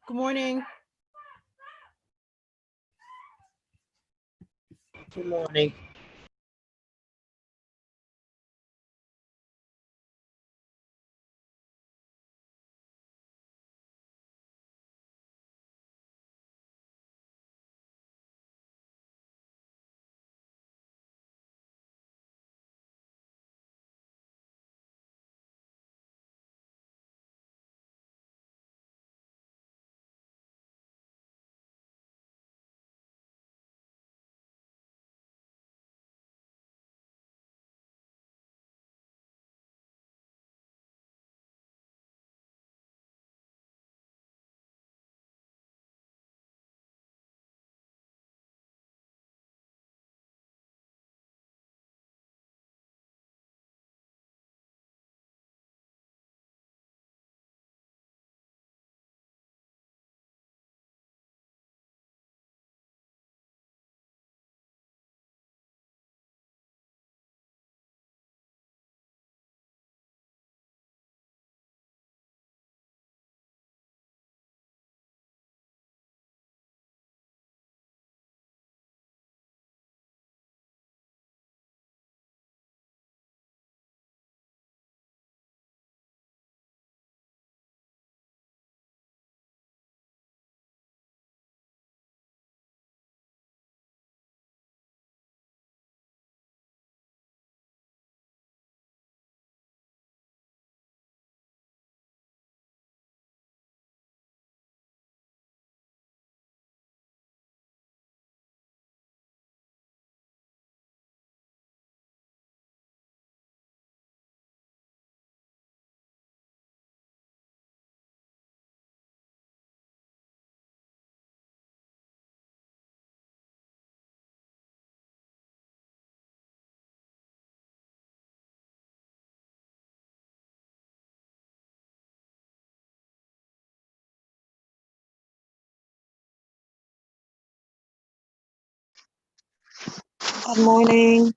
Good morning. Good morning. Good morning.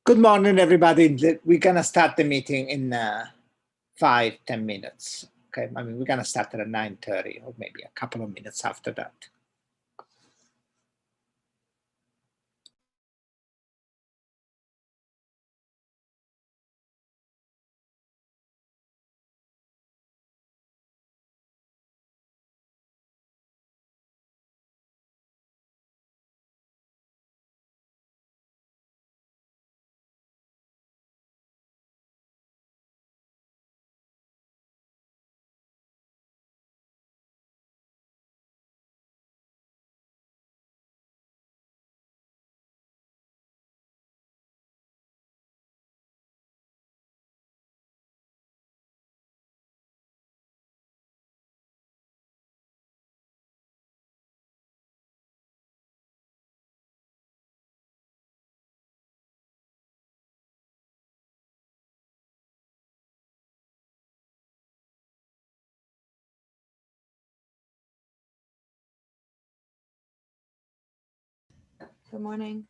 Good morning, everybody. We're gonna start the meeting in 5-10 minutes. Okay, I mean we're gonna start at 9:30 or maybe a couple of minutes after that. Good morning.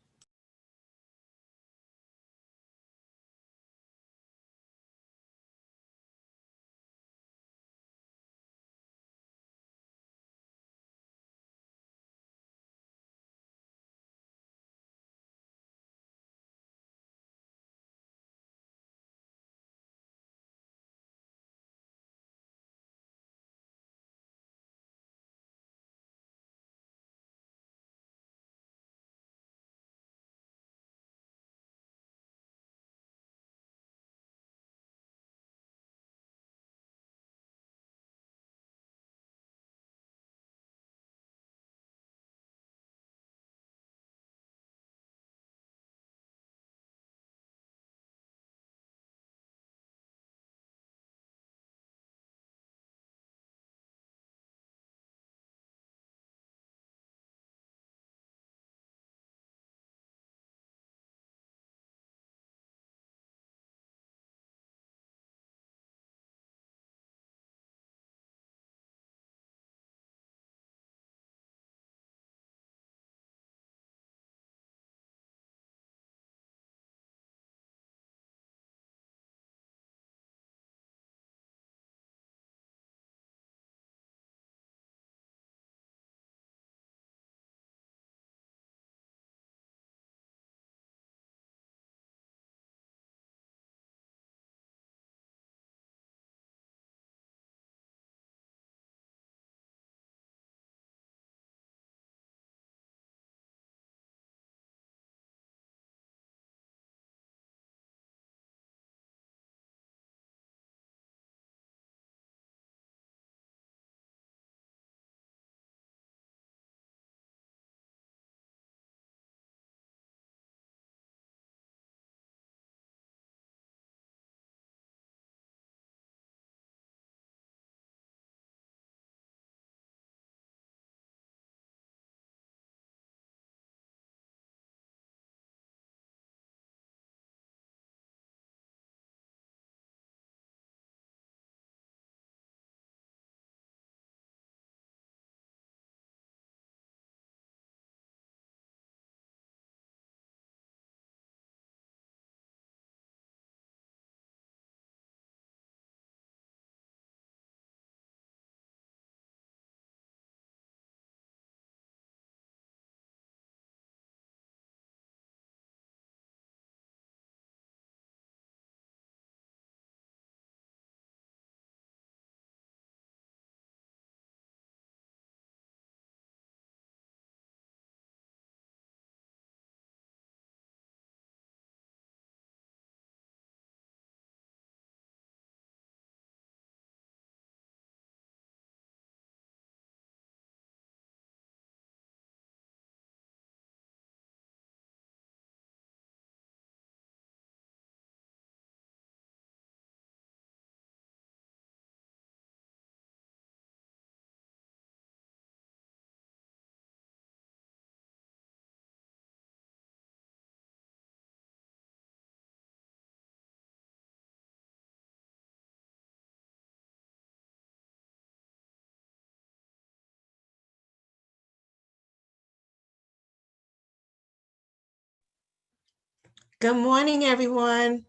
Good morning, everyone.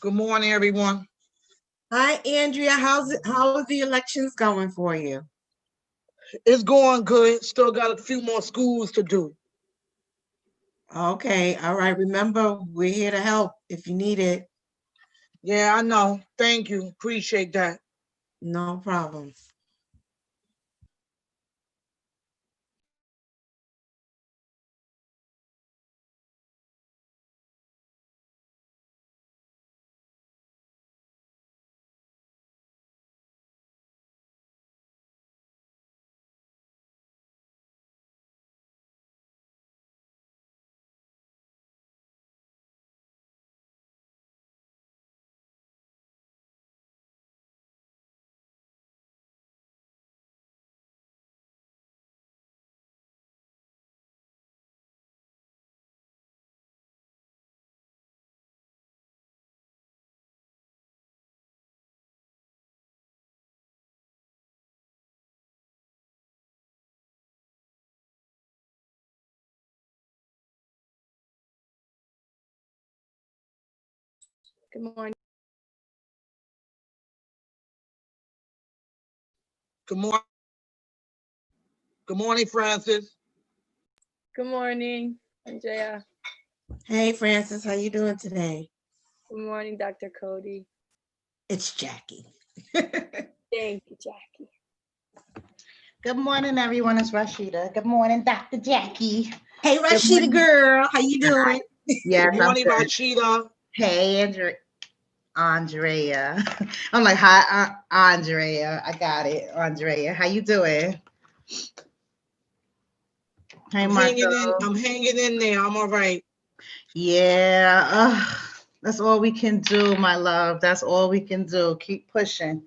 Good morning, everyone. Hi, Andrea. How are the elections going for you? It's going good. Still got a few more schools to do. Okay, all right. Remember, we're here to help if you need it. Yeah, I know. Thank you. Appreciate that. No problem. Good morning. Good morning. Good morning, Francis. Good morning, Andrea. Hey, Francis, how you doing today? Good morning, Dr. Cody. It's Jackie. Thank you, Jackie. Good morning, everyone. It's Rashida. Good morning, Dr. Jackie. Hey, Rashida girl, how you doing? Yes, Good morning, Rashida. Hey, Andrea. I'm like, hi, Andrea. I got it, Andrea. How you doing? Hey, I'm Marco. hanging in there. I'm all right. Yeah, that's all we can do, my love. That's all we can do. Keep pushing.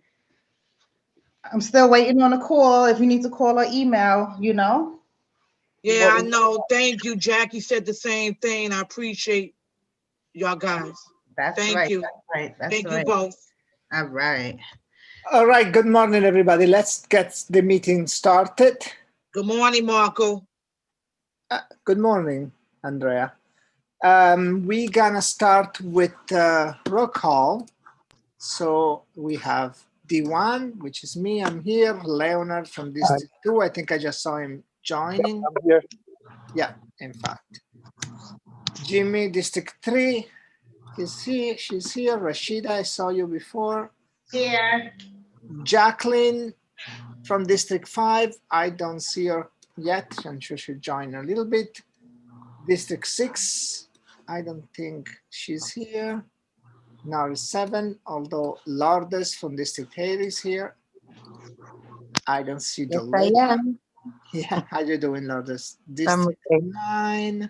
I'm still waiting on a call. If you need to call or email, you know. Yeah, I know. Thank you. Jackie said the same thing. I appreciate y'all guys. That's Thank right. you. That's right. That's Thank right. you both. All right. All right, good morning, everybody. Let's get the meeting started. Good morning, Marco. Good morning, Andrea. We're gonna start with roll call. So we have D1, which is me, I'm here. Leonard from District 2, I think I just saw him joining. I'm here. Yeah, in fact. Jimmy, District 3, she's here. Rashida, I saw you before. Here. Jacqueline from District 5, I don't see her yet. I'm sure she'll join a little bit. District 6, I don't think she's here. Now it's 7, although Lourdes from District 8 is here. I don't see the Yes, I list. am. Yeah, how you doing, Lourdes? District okay. 9,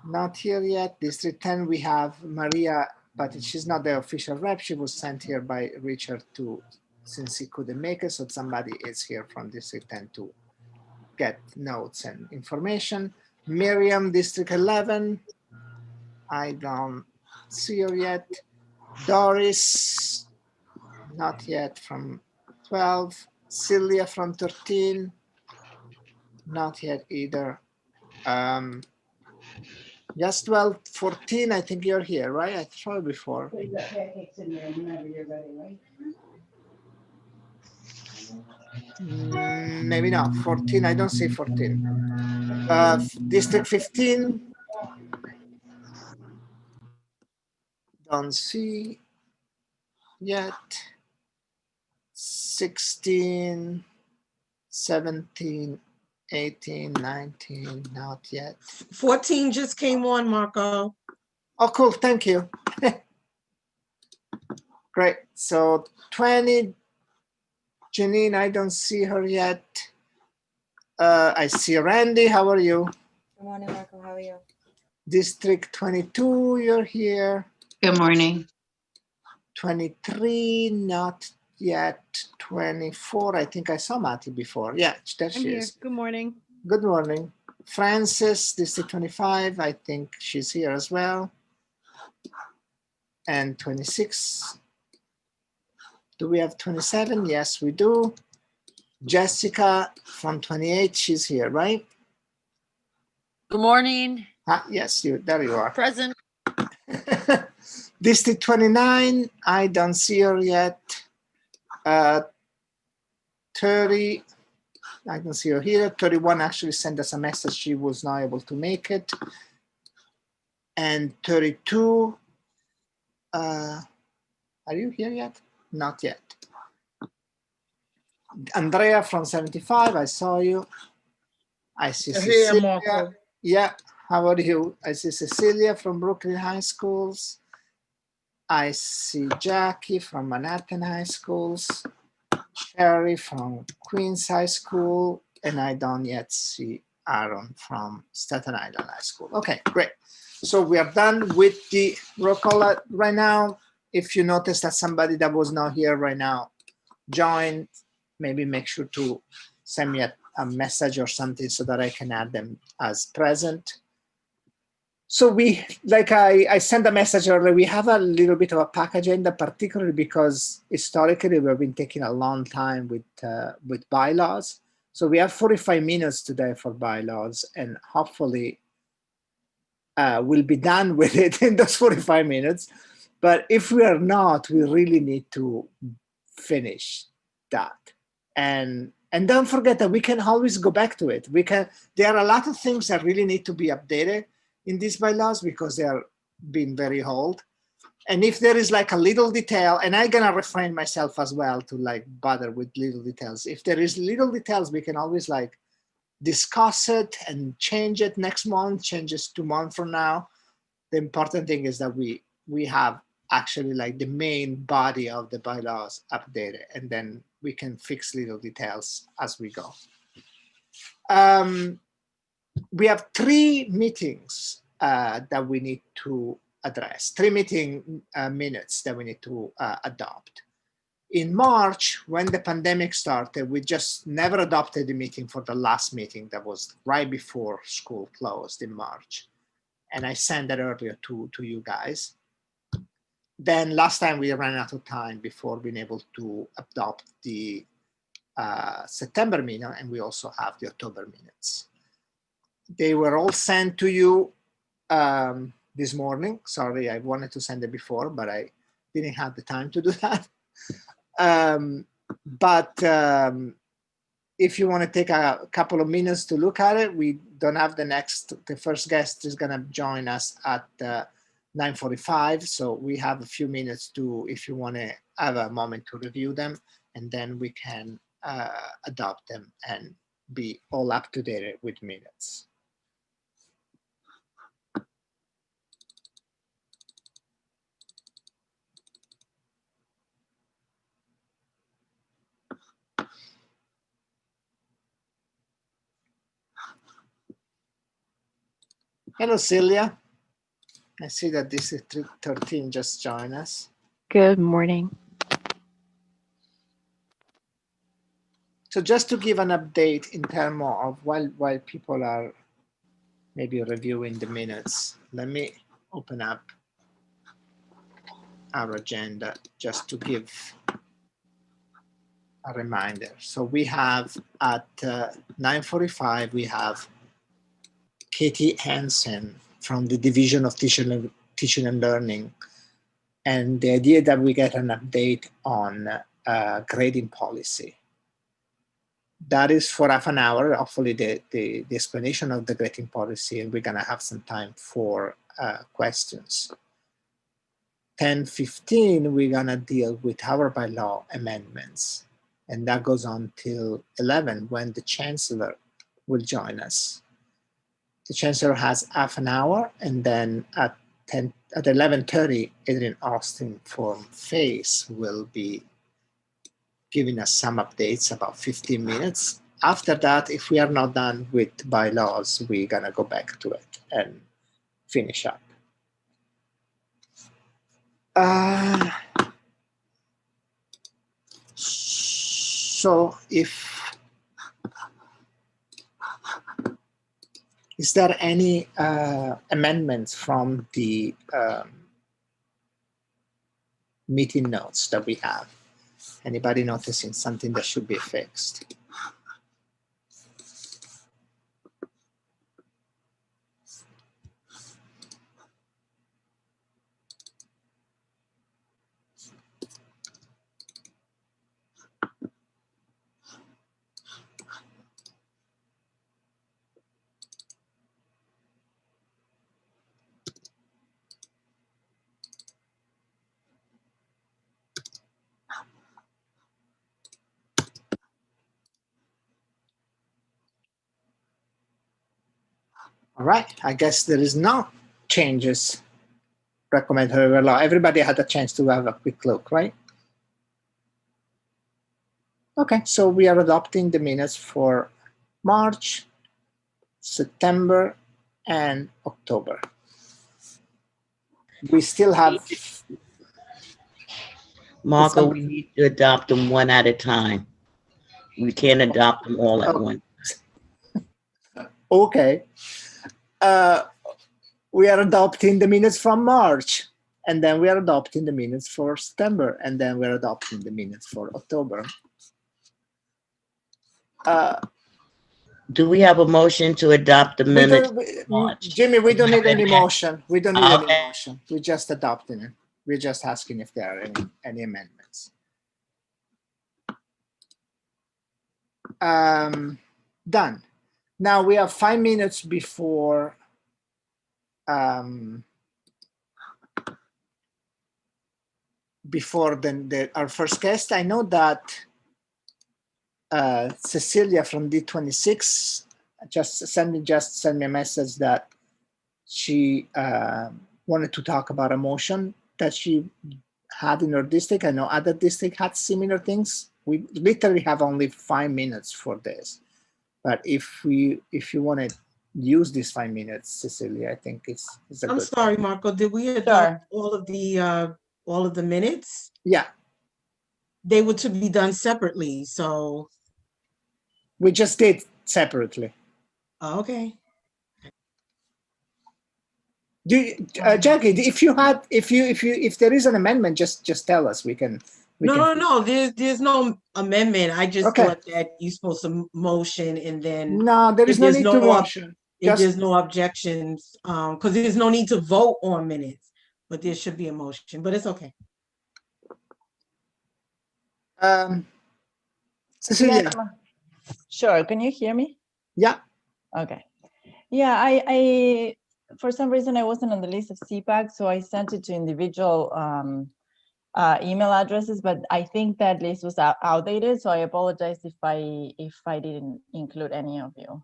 not here yet. District 10, we have Maria, but she's not the official rep. She was sent here by Richard since he couldn't make it, so somebody is here from District 10 to get notes and information. Miriam, District 11, I don't see her yet. Doris, not yet from 12. Celia from 13, not yet either. Just 12, 14, I think you're here, right? I saw you before. So you got pancakes in there whenever you're ready, right? Maybe not, 14, I don't see 14. District 15, don't see yet. 16, 17, 18, 19, not yet. 14 just came on, Marco. Oh, cool, thank you. Great, so 20, Janine, I don't see her yet. I see Randy, how are you? Good morning, Marco. How are you? District 22, you're here. Good morning. 23, not yet. 24, I think I saw Mati before. Yeah, there she is. Good morning. Good morning. Frances, District 25, I think she's here as well. And 26. Do we have 27? Yes, we do. Jessica from 28, she's here, right? Good morning. Yes, there you are. Present. District 29, I don't see her yet. 30, I don't see her here. 31 actually sent us a message she was not able to make it. And 32, are you here yet? Not yet. Andrea from 75, I saw you. I see You're here, Cecilia. Marco. Yeah, how are you? I see Cecilia from Brooklyn High Schools. I see Jackie from Manhattan High Schools. Sherry from Queens High School. And I don't yet see Aaron from Staten Island High School. Okay, great. So we are done with the roll call right now. If you notice that somebody that was not here right now joined, maybe make sure to send me a message or something so that I can add them as present. So we, like I sent a message earlier, we have a little bit of a pack agenda, particularly because historically we've been taking a long time with bylaws. So we have 45 minutes today for bylaws, and hopefully we'll be done with it in those 45 minutes. But if we are not, we really need to finish that. And don't forget that we can always go back to it. There are a lot of things that really need to be updated in these bylaws because they are being very old. And if there is like a little detail, and I'm gonna refrain myself as well to like bother with little details. If there is little details, we can always like discuss it and change it next month, change it 2 months from now. The important thing is that we have actually like the main body of the bylaws updated, and then we can fix little details as we go. We have 3 meetings that we need to address, 3 meeting minutes that we need to adopt. In March, when the pandemic started, we just never adopted the meeting for the last meeting that was right before school closed in March. And I sent that earlier to you guys. Then last time we ran out of time before being able to adopt the September meeting, and we also have the October minutes. They were all sent to you this morning. Sorry, I wanted to send it before, but I didn't have the time to do that. If you want to take a couple of minutes to look at it, we don't have the first guest is going to join us at 9:45. So we have a few minutes if you want to have a moment to review them, and then we can adopt them and be all up to date with minutes. Hello, Celia. I see that this is 13 just joined us. Good morning. So just to give an update in terms of while people are maybe reviewing the minutes, let me open up our agenda just to give a reminder. So we have at 9:45, we have Katie Hansen from the Division of Teaching and Learning. And the idea that we get an update on grading policy. That is for half an hour, hopefully the explanation of the grading policy, and we're gonna have some time for questions. 10:15, we're gonna deal with our bylaw amendments. And that goes on till 11 when the Chancellor will join us. The Chancellor has half an hour, and then at 11:30, Adrian Austin from FACE will be giving us some updates, about 15 minutes. After that, if we are not done with bylaws, we're gonna go back to it and finish up. So is there any amendments from the meeting notes that we have? Anybody noticing something that should be fixed? All right, I guess there is no changes recommended by law. Everybody had a chance to have a quick look, right? Okay, so we are adopting the minutes for March, September, and October. We still have... Marco, we need to adopt them one at a time. We can't adopt them all at once. Okay. We are adopting the minutes from March, and then we are adopting the minutes for September, and then we're adopting the minutes for October. Do we have a motion to adopt the minutes? Jimmy, we don't need any motion. We don't need any motion. We're just adopting it. We're just asking if there are any amendments. Done. Now we have 5 minutes before our first guest. I know that Cecilia from D26 just sent me a message that she wanted to talk about a motion that she had in her district. I know other districts had similar things. We literally have only 5 minutes for this, but if you want to use these 5 minutes, Cecilia, I think it's a I'm good sorry, time. Marco, did we adopt all of the minutes? Yeah, They were to be done separately, so, we just did separately. okay. Jackie, if there is an amendment, just tell us. We can. No, there's no amendment. I just Okay. thought that you're supposed to motion and then No, there is if no there's need no to more- motion. if there's no objections, because there's no need to vote on minutes, but there should be a motion, but it's okay. Cecilia. Yes, sure. Can you hear me? Yeah. Okay. Yeah, I for some reason I wasn't on the list of CPAC, so I sent it to individual email addresses, but I think that list was outdated, so I apologize if I didn't include any of you.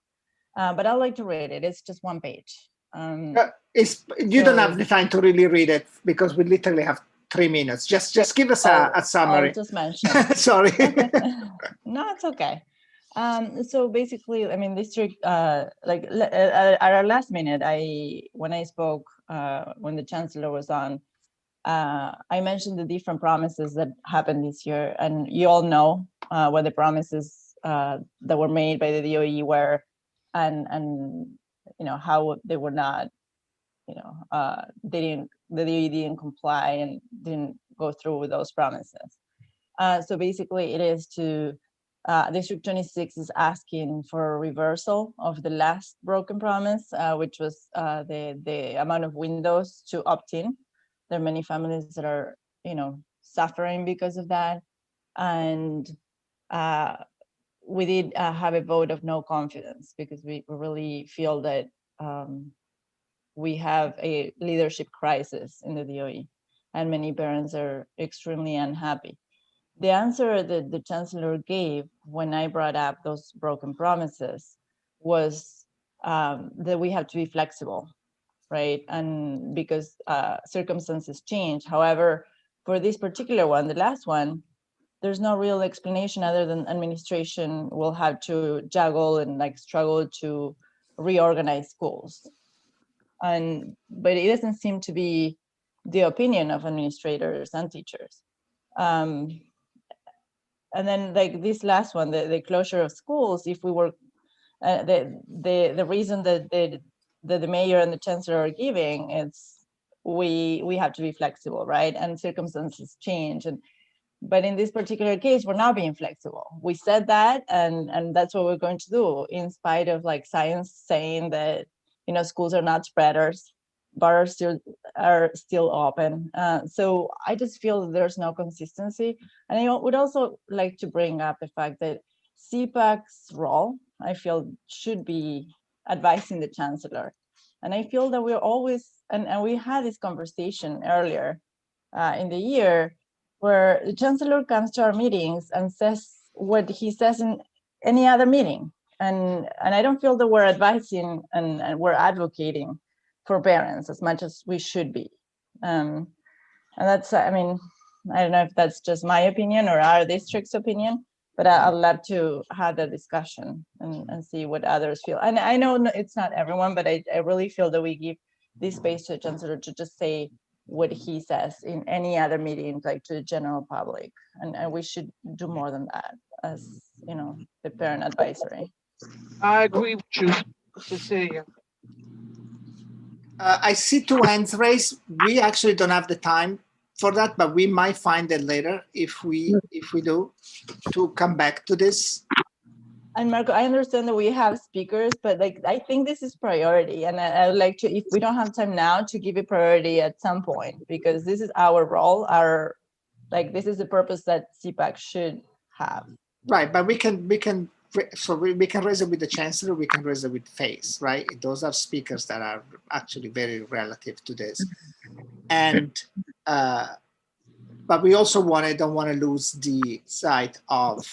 But I'd like to read it. It's just one page. You don't have the time to really read it because we literally have 3 minutes. Just give us a summary. I'll just mention. Sorry. Okay. No, it's okay. So basically, I mean, district, like at our last minute, when I spoke, when the chancellor was on, I mentioned the different promises that happened this year, and you all know what the promises that were made by the DOE were, and you know how they were not, you know, the DOE didn't comply and didn't go through with those promises. So basically, it is to District 26 is asking for a reversal of the last broken promise, which was the amount of windows to opt in. There are many families that are, you know, suffering because of that, and we did have a vote of no confidence because we really feel that we have a leadership crisis in the DOE, and many parents are extremely unhappy. The answer that the chancellor gave when I brought up those broken promises was that we have to be flexible, right? And because circumstances change. However, for this particular one, the last one, there's no real explanation other than administration will have to juggle and like struggle to reorganize schools. But it doesn't seem to be the opinion of administrators and teachers. And then like this last one, the closure of schools, if we were, the reason that the mayor and the chancellor are giving, it's we have to be flexible, right? And circumstances change. But in this particular case, we're not being flexible. We said that, and that's what we're going to do, in spite of like science saying that, you know, schools are not spreaders, bars are still open. So I just feel that there's no consistency. And I would also like to bring up the fact that CPAC's role, I feel, should be advising the chancellor. And I feel that we're always, and we had this conversation earlier in the year, where the chancellor comes to our meetings and says what he says in any other meeting. And I don't feel that we're advising and we're advocating for parents as much as we should be. And that's, I mean, I don't know if that's just my opinion or our district's opinion, but I'd love to have the discussion and see what others feel. And I know it's not everyone, but I really feel that we give this space to the chancellor to just say what he says in any other meeting, like to the general public. And we should do more than that as, you know, the parent advisory. I agree with you, Cecilia. I see 2 hands raised. We actually don't have the time for that, but we might find it later if we do to come back to this. And Marco, I understand that we have speakers, but like, I think this is priority. And I would like to, if we don't have time now, to give it priority at some point, because this is our role, this is the purpose that CPAC should have. Right, but we can raise it with the chancellor, we can raise it with FACE, right? Those are speakers that are actually very relative to this. And, but we also don't want to lose the sight of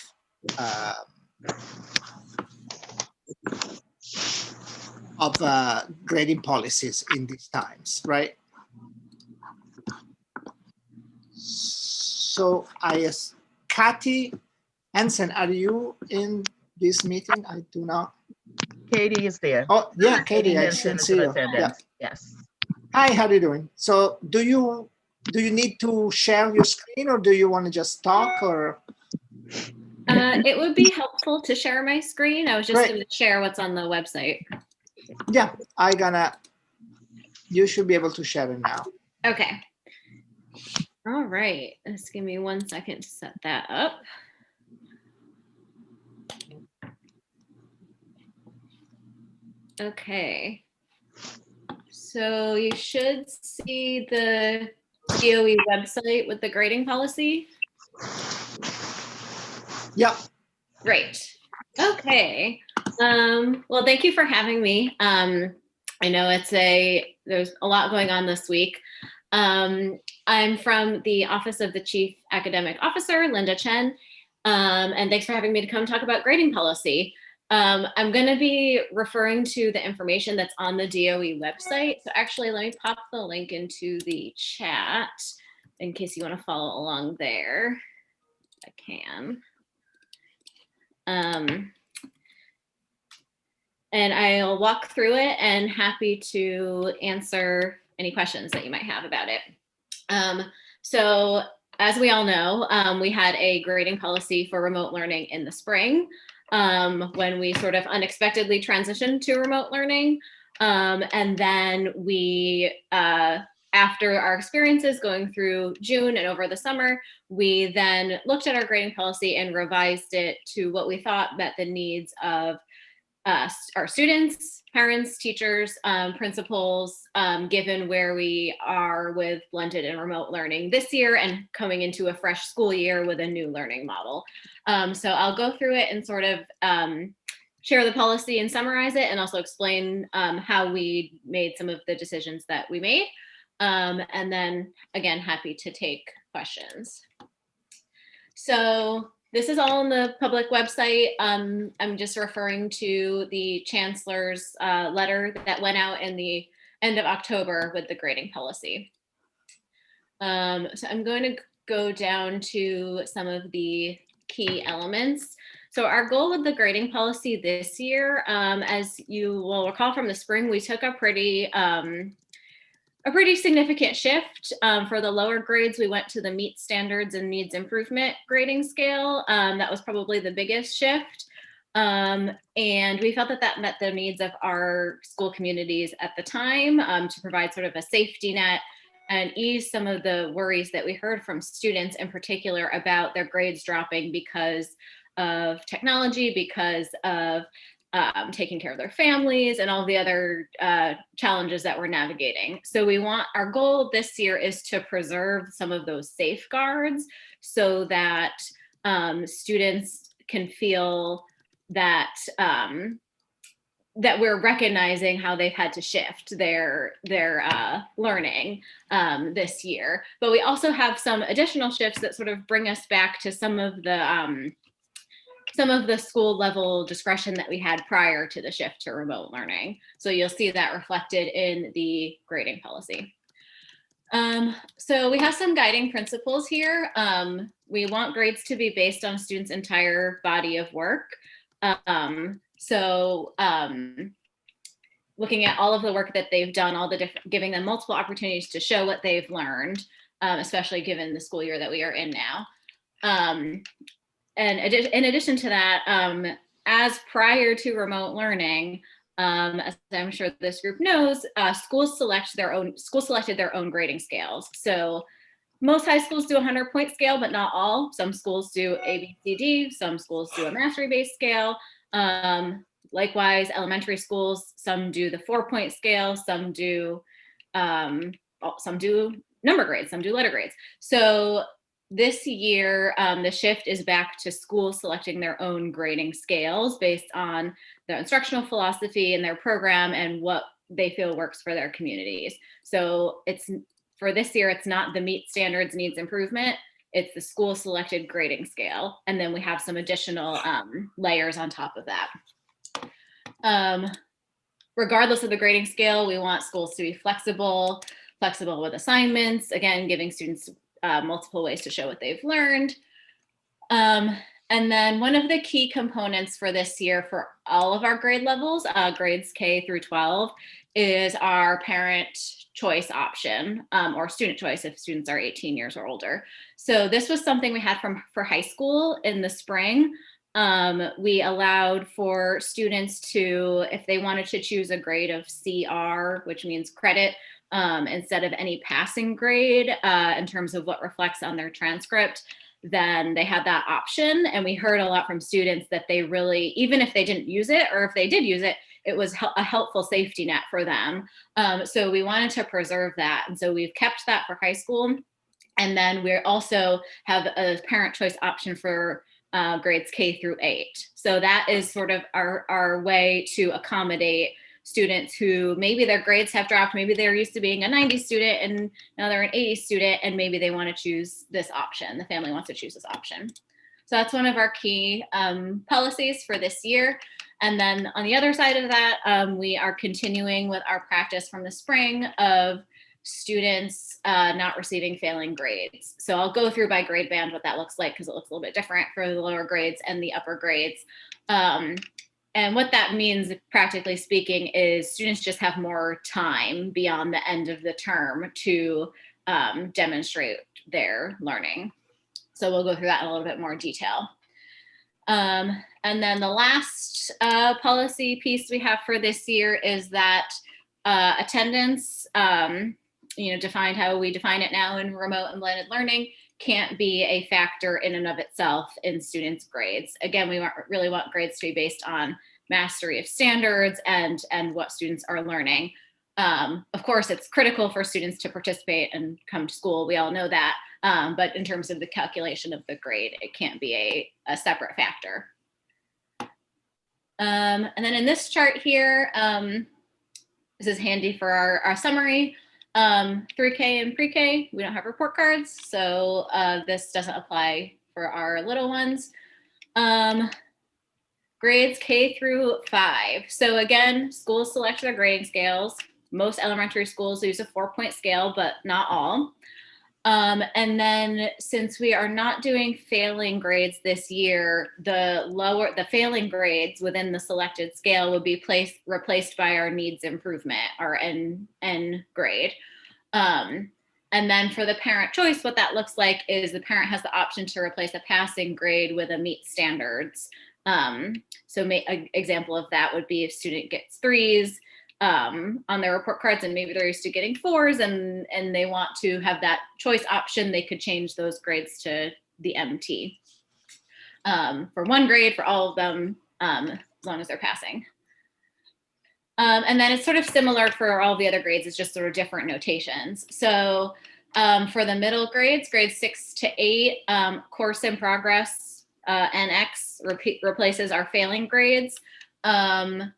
grading policies in these times, right? So Kathy Hansen, are you in this meeting? I do not. Katie is there. Oh, yeah, Katie, I Hansen can is see in you. attendance. Yeah. Yes. Hi, how are you doing? So do you need to share your screen, or do you want to just talk, or? It would be helpful to share my screen. I was just Great. going to share what's on the website. Yeah, you should be able to share it now. Okay. All right. Just give me 1 second to set that up. Okay. So you should see the DOE website with the grading policy. Yeah. Great. Okay. Well, thank you for having me. I know there's a lot going on this week. I'm from the Office of the Chief Academic Officer, Linda Chen, and thanks for having me to come talk about grading policy. I'm going to be referring to the information that's on the DOE website. So actually, let me pop the link into the chat in case you want to follow along there. I can. And I'll walk through it and happy to answer any questions that you might have about it. So as we all know, we had a grading policy for remote learning in the spring when we sort of unexpectedly transitioned to remote learning. And then we, after our experiences going through June and over the summer, we then looked at our grading policy and revised it to what we thought met the needs of our students, parents, teachers, principals, given where we are with blended and remote learning this year and coming into a fresh school year with a new learning model. So I'll go through it and sort of share the policy and summarize it, and also explain how we made some of the decisions that we made. And then again, happy to take questions. So this is all on the public website. I'm just referring to the chancellor's letter that went out in the end of October with the grading policy. So I'm going to go down to some of the key elements. So our goal with the grading policy this year, as you will recall from the spring, we took a pretty significant shift. For the lower grades, we went to the meet standards and needs improvement grading scale. That was probably the biggest shift. And we felt that that met the needs of our school communities at the time, to provide sort of a safety net and ease some of the worries that we heard from students in particular about their grades dropping because of technology, because of taking care of their families and all the other challenges that we're navigating. So our goal this year is to preserve some of those safeguards so that students can feel that that we're recognizing how they've had to shift their learning this year. But we also have some additional shifts that sort of bring us back to some of the school level discretion that we had prior to the shift to remote learning. So you'll see that reflected in the grading policy. So we have some guiding principles here. We want grades to be based on a student's entire body of work. Looking at all of the work that they've done, giving them multiple opportunities to show what they've learned, especially given the school year that we are in now. And in addition to that, as prior to remote learning, as I'm sure this group knows, schools selected their own grading scales. So most high schools do a 100-point scale, but not all. Some schools do ABCD, some schools do a mastery-based scale. Likewise, elementary schools, some do the 4-point scale, some do number grades, some do letter grades. So this year, the shift is back to schools selecting their own grading scales based on their instructional philosophy and their program and what they feel works for their communities. So it's for this year, it's not the meet standards needs improvement, it's the school selected grading scale. And then we have some additional layers on top of that. Regardless of the grading scale, we want schools to be flexible with assignments, again, giving students multiple ways to show what they've learned. And then one of the key components for this year for all of our grade levels, grades K through 12, is our parent choice option, or student choice if students are 18 years or older. So this was something we had for high school in the spring. We allowed for students to, if they wanted to choose a grade of CR, which means credit, instead of any passing grade in terms of what reflects on their transcript, then they had that option. And we heard a lot from students that they really, even if they didn't use it, or if they did use it, it was a helpful safety net for them. So we wanted to preserve that. And so we've kept that for high school. And then we also have a parent choice option for grades K through 8. So that is sort of our way to accommodate students who maybe their grades have dropped, maybe they're used to being a 90 student and now they're an 80 student, and maybe they want to choose this option. The family wants to choose this option. So that's one of our key policies for this year. And then on the other side of that, we are continuing with our practice from the spring of students not receiving failing grades. So I'll go through by grade band what that looks like, because it looks a little bit different for the lower grades and the upper grades. And what that means, practically speaking, is students just have more time beyond the end of the term to demonstrate their learning. So we'll go through that in a little bit more detail. And then the last policy piece we have for this year is that attendance, defined how we define it now in remote and blended learning, can't be a factor in and of itself in students' grades. Again, we really want grades to be based on mastery of standards and what students are learning. Of course, it's critical for students to participate and come to school. We all know that. But in terms of the calculation of the grade, it can't be a separate factor. And then in this chart here, this is handy for our summary. 3K and pre-K, we don't have report cards, so this doesn't apply for our little ones. Grades K through 5. So again, schools select their grading scales. Most elementary schools use a 4-point scale, but not all. And then since we are not doing failing grades this year, the failing grades within the selected scale would be replaced by our needs improvement, our N grade. And then for the parent choice, what that looks like is the parent has the option to replace a passing grade with a meet standards. So an example of that would be if student gets 3s on their report cards, and maybe they're used to getting 4s and they want to have that choice option, they could change those grades to the MT for one grade for all of them, as long as they're passing. And then it's sort of similar for all the other grades, it's just sort of different notations. So for the middle grades, grades 6 to 8, course in progress, NX replaces our failing grades.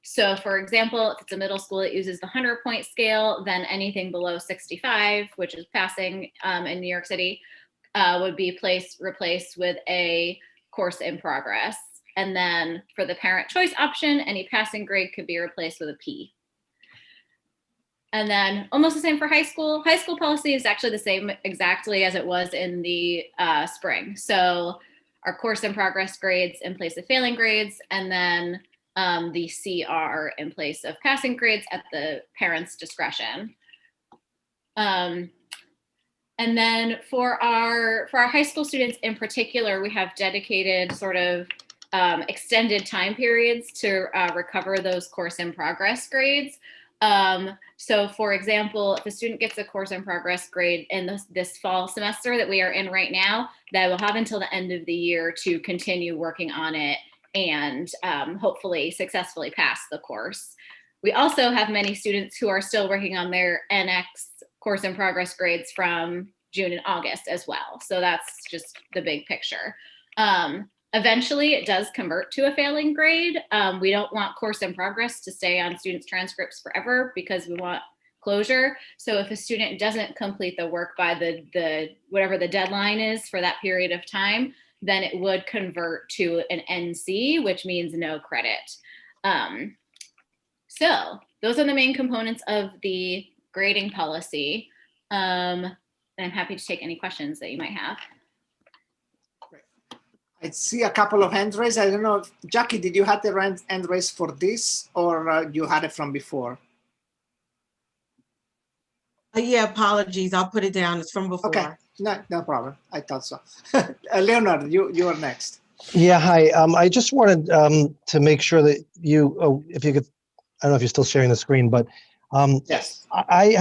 So for example, if it's a middle school that uses the 100-point scale, then anything below 65, which is passing in New York City, would be replaced with a course in progress. And then for the parent choice option, any passing grade could be replaced with a P. And then almost the same for high school. High school policy is actually the same exactly as it was in the spring. So our course in progress grades in place of failing grades, and then the CR in place of passing grades at the parent's discretion. And then for our high school students in particular, we have dedicated sort of extended time periods to recover those course in progress grades. So for example, if a student gets a course in progress grade in this fall semester that we are in right now, they will have until the end of the year to continue working on it and hopefully successfully pass the course. We also have many students who are still working on their NX course in progress grades from June and August as well. So that's just the big picture. Eventually it does convert to a failing grade. We don't want course in progress to stay on students' transcripts forever because we want closure. So if a student doesn't complete the work by the whatever the deadline is for that period of time, then it would convert to an NC, which means no credit. So those are the main components of the grading policy. And I'm happy to take any questions that you might have. I see a couple of hand raised. I don't know, Jackie, did you have the hand raised for this, or you had it from before? Yeah, apologies. I'll put it down. It's from before. Okay, no problem. I thought so. Leonard, you are next. Yeah, hi. I just wanted to make sure that you, if you could, I don't know if you're still sharing the screen, but yes, I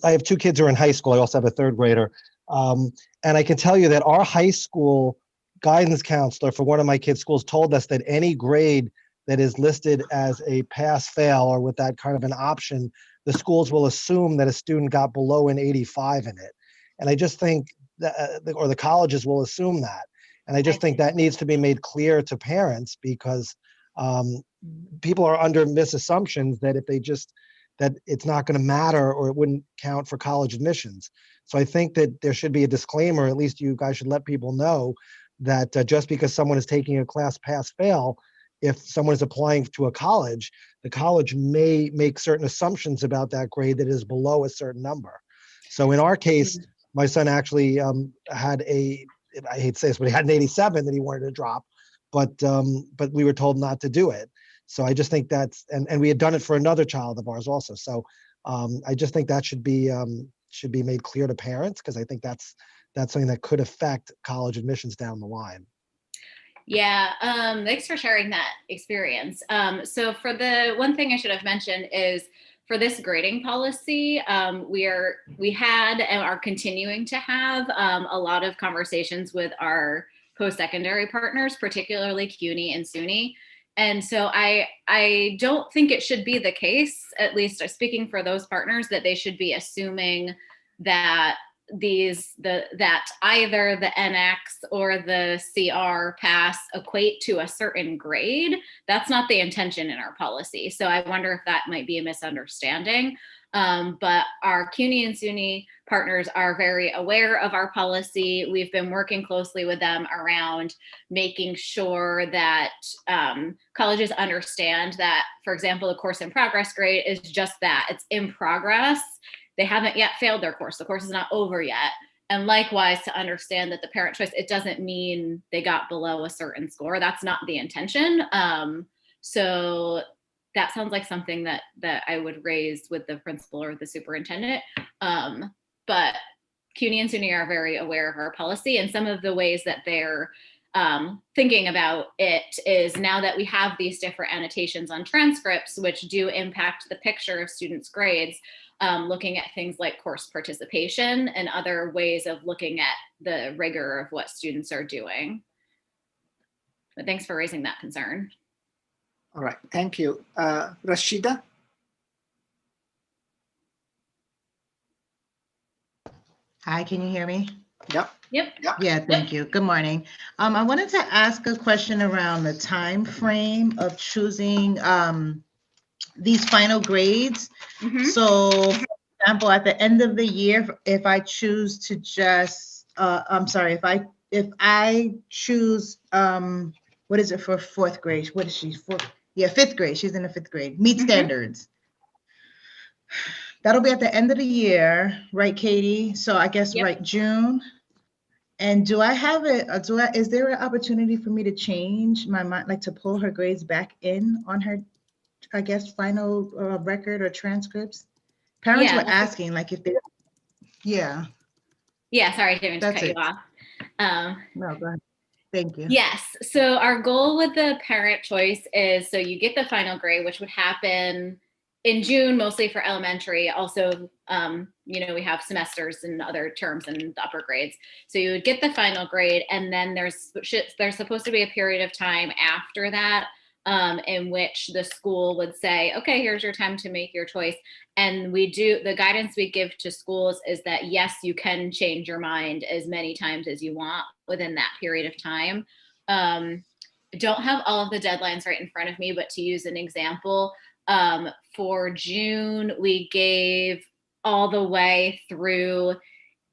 have two kids who are in high school. I also have a third grader, and I can tell you that our high school guidance counselor for one of my kids' schools told us that any grade that is listed as a pass-fail or with that kind of an option, the schools will assume that a student got below an 85 in it. And I just think that, or the colleges will assume that. And I just think that needs to be made clear to parents, because people are under misassumptions that if they just, that it's not going to matter or it wouldn't count for college admissions. So I think that there should be a disclaimer, at least you guys should let people know that just because someone is taking a class pass-fail, if someone is applying to a college, the college may make certain assumptions about that grade that is below a certain number. So in our case, my son actually had a, I hate to say this, but he had an 87 that he wanted to drop, but we were told not to do it. So I just think that's, and we had done it for another child of ours also. So I just think that should be made clear to parents, because I think that's something that could affect college admissions down the line. Yeah, thanks for sharing that experience. So for the one thing I should have mentioned is for this grading policy, we had and are continuing to have a lot of conversations with our post-secondary partners, particularly CUNY and SUNY. And so I don't think it should be the case, at least speaking for those partners, that they should be assuming that that either the NX or the CR pass equate to a certain grade. That's not the intention in our policy. So I wonder if that might be a misunderstanding. But our CUNY and SUNY partners are very aware of our policy. We've been working closely with them around making sure that colleges understand that, for example, the course in progress grade is just that, it's in progress. They haven't yet failed their course. The course is not over yet. And likewise, to understand that the parent choice, it doesn't mean they got below a certain score. That's not the intention. So that sounds like something that I would raise with the principal or the superintendent. But CUNY and SUNY are very aware of our policy, and some of the ways that they're thinking about it is, now that we have these different annotations on transcripts, which do impact the picture of students' grades, looking at things like course participation and other ways of looking at the rigor of what students are doing. But thanks for raising that concern. All right, thank you. Rashida? Hi, can you hear me? Yep. Yep. Yeah, thank you. Good morning. I wanted to ask a question around the time frame of choosing these final grades. So, for example, at the end of the year, if I choose to just, if I choose, what is it for fourth grade? What is she for? Yeah, fifth grade. She's in the fifth grade. Meet standards. That'll be at the end of the year, right, Katie? So I guess right June. And do I have it? Is there an opportunity for me to change my mind, like to pull her grades back in on her, I guess, final record or transcripts? Parents were asking, like, if they, Yeah, sorry, I didn't mean to cut you off. No, go ahead. Thank you. Yes, so our goal with the parent choice is, so you get the final grade, which would happen in June, mostly for elementary. Also, you know, we have semesters and other terms in the upper grades. So you would get the final grade, and then there's supposed to be a period of time after that in which the school would say, okay, here's your time to make your choice. And the guidance we give to schools is that, yes, you can change your mind as many times as you want within that period of time. Don't have all of the deadlines right in front of me, but to use an example, for June, we gave all the way through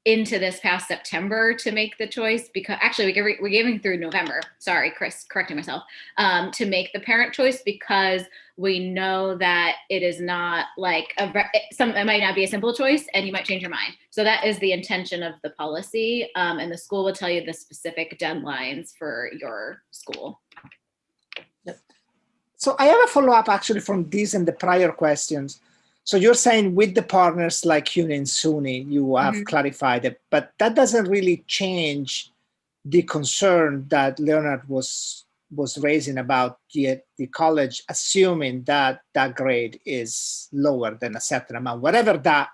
into this past September to make the choice, because actually we're giving through November. Sorry, Chris, correcting myself, to make the parent choice, because we know that it is not like it might not be a simple choice and you might change your mind. So that is the intention of the policy. And the school will tell you the specific deadlines for your school. So I have a follow-up actually from these and the prior questions. So you're saying with the partners like CUNY and SUNY, you have clarified it, but that doesn't really change the concern that Leonard was raising about the college assuming that that grade is lower than a certain amount, whatever that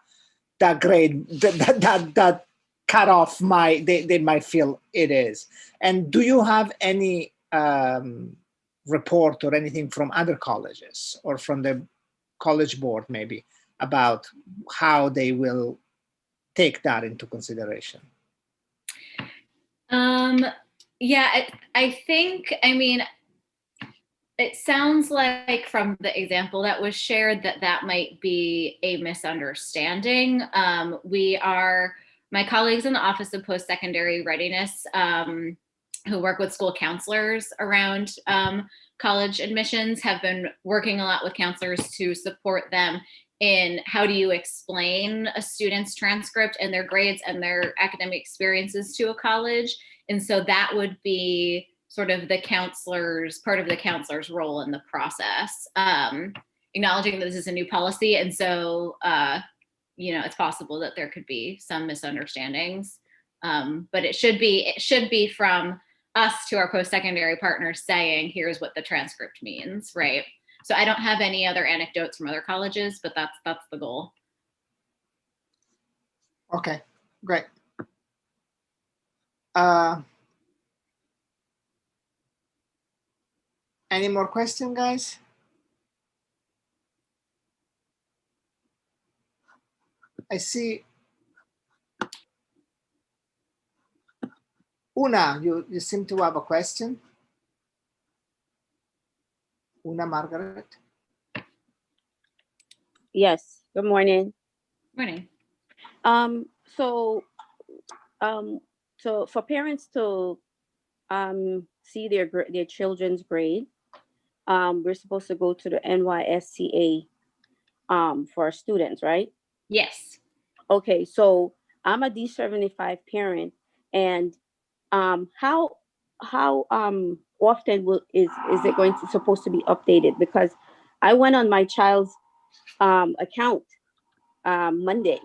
grade, that cutoff they might feel it is. And do you have any report or anything from other colleges or from the college board maybe about how they will take that into consideration? Yeah, I think, I mean, it sounds like from the example that was shared that might be a misunderstanding. My colleagues in the Office of Post-Secondary Readiness who work with school counselors around college admissions have been working a lot with counselors to support them in how do you explain a student's transcript and their grades and their academic experiences to a college. And so that would be sort of part of the counselor's role in the process, acknowledging that this is a new policy. And so, you know, it's possible that there could be some misunderstandings, but it should be from us to our post-secondary partners saying, here's what the transcript means, right? So I don't have any other anecdotes from other colleges, but that's the goal. Okay, great. Any more questions, guys? I see. Una, you seem to have a question. Una Margaret. Yes, good morning. Morning. So for parents to see their children's grade, we're supposed to go to the NYSCA for our students, right? Yes. Okay, so I'm a D75 parent, and how often is it supposed to be updated? Because I went on my child's account Monday,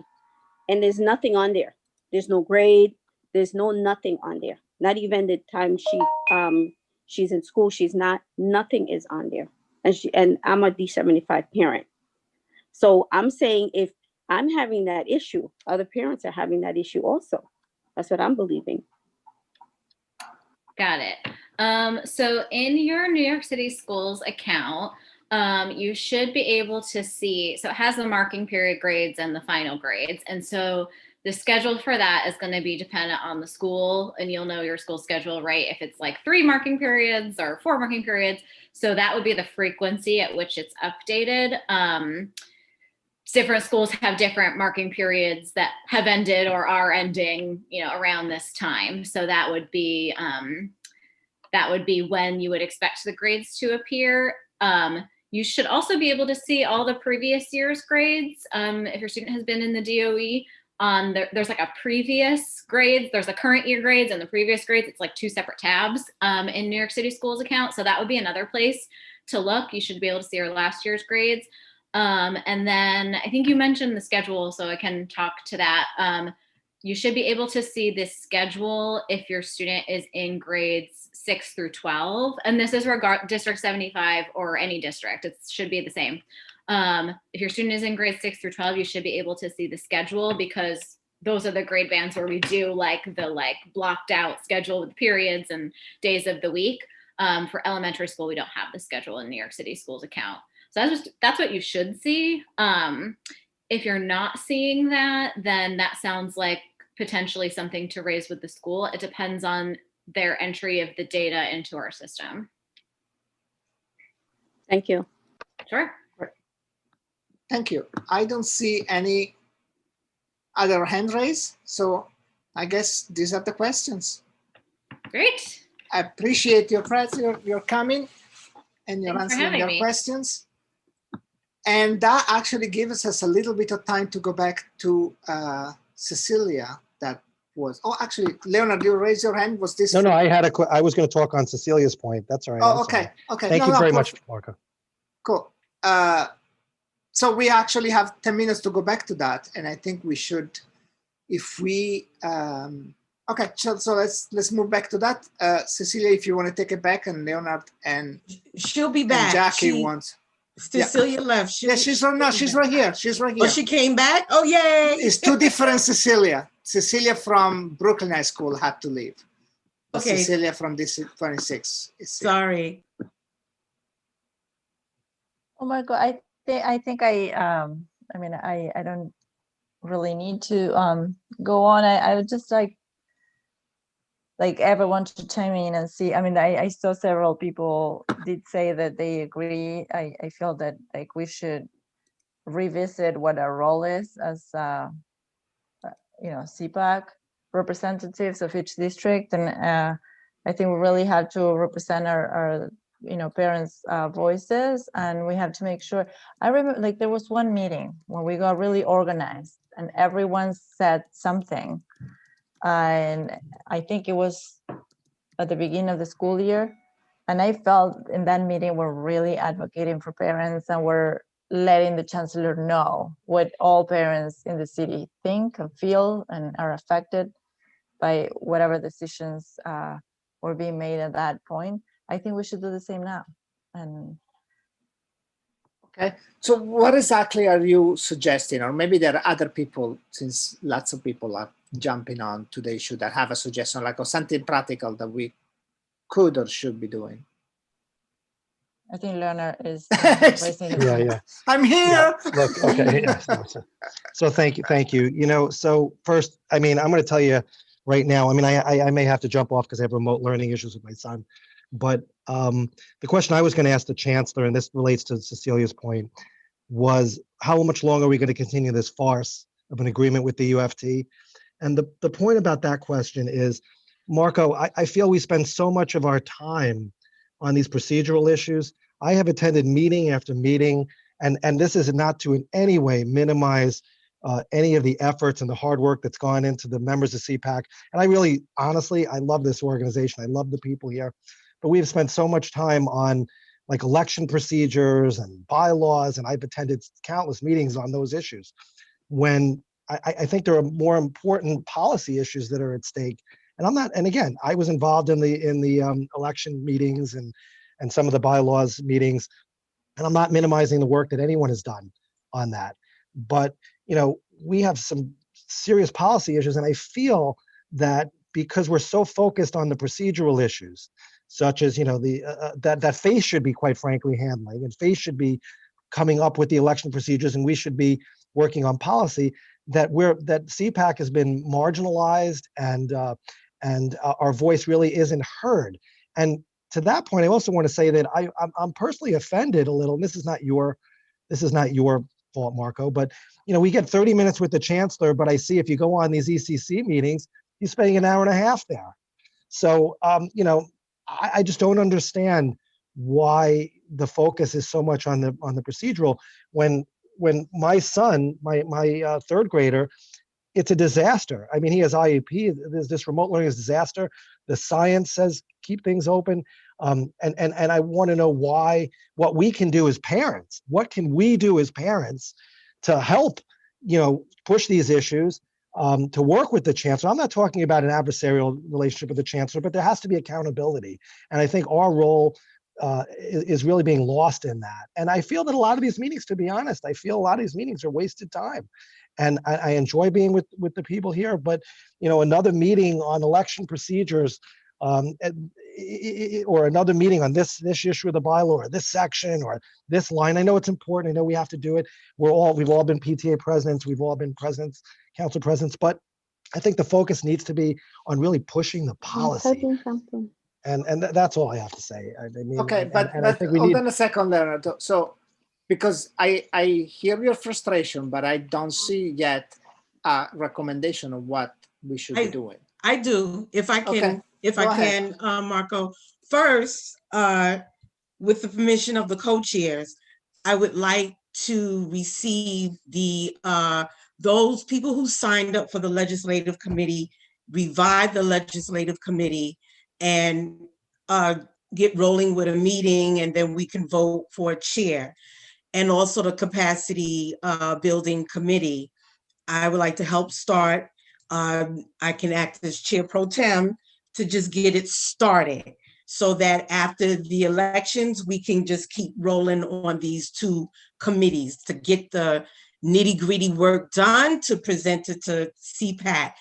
and there's nothing on there. There's no grade. There's nothing on there. Not even the time she's in school. Nothing is on there. And I'm a D75 parent. So I'm saying if I'm having that issue, other parents are having that issue also. That's what I'm believing. Got it. So in your New York City Schools account, you should be able to see, so it has the marking period grades and the final grades. And so the schedule for that is going to be dependent on the school, and you'll know your school schedule, right? If it's like 3 marking periods or 4 marking periods. So that would be the frequency at which it's updated. Different schools have different marking periods that have ended or are ending, you know, around this time. So that would be when you would expect the grades to appear. You should also be able to see all the previous year's grades. If your student has been in the DOE, there's like a previous grades, there's a current year grades and the previous grades. It's like 2 separate tabs in New York City Schools account. So that would be another place to look. You should be able to see your last year's grades. And then I think you mentioned the schedule, so I can talk to that. You should be able to see this schedule if your student is in grades 6 through 12. And this is District 75 or any district, it should be the same. If your student is in grade 6 through 12, you should be able to see the schedule, because those are the grade bands where we do the blocked out schedule with periods and days of the week. For elementary school, we don't have the schedule in New York City Schools account. So that's what you should see. If you're not seeing that, then that sounds like potentially something to raise with the school. It depends on their entry of the data into our system. Thank you. Sure. Thank you. I don't see any other hand raise, so I guess these are the questions. Great. I appreciate your coming and your Thanks for answering having your me. questions. And that actually gives us a little bit of time to go back to Cecilia. That was, oh, actually, Leonard, you raised your hand. Was this? No, I was going to talk on Cecilia's point. That's all right. Oh, I'm okay. sorry. Okay. Thank you very much, Marco. Cool. So we actually have 10 minutes to go back to that. And I think we should, if we, okay, so let's move back to that. Cecilia, if you want to take it back, and Leonard and she'll be back. And Jackie wants. Cecilia left. Yeah, she's right here. She's right here. Oh, she came back? Oh, yay. It's two different Cecilia. Cecilia from Brooklyn High School had to leave. But Okay. Cecilia from this 26 is here. Sorry. Oh my God, I think I mean, I don't really need to go on. I would just like everyone to chime in and see. I mean, I saw several people did say that they agree. I feel that we should revisit what our role is as CPAC representatives of each district, and I think we really have to represent our parents' voices, and we have to make sure. I remember there was one meeting when we got really organized and everyone said something, and I think it was at the beginning of the school year, and I felt in that meeting we're really advocating for parents, and we're letting the chancellor know what all parents in the city think and feel and are affected by whatever decisions were being made at that point. I think we should do the same now. And okay, so what exactly are you suggesting? Or maybe there are other people, since lots of people are jumping on to the issue, that have a suggestion, or something practical that we could or should be doing. I think Leonard is raising his Yeah. hand. I'm here. Yeah, look, okay. Yeah, so thank you. So first, I mean, I'm going to tell you right now, I mean, I may have to jump off because I have remote learning issues with my son. But the question I was going to ask the chancellor, and this relates to Cecilia's point, was how much longer are we going to continue this farce of an agreement with the UFT? And the point about that question is, Marco, I feel we spend so much of our time on these procedural issues. I have attended meeting after meeting, and this is not to in any way minimize any of the efforts and the hard work that's gone into the members of CPAC. And I really, honestly, I love this organization. I love the people here. But we've spent so much time on election procedures and bylaws, and I've attended countless meetings on those issues, when I think there are more important policy issues that are at stake. And I'm not, and again, I was involved in the election meetings and some of the bylaws meetings, and I'm not minimizing the work that anyone has done on that. But we have some serious policy issues, and I feel that because we're so focused on the procedural issues, such as that FACE should be, quite frankly, handling, and FACE should be coming up with the election procedures, and we should be working on policy, that CPAC has been marginalized, and our voice really isn't heard. And to that point, I also want to say that I'm personally offended a little. And this is not your fault, Marco, but we get 30 minutes with the chancellor, but I see if you go on these ECC meetings, he's spending an hour and a half there. So I just don't understand why the focus is so much on the procedural, when my son, my third grader, it's a disaster. I mean, he has IEP. This remote learning is a disaster. The science says keep things open. And I want to know what we can do as parents. What can we do as parents to help, push these issues, to work with the chancellor? I'm not talking about an adversarial relationship with the chancellor, but there has to be accountability. And I think our role is really being lost in that. And I feel that a lot of these meetings, to be honest, I feel a lot of these meetings are wasted time. And I enjoy being with the people here, but another meeting on election procedures, or another meeting on this issue of the bylaw, or this section, or this line. I know it's important. I know we have to do it. We've all been PTA presidents. We've all been presidents, council presidents. But I think the focus needs to be on really pushing the policy. And that's all I have to say. I mean, Okay, but I think we hold need. on a second, Leonardo. So, because I hear your frustration, but I don't see yet a recommendation of what we should be doing. I do, if I can, Okay, Marco. First, with the permission of the co-chairs, I would like to receive those people who signed up for the legislative committee, revive the legislative committee, and get rolling with a meeting, and then we can vote for a chair. And also the capacity building committee. I would like to help start. I can act as chair pro tem to just get it started, so that after the elections, we can just keep rolling on these two committees to get the nitty-gritty work done, to present it to CPAC,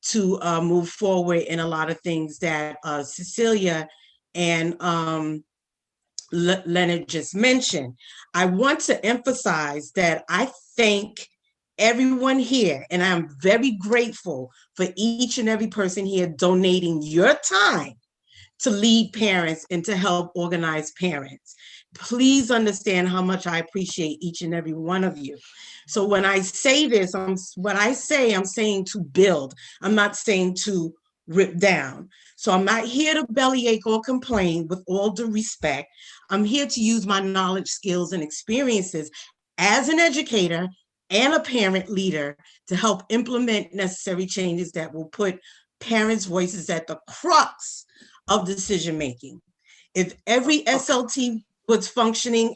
to move forward in a lot of things that Cecilia and Leonard just mentioned. I want to emphasize that I thank everyone here, and I'm very grateful for each and every person here donating your time to lead parents and to help organize parents. Please understand how much I appreciate each and every one of you. So when I say this, I'm saying to build. I'm not saying to rip down. So I'm not here to bellyache or complain, with all due respect. I'm here to use my knowledge, skills, and experiences as an educator and a parent leader to help implement necessary changes that will put parents' voices at the crux of decision-making. If every SLT was functioning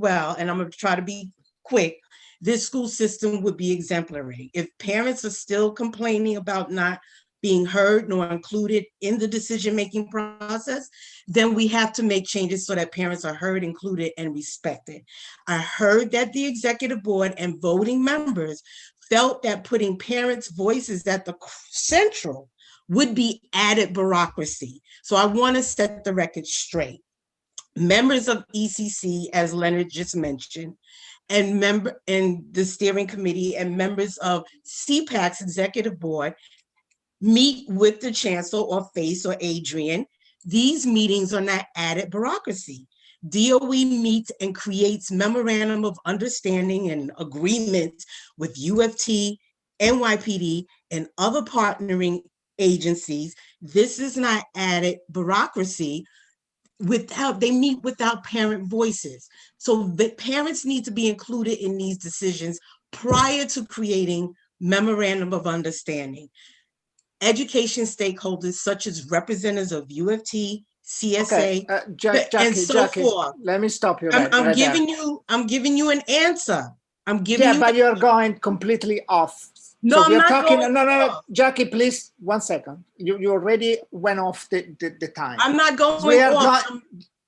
well, and I'm going to try to be quick, this school system would be exemplary. If parents are still complaining about not being heard nor included in the decision-making process, then we have to make changes so that parents are heard, included, and respected. I heard that the executive board and voting members felt that putting parents' voices at the central would be added bureaucracy. So I want to set the record straight. Members of ECC, as Leonard just mentioned, and the steering committee and members of CPAC's executive board meet with the chancellor or FACE or Adrian. These meetings are not added bureaucracy. DOE meets and creates memorandum of understanding and agreements with UFT, NYPD, and other partnering agencies. This is not added bureaucracy. They meet without parent voices. So the parents need to be included in these decisions prior to creating memorandum of understanding. Education stakeholders such as representatives of UFT, CSA, and so forth. Let me stop you I'm giving you an answer. But you're going completely off. No, so I'm not going no, Jackie, please, 1 second. You already went off the time. I'm not going off.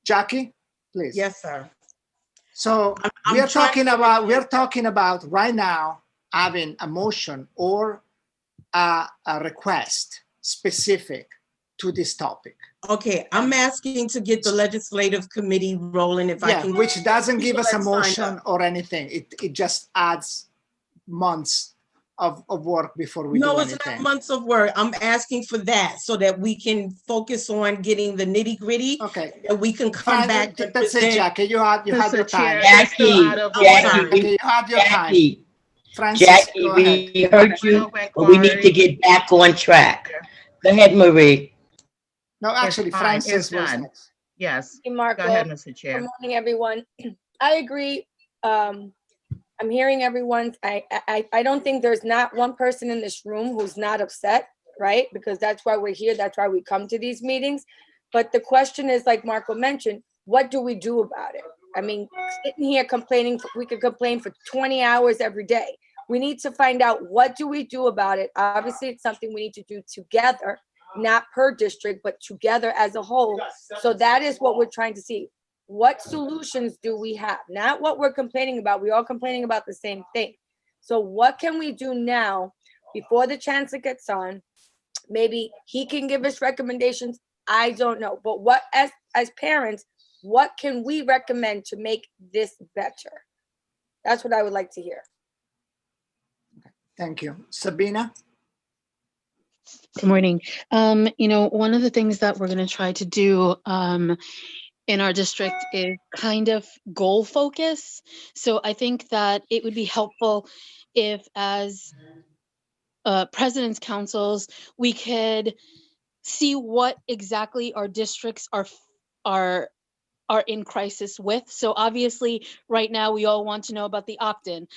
Jackie, please. Yes, sir. So we're talking about right now having a motion or a request specific to this topic. Okay, I'm asking to get the legislative committee rolling. If I can, which doesn't give us a motion or anything. It just adds months of work before we do anything. No, it's not months of work. I'm asking for that so that we can focus on getting the nitty gritty. Okay. And we can come back. That's it, Jackie. You had your time. Jackie, you had your time. Francis, Jackie, we heard you, but we need to get back on track. Go ahead, Marie. No, actually, Francis was next. Yes. Hey, Marco. Go ahead, Mr. Chair. Good morning, everyone. I agree. I'm hearing everyone. I don't think there's not one person in this room who's not upset, right? Because that's why we're here. That's why we come to these meetings. But the question is, like Marco mentioned, what do we do about it? I mean, sitting here complaining, we could complain for 20 hours every day. We need to find out, what do we do about it? Obviously, it's something we need to do together. not per district, but together as a whole. So that is what we're trying to see. What solutions do we have? Not what we're complaining about. We're all complaining about the same thing. So what can we do now before the chancellor gets on? Maybe he can give us recommendations. I don't know. But what, as parents, what can we recommend to make this better? That's what I would like to hear. Thank you. Sabina? Good morning. One of the things that we're going to try to do in our district is kind of goal focus. So I think that it would be helpful if, as president's councils, we could see what exactly our districts are in crisis with. So obviously right now we all want to know about the opt-in.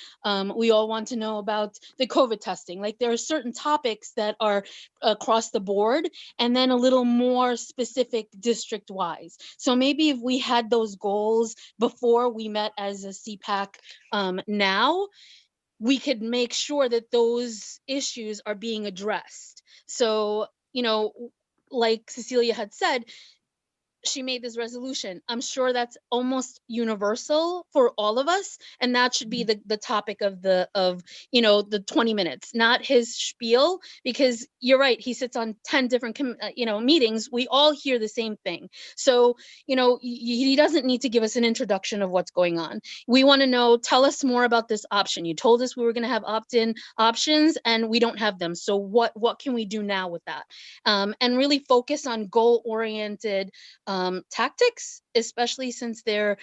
We all want to know about the COVID testing. Like there are certain topics that are across the board and then a little more specific district wise. So maybe if we had those goals before we met as a CPAC now, we could make sure that those issues are being addressed. So, like Cecilia had said, she made this resolution. I'm sure that's almost universal for all of us. And that should be the topic of the 20 minutes, not his spiel, because you're right. He sits on 10 different, meetings. We all hear the same thing. So, he doesn't need to give us an introduction of what's going on. We want to know, tell us more about this option. You told us we were going to have opt-in options and we don't have them. So what can we do now with that? And really focus on goal-oriented tactics, especially since they're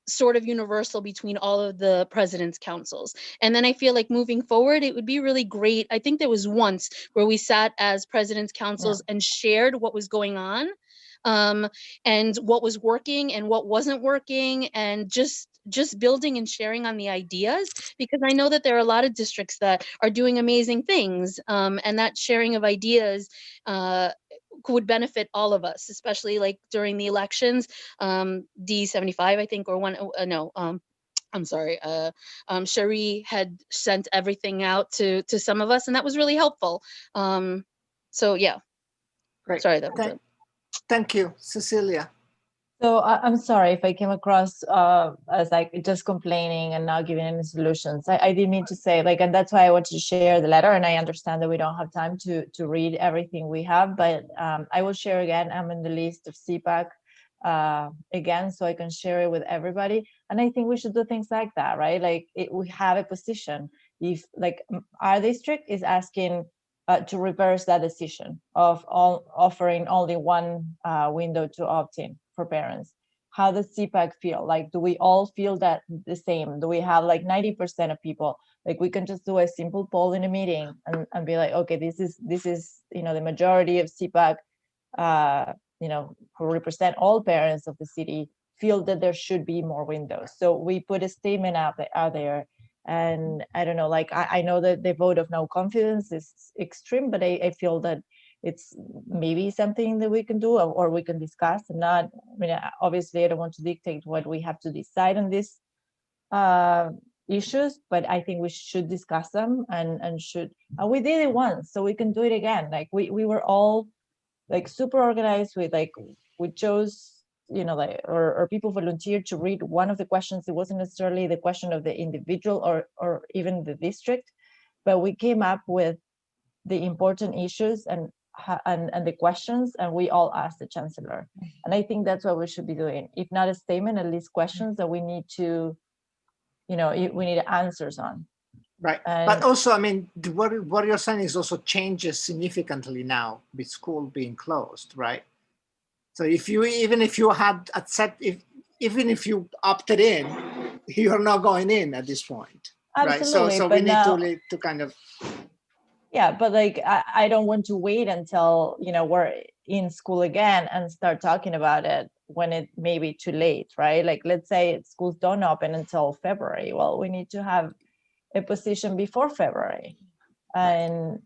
sort of universal between all of the president's councils. And then I feel like moving forward, it would be really great. I think there was once where we sat as president's councils and shared what was going on, and what was working and what wasn't working, and just building and sharing on the ideas, because I know that there are a lot of districts that are doing amazing things, and that sharing of ideas would benefit all of us, especially like during the elections. D75, I think, or one, I'm sorry, Cherie had sent everything out to some of us, and that was really helpful. So yeah. Great. Sorry, that was it. Thank you, Cecilia. So I'm sorry if I came across as like just complaining and not giving any solutions. I didn't mean to say like, and that's why I wanted to share the letter. And I understand that we don't have time to read everything we have, but I will share again. I'm in the list of CPAC again, so I can share it with everybody. And I think we should do things like that, right? Like we have a position. If like our district is asking to reverse that decision of offering only one window to opt in for parents. How does CPAC feel? Like, do we all feel that the same? Do we have like 90% of people? Like we can just do a simple poll in a meeting and be like, okay, this is the majority of CPAC, who represent all parents of the city feel that there should be more windows. So we put a statement out there. And I don't know, like I know that the vote of no confidence is extreme, but I feel that it's maybe something that we can do or we can discuss. And not, obviously I don't want to dictate what we have to decide on these issues, but I think we should discuss them and we did it once, so we can do it again. Like we were all like super organized with like, we chose, or people volunteered to read one of the questions. It wasn't necessarily the question of the individual or even the district, but we came up with the important issues and the questions, and we all asked the chancellor. And I think that's what we should be doing. If not a statement, at least questions that we need to, we need answers on. Right. But also, what you're saying is also changes significantly now with school being closed, right? So even if you opted in, you're not going in at this point. Absolutely, right? So we need to kind of. Yeah, but like I don't want to wait until we're in school again and start talking about it when it may be too late, right? Like let's say schools don't open until February. Well, we need to have a position before February, and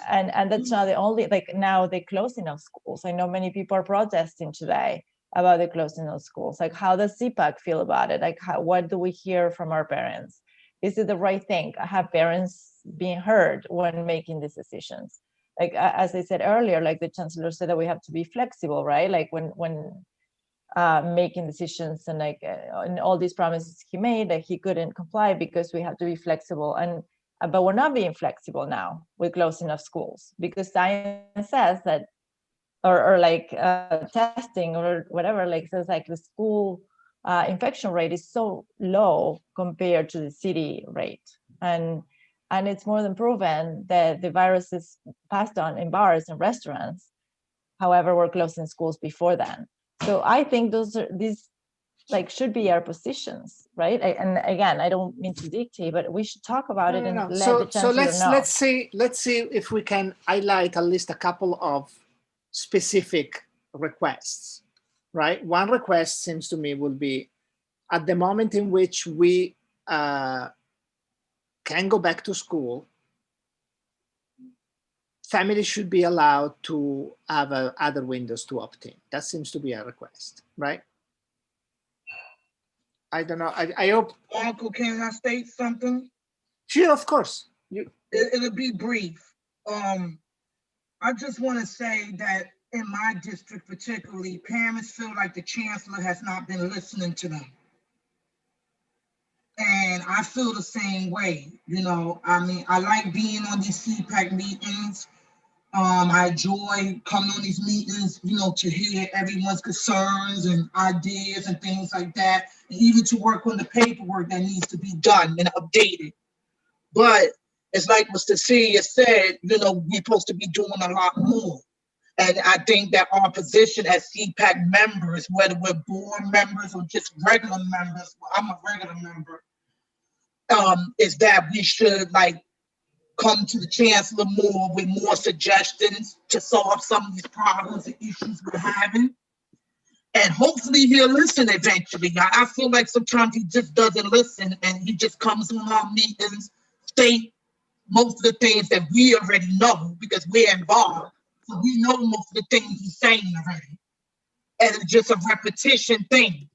that's not the only, like now the closing of schools. I know many people are protesting today about the closing of schools. Like how does CPAC feel about it? Like what do we hear from our parents? Is it the right thing? Have parents being heard when making these decisions? like as I said earlier, like the chancellor said that we have to be flexible, right? Like when making decisions and like and all these promises he made that he couldn't comply because we have to be flexible. And but we're not being flexible now with closing of schools because science says that, or like testing or whatever, like says like the school infection rate is so low compared to the city rate, and it's more than proven that the virus is passed on in bars and restaurants. However, we're closing schools before then. So I think these like should be our positions, right? And again, I don't mean to dictate, but we should talk about it and let the chancellor know. Let's see if we can highlight at least a couple of specific requests, right? One request seems to me would be at the moment in which we can go back to school, families should be allowed to have other windows to opt in. That seems to be a request, right? I don't know. I hope. Uncle, can I state something? Sure, of course. It'll be brief. I just want to say that in my district particularly, parents feel like the chancellor has not been listening to them. And I feel the same way. You know, I mean, I like being on these CPAC meetings. I enjoy coming on these meetings, you know, to hear everyone's concerns and ideas and things like that, and even to work on the paperwork that needs to be done and updated. But it's like what Cecilia said, you know, we're supposed to be doing a lot more. And I think that our position as CPAC members, whether we're board members or just regular members, well, I'm a regular member, is that we should like come to the chancellor more with more suggestions to solve some of these problems and issues we're having. And hopefully he'll listen eventually. I feel like sometimes he just doesn't listen and he just comes on our meetings, state most of the things that we already know because we're involved. So we know most of the things he's saying already. And it's just a repetition thing.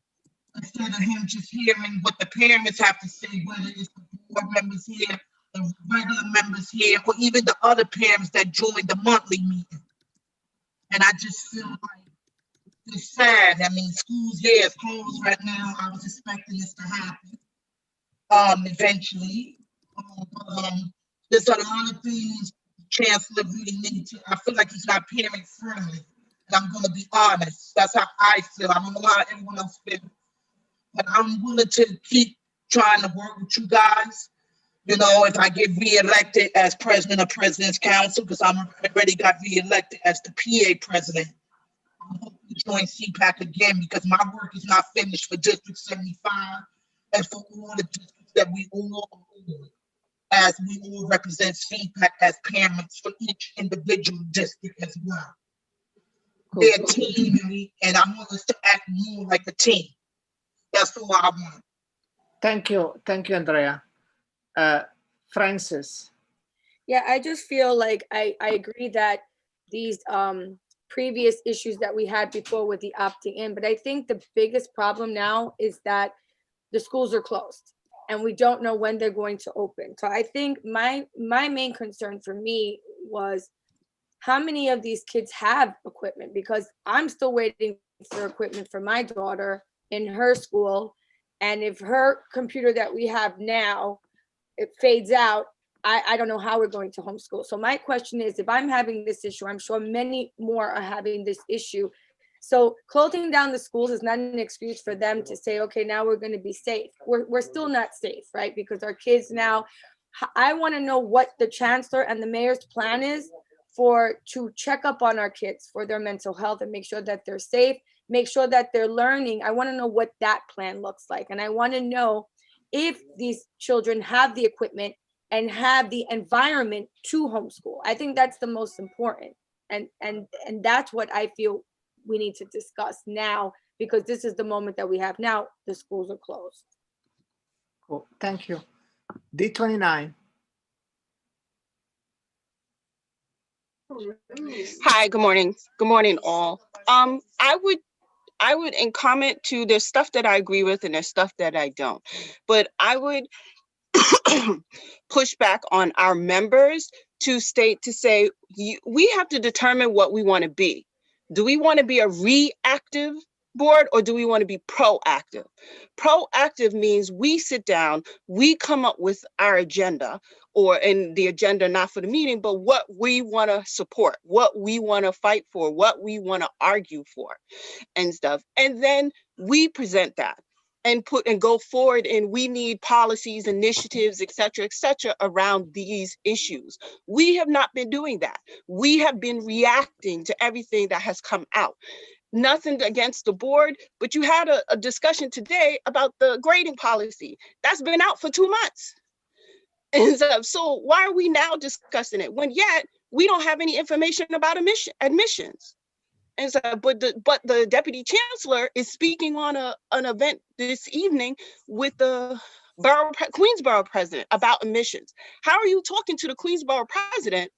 Instead of him just hearing what the parents have to say, whether it's the board members here, the regular members here, or even the other parents that join the monthly meeting. And I just feel like it's sad. I mean, schools here is closed right now. I was expecting this to happen eventually. There's a lot of things the chancellor really needs to. I feel like he's not parent friendly. And I'm going to be honest. That's how I feel. I don't know how everyone else feels. But I'm willing to keep trying to work with you guys. You know, if I get reelected as president of President's Council, because I'm already got reelected as the PA president, I'm hoping to join CPAC again because my work is not finished for District 75 and for all the districts that we all own, as we all represent CPAC as parents for each individual district as well. Cool. They're a team, and I want us to act more like a team. That's all I want. Thank you, Andrea. Francis. Yeah, I just feel like I agree that these previous issues that we had before with the opting in, but I think the biggest problem now is that the schools are closed and we don't know when they're going to open. So I think my main concern for me was how many of these kids have equipment, because I'm still waiting for equipment for my daughter in her school. And if her computer that we have now, it fades out, I don't know how we're going to homeschool. So my question is, if I'm having this issue, I'm sure many more are having this issue. So closing down the schools is not an excuse for them to say, okay, now we're going to be safe. We're still not safe, right? Because our kids now, I want to know what the chancellor and the mayor's plan is to check up on our kids for their mental health and make sure that they're safe, make sure that they're learning. I want to know what that plan looks like. And I want to know if these children have the equipment and have the environment to homeschool. I think that's the most important. And that's what I feel we need to discuss now, because this is the moment that we have now. The schools are closed. Cool, thank you. D29. Hi, good morning. Good morning, all. I would in comment to, there's stuff that I agree with and there's stuff that I don't. But I would push back on our members to say, we have to determine what we want to be. Do we want to be a reactive board or do we want to be proactive? Proactive means we sit down, we come up with our agenda, or in the agenda, not for the meeting, but what we want to support, what we want to fight for, what we want to argue for and stuff. And then we present that and go forward, and we need policies, initiatives, et cetera, around these issues. We have not been doing that. We have been reacting to everything that has come out. Nothing against the board, but you had a discussion today about the grading policy. That's been out for 2 months. And so why are we now discussing it when yet we don't have any information about admissions? And so, but the deputy chancellor is speaking on an event this evening with the Queensborough president about admissions. How are you talking to the Queensborough president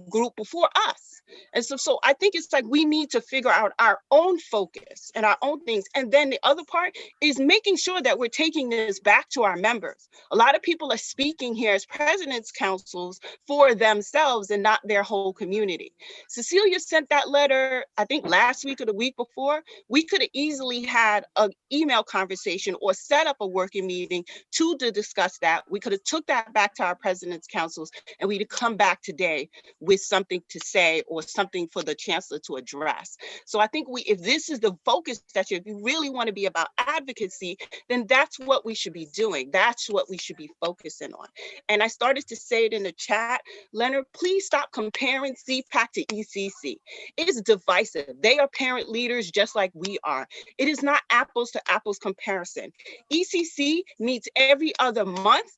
group before us? And so I think it's like we need to figure out our own focus and our own things. And then the other part is making sure that we're taking this back to our members. A lot of people are speaking here as president's councils for themselves and not their whole community. Cecilia sent that letter, I think last week or the week before. We could have easily had an email conversation or set up a working meeting to discuss that. We could have took that back to our president's councils and we'd have come back today with something to say or something for the chancellor to address. So I think if this is the focus that if you really want to be about advocacy, then that's what we should be doing. That's what we should be focusing on. And I started to say it in the chat, Leonard, please stop comparing CPAC to ECC. It is divisive. They are parent leaders just like we are. It is not apples to apples comparison. ECC meets every other month.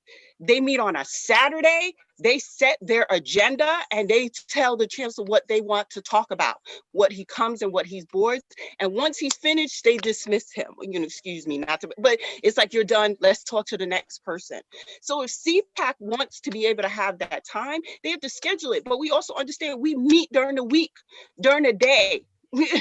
They meet on a Saturday. They set their agenda and they tell the chancellor what they want to talk about, what he comes and what he's boards. And once he's finished, they dismiss him. Excuse me, but it's like, you're done. Let's talk to the next person. So if CPAC wants to be able to have that time, they have to schedule it. But we also understand we meet during the week, during the day.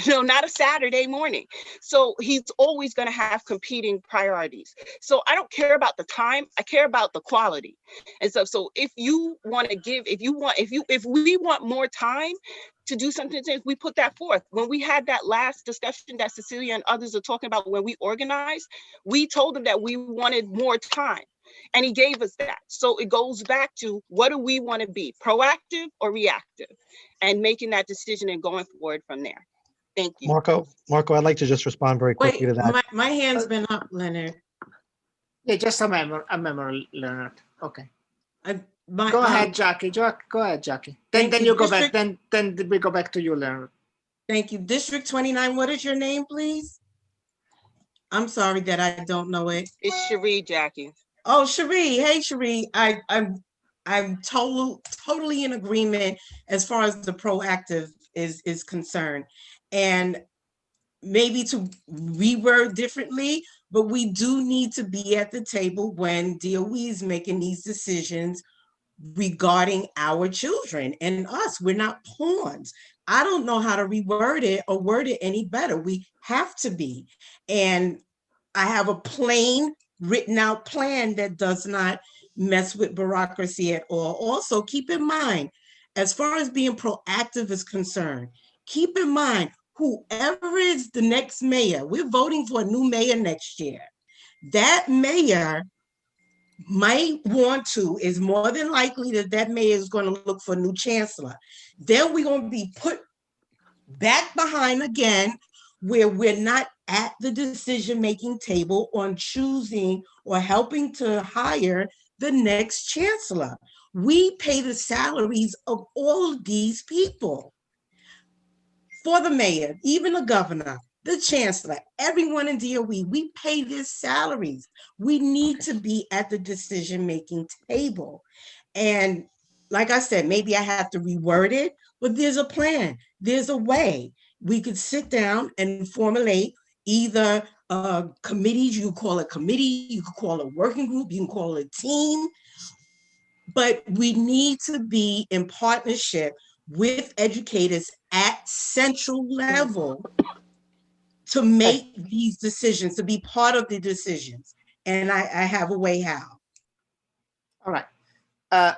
Not a Saturday morning. So he's always going to have competing priorities. So I don't care about the time. I care about the quality. And so if you want to give, if we want more time to do something, we put that forth. When we had that last discussion that Cecilia and others are talking about, when we organized, we told them that we wanted more time. And he gave us that. So it goes back to, what do we want to be, proactive or reactive? And making that decision and going forward from there. Thank you. Marco, I'd like to just respond very quickly to that. My hand's been up, Leonard. Yeah, just a memory, Leonard. Okay. Go ahead, Jackie. Go ahead, Jackie. Then you go back. Then we go back to you, Leonard. Thank you. District 29, what is your name, please? I'm sorry that I don't know it. It's Cherie, Jackie. Oh, Cherie. Hey, Cherie. I'm totally in agreement as far as the proactive is concerned. And maybe to reword differently, but we do need to be at the table when DOE is making these decisions regarding our children and us. We're not pawns. I don't know how to reword it or word it any better. We have to be. And I have a plain written out plan that does not mess with bureaucracy at all. Also, keep in mind, as far as being proactive is concerned, keep in mind, whoever is the next mayor, we're voting for a new mayor next year. That mayor might want to, is more than likely that mayor is going to look for a new chancellor. Then we're going to be put back behind again, where we're not at the decision-making table on choosing or helping to hire the next chancellor. We pay the salaries of all of these people. For the mayor, even the governor, the chancellor, everyone in DOE, we pay their salaries. We need to be at the decision-making table. And like I said, maybe I have to reword it, but there's a plan. There's a way. We could sit down and formulate either committees. You call it committee, you could call it a working group, you can call it a team. But we need to be in partnership with educators at central level to make these decisions, to be part of the decisions. And I have a way how. All right.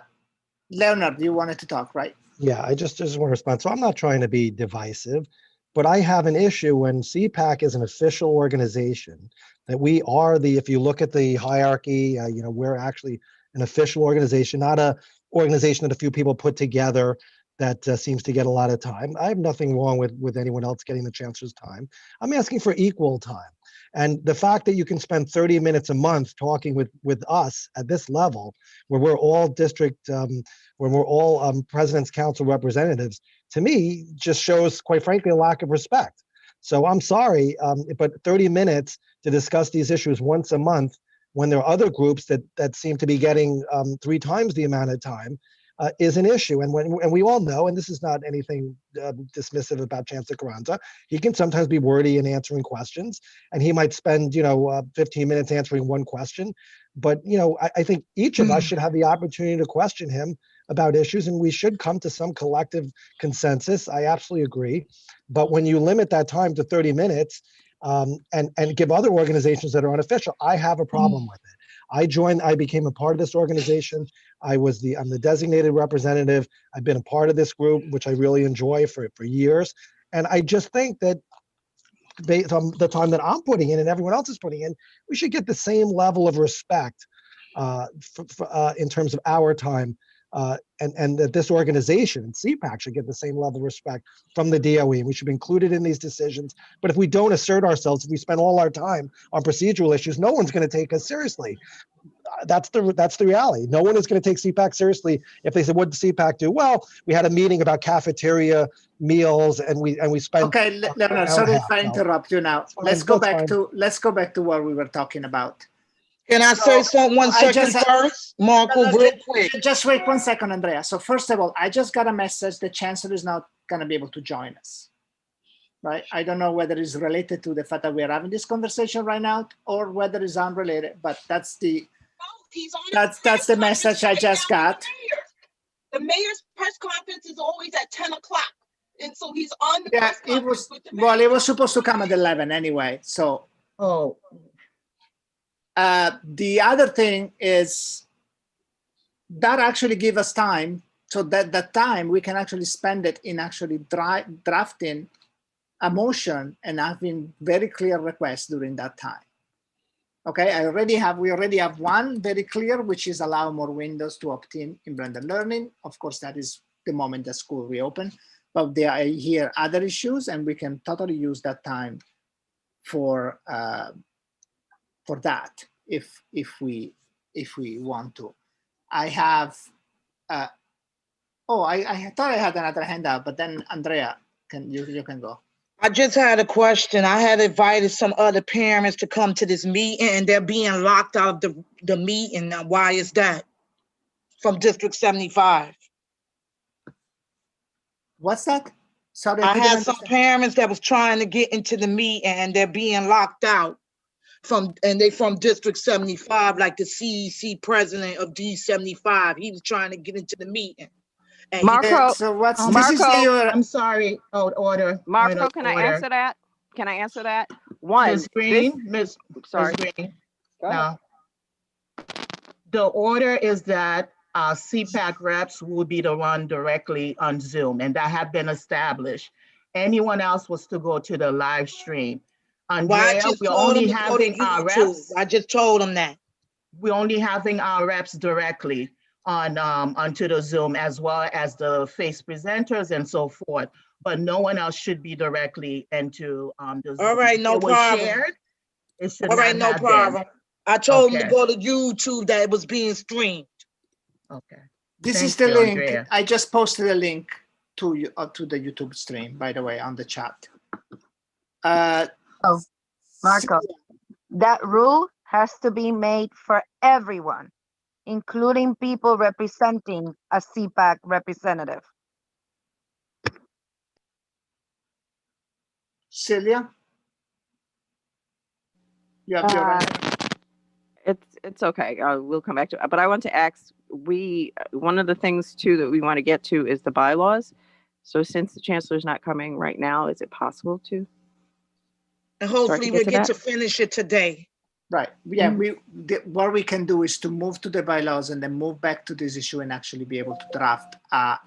Leonard, you wanted to talk, right? Yeah, I just want to respond. So I'm not trying to be divisive, but I have an issue when CPAC is an official organization, that we are if you look at the hierarchy, we're actually an official organization, not a organization that a few people put together that seems to get a lot of time. I have nothing wrong with anyone else getting the chancellor's time. I'm asking for equal time. And the fact that you can spend 30 minutes a month talking with us at this level, where we're all where we're all President's Council representatives, to me, just shows, quite frankly, a lack of respect. So I'm sorry, but 30 minutes to discuss these issues once a month, when there are other groups that seem to be getting 3 times the amount of time, is an issue. And we all know, and this is not anything dismissive about Chancellor Carranza, he can sometimes be wordy in answering questions, and he might spend 15 minutes answering one question. But I think each of us should have the opportunity to question him about issues, and we should come to some collective consensus. I absolutely agree. But when you limit that time to 30 minutes and give other organizations that are unofficial, I have a problem with it. I became a part of this organization. I'm the designated representative. I've been a part of this group, which I really enjoy for years. And I just think that based on the time that I'm putting in and everyone else is putting in, we should get the same level of respect in terms of our time. And that this organization, CPAC, should get the same level of respect from the DOE. We should be included in these decisions. But if we don't assert ourselves, if we spend all our time on procedural issues, no one's going to take us seriously. That's the reality. No one is going to take CPAC seriously if they said, "What did CPAC do?" Well, we had a meeting about cafeteria meals, and we spent. Okay, Leonard, sorry if I interrupt you now. Let's go back to what we were talking about. Can I say something 1 second first, Marco, real quick? Just wait 1 second, Andrea. So first of all, I just got a message. The chancellor is not going to be able to join us. Right? I don't know whether it's related to the fact that we're having this conversation right now or whether it's unrelated, but that's the message I just got. The mayor's press conference is always at 10 o'clock. And so he's on the press conference with the mayor. Well, it was supposed to come at 11 anyway. So the other thing is that actually give us time, so that time we can actually spend it in actually drafting a motion and having very clear requests during that time. Okay, we already have one very clear, which is allow more windows to opt in blended learning. Of course, that is the moment the school reopen, but there are here other issues, and we can totally use that time for that if we want to. I have I thought I had another handout, but then Andrea, you can go. I just had a question. I had invited some other parents to come to this meeting, and they're being locked out of the meeting. Now, why is that? From District 75. What's that? Sorry, I had some parents that was trying to get into the meeting, and they're being locked out from District 75, like the CEC president of D75. He was trying to get into the meeting. And Marco, I'm sorry. Order. Marco, can I answer that? Can I answer that? One, Ms. Green, Ms. Green. No. The order is that CPAC reps will be the one directly on Zoom, and that have been established. Anyone else was to go to the live stream. Andrea, we're only having our reps. I just told them that. We're only having our reps directly on onto the Zoom, as well as the face presenters and so forth, but no one else should be directly into the Zoom. All right, no problem. It should all right, no problem. I told them to go to YouTube that it was being streamed. Okay. This is the link. Andrea. I just posted a link to the YouTube stream, by the way, on the chat. Marco, that rule has to be made for everyone, including people representing a CPAC representative. Celia? You have your hand. It's okay. We'll come back to it. But I want to ask, one of the things too that we want to get to is the bylaws. So since the chancellor's not coming right now, is it possible to? And hopefully we'll get to finish it today. Right. Yeah. What we can do is to move to the bylaws and then move back to this issue and actually be able to draft a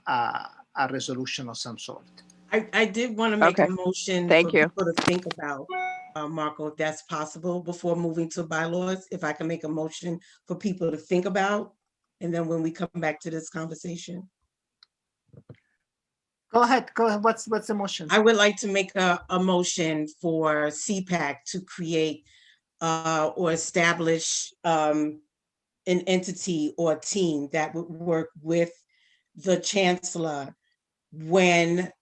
resolution of some sort. I did want to make Okay. a motion Thank for you. people to think about, Marco, if that's possible, before moving to bylaws. If I can make a motion for people to think about, and then when we come back to this conversation. Go ahead. Go ahead. What's the motion? I would like to make a motion for CPAC to create or establish an entity or team that would work with the chancellor when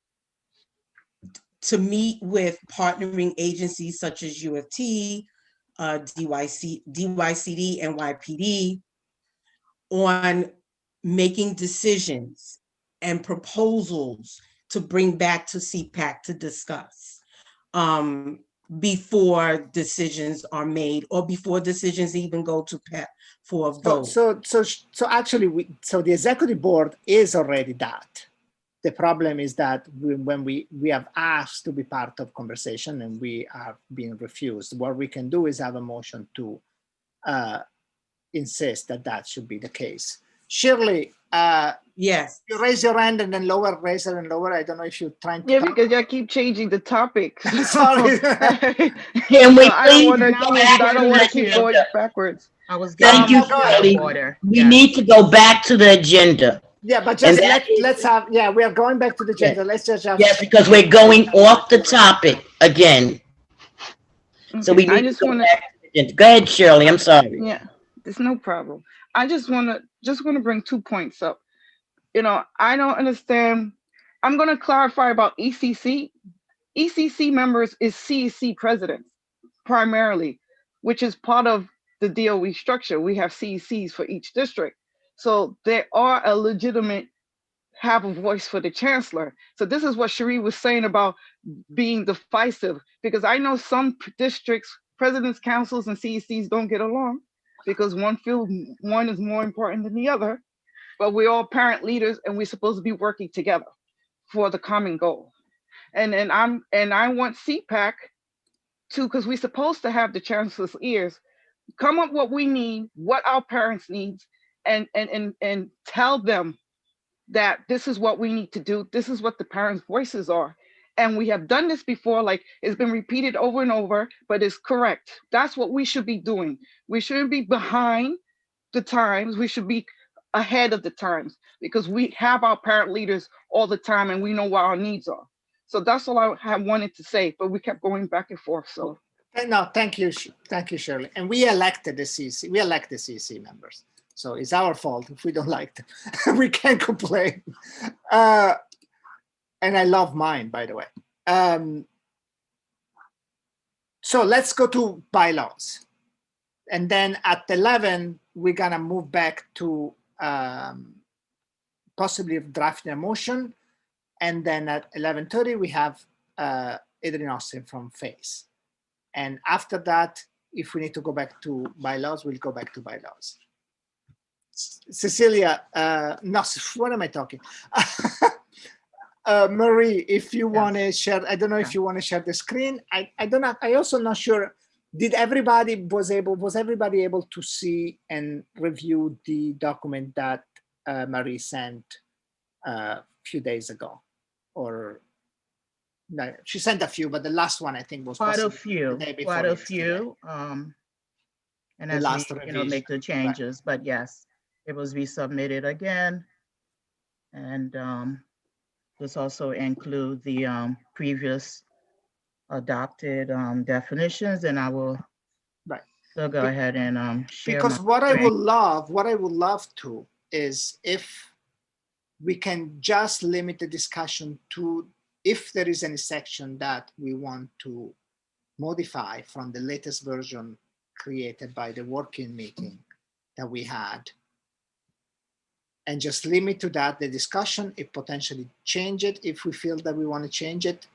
to meet with partnering agencies such as UFT, DYCD, and YPD on making decisions and proposals to bring back to CPAC to discuss before decisions are made or before decisions even go to PEP for a vote. So actually, the executive board is already that. The problem is that when we have asked to be part of conversation and we are being refused, what we can do is have a motion to insist that that should be the case. Shirley, yes, you raise your hand and then lower, raise it and lower. I don't know if you're trying to. Yeah, because y'all keep changing the topic. Sorry. Can we I don't please want to go change back it. I to don't the want to keep going agenda? backwards. I was Thank getting you, Shirley. order. We Yes. need to go back to the agenda. Yeah, but And just that let's have, yeah, we are going back to the agenda. Let's just have. Yes, because we're going off the topic again. So we I need to just go want back to the agenda. Go ahead, Shirley. I'm sorry. Yeah, there's no problem. I just want to bring 2 points up. I don't understand. I'm going to clarify about ECC. ECC members is CEC presidents primarily, which is part of the DOE structure. We have CECs for each district. So they are a legitimate have a voice for the chancellor. So this is what Cherie was saying about being divisive, because I know some districts, presidents, councils, and CECs don't get along because one feel one is more important than the other, but we're all parent leaders and we're supposed to be working together for the common goal. And I want CPAC to, because we're supposed to have the chancellor's ears, come up what we need, what our parents need, and tell them that this is what we need to do. This is what the parents' voices are. And we have done this before, like it's been repeated over and over, but it's correct. That's what we should be doing. We shouldn't be behind the times. We should be ahead of the times because we have our parent leaders all the time and we know what our needs are. So that's all I have wanted to say, but we kept going back and forth. So no, thank you, Shirley. And we elected the CEC. We elect the CEC members. So it's our fault if we don't like them. We can't complain. And I love mine, by the way. So let's go to bylaws. And then at 11, we're going to move back to possibly drafting a motion. And then at 11:30, we have Adrian Austin from FACE. And after that, if we need to go back to bylaws, we'll go back to bylaws. Cecilia, no, what am I talking? Marie, if you want to share, I don't know if you want to share the screen. I don't know. I also not sure. Was everybody able to see and review the document that Marie sent a few days ago? Or no, she sent a few, but the last one I think was quite a few. Quite a few. And as we make the changes, but yes, it was resubmitted again. And this also include the previous adopted definitions, and I will still go ahead and share. Because what I would love to is if we can just limit the discussion to if there is any section that we want to modify from the latest version created by the working meeting that we had, and just limit to that the discussion, if potentially change it if we feel that we want to change it,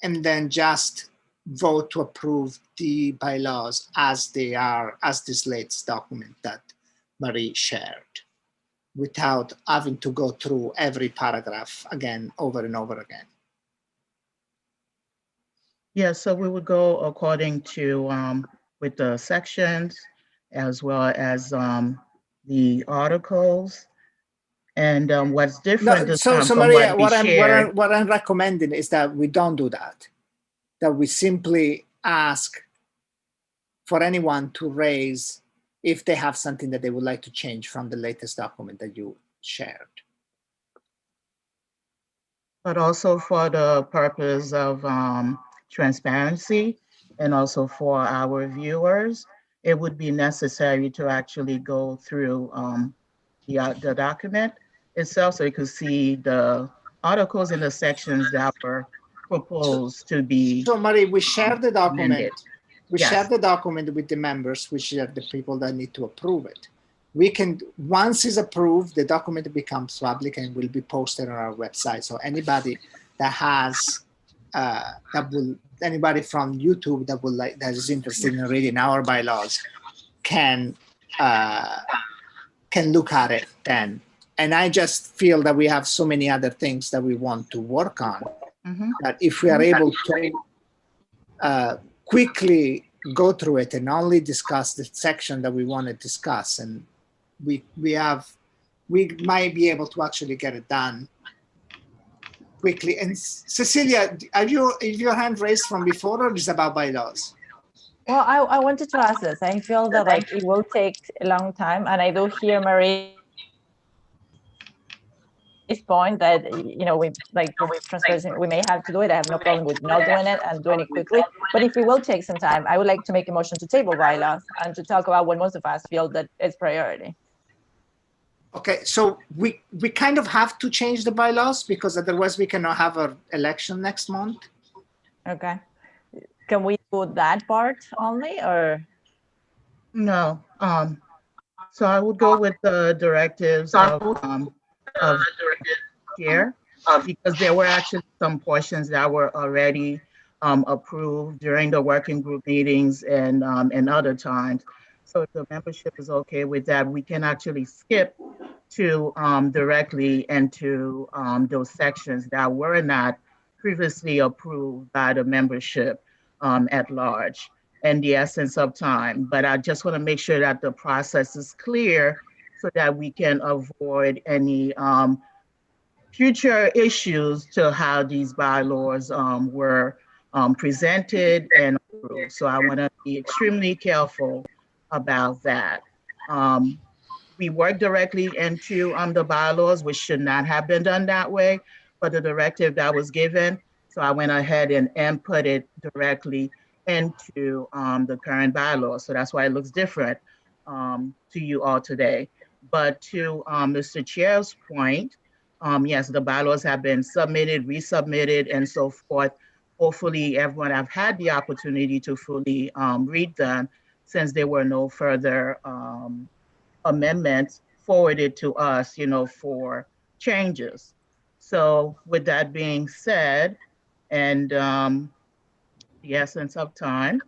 and then just vote to approve the bylaws as they are, as this latest document that Marie shared, without having to go through every paragraph again over and over again. Yeah, so we would go according to with the sections, as well as the articles. And what's different No, this so time from Maria, what we shared. what I'm recommending is that we don't do that. That we simply ask for anyone to raise if they have something that they would like to change from the latest document that you shared. But also for the purpose of transparency and also for our viewers, it would be necessary to actually go through the document itself so you could see the articles in the sections that were proposed to be So Marie, we share the document. amended. We Yes. share the document with the members, which are the people that need to approve it. We can, once it's approved, the document becomes public and will be posted on our website. So anybody that has, anybody from YouTube that would like, that is interested in reading our bylaws can look at it then. And I just feel that we have so many other things that we want to work on, that if we are able to quickly go through it and only discuss the section that we want to discuss, and we might be able to actually get it done quickly. And Cecilia, have your hand raised from before, or is it about bylaws? Well, I wanted to ask this. I feel that like it will take a long time, and I do hear Marie's point that we like transparency, we may have to do it. I have no problem with not doing it and doing it quickly. But if it will take some time, I would like to make a motion to table bylaws and to talk about what most of us feel that is priority. Okay, so we kind of have to change the bylaws because otherwise we cannot have an election next month. Okay. Can we do that part only, or? No. So I would go with the directives of chair, because there were actually some portions that were already approved during the working group meetings and other times. So if the membership is okay with that, we can actually skip to directly into those sections that were not previously approved by the membership at large, in the essence of time. But I just want to make sure that the process is clear so that we can avoid any future issues to how these bylaws were presented and approved. So I want to be extremely careful about that. We work directly into the bylaws, which should not have been done that way, but the directive that was given. So I went ahead and input it directly into the current bylaws. So that's why it looks different to you all today. But to Mr. Chair's point, yes, the bylaws have been submitted, resubmitted, and so forth. Hopefully everyone have had the opportunity to fully read them, since there were no further amendments forwarded to us, for changes. So with that being said, and the essence of time,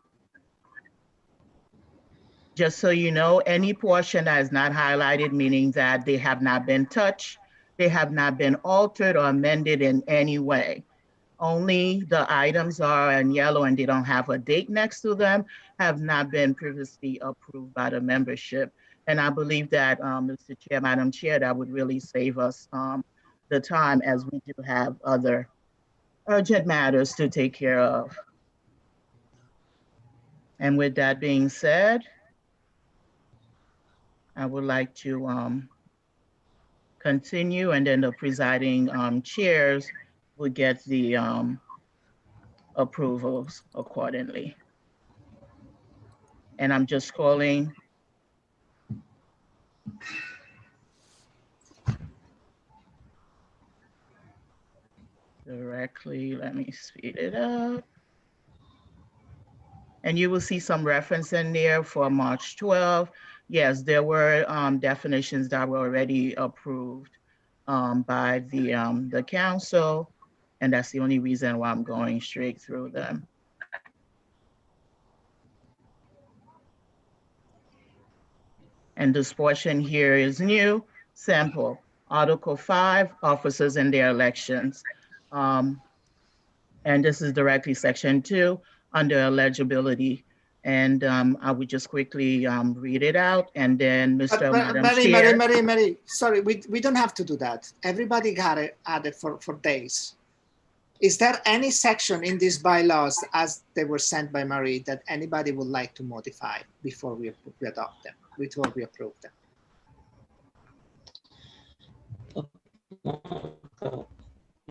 just so you know, any portion that is not highlighted, meaning that they have not been touched, they have not been altered or amended in any way. Only the items are in yellow and they don't have a date next to them, have not been previously approved by the membership. And I believe that, Mr. Chair, Madam Chair, that would really save us the time, as we do have other urgent matters to take care of. And with that being said, I would like to continue, and then the presiding chairs would get the approvals accordingly. And I'm just calling directly. Let me speed it up. And you will see some reference in there for March 12th. Yes, there were definitions that were already approved by the council. And that's the only reason why I'm going straight through them. And this portion here is new, simple. Article 5, officers and their elections. And this is directly section 2 under eligibility. And I would just quickly read it out, and then Mr. Madam Mary, Chair. Mary, sorry, we don't have to do that. Everybody got it added for days. Is there any section in these bylaws as they were sent by Marie that anybody would like to modify before we adopt them, before we approve them?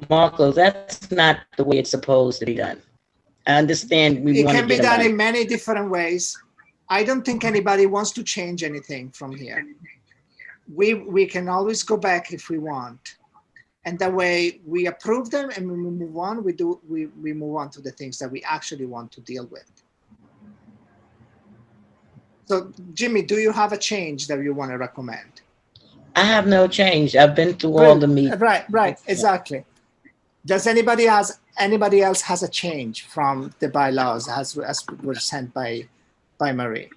Marco, that's not the way it's supposed to be done. I understand we It want to can be get done them in many different ways. I don't think anybody wants to change anything from here. We can always go back if we want. And that way we approve them and we move on. We move on to the things that we actually want to deal with. So Jimmy, do you have a change that you want to recommend? I have no change. I've been through all the meetings. Right, exactly. Does anybody else has a change from the bylaws as were sent by Marie?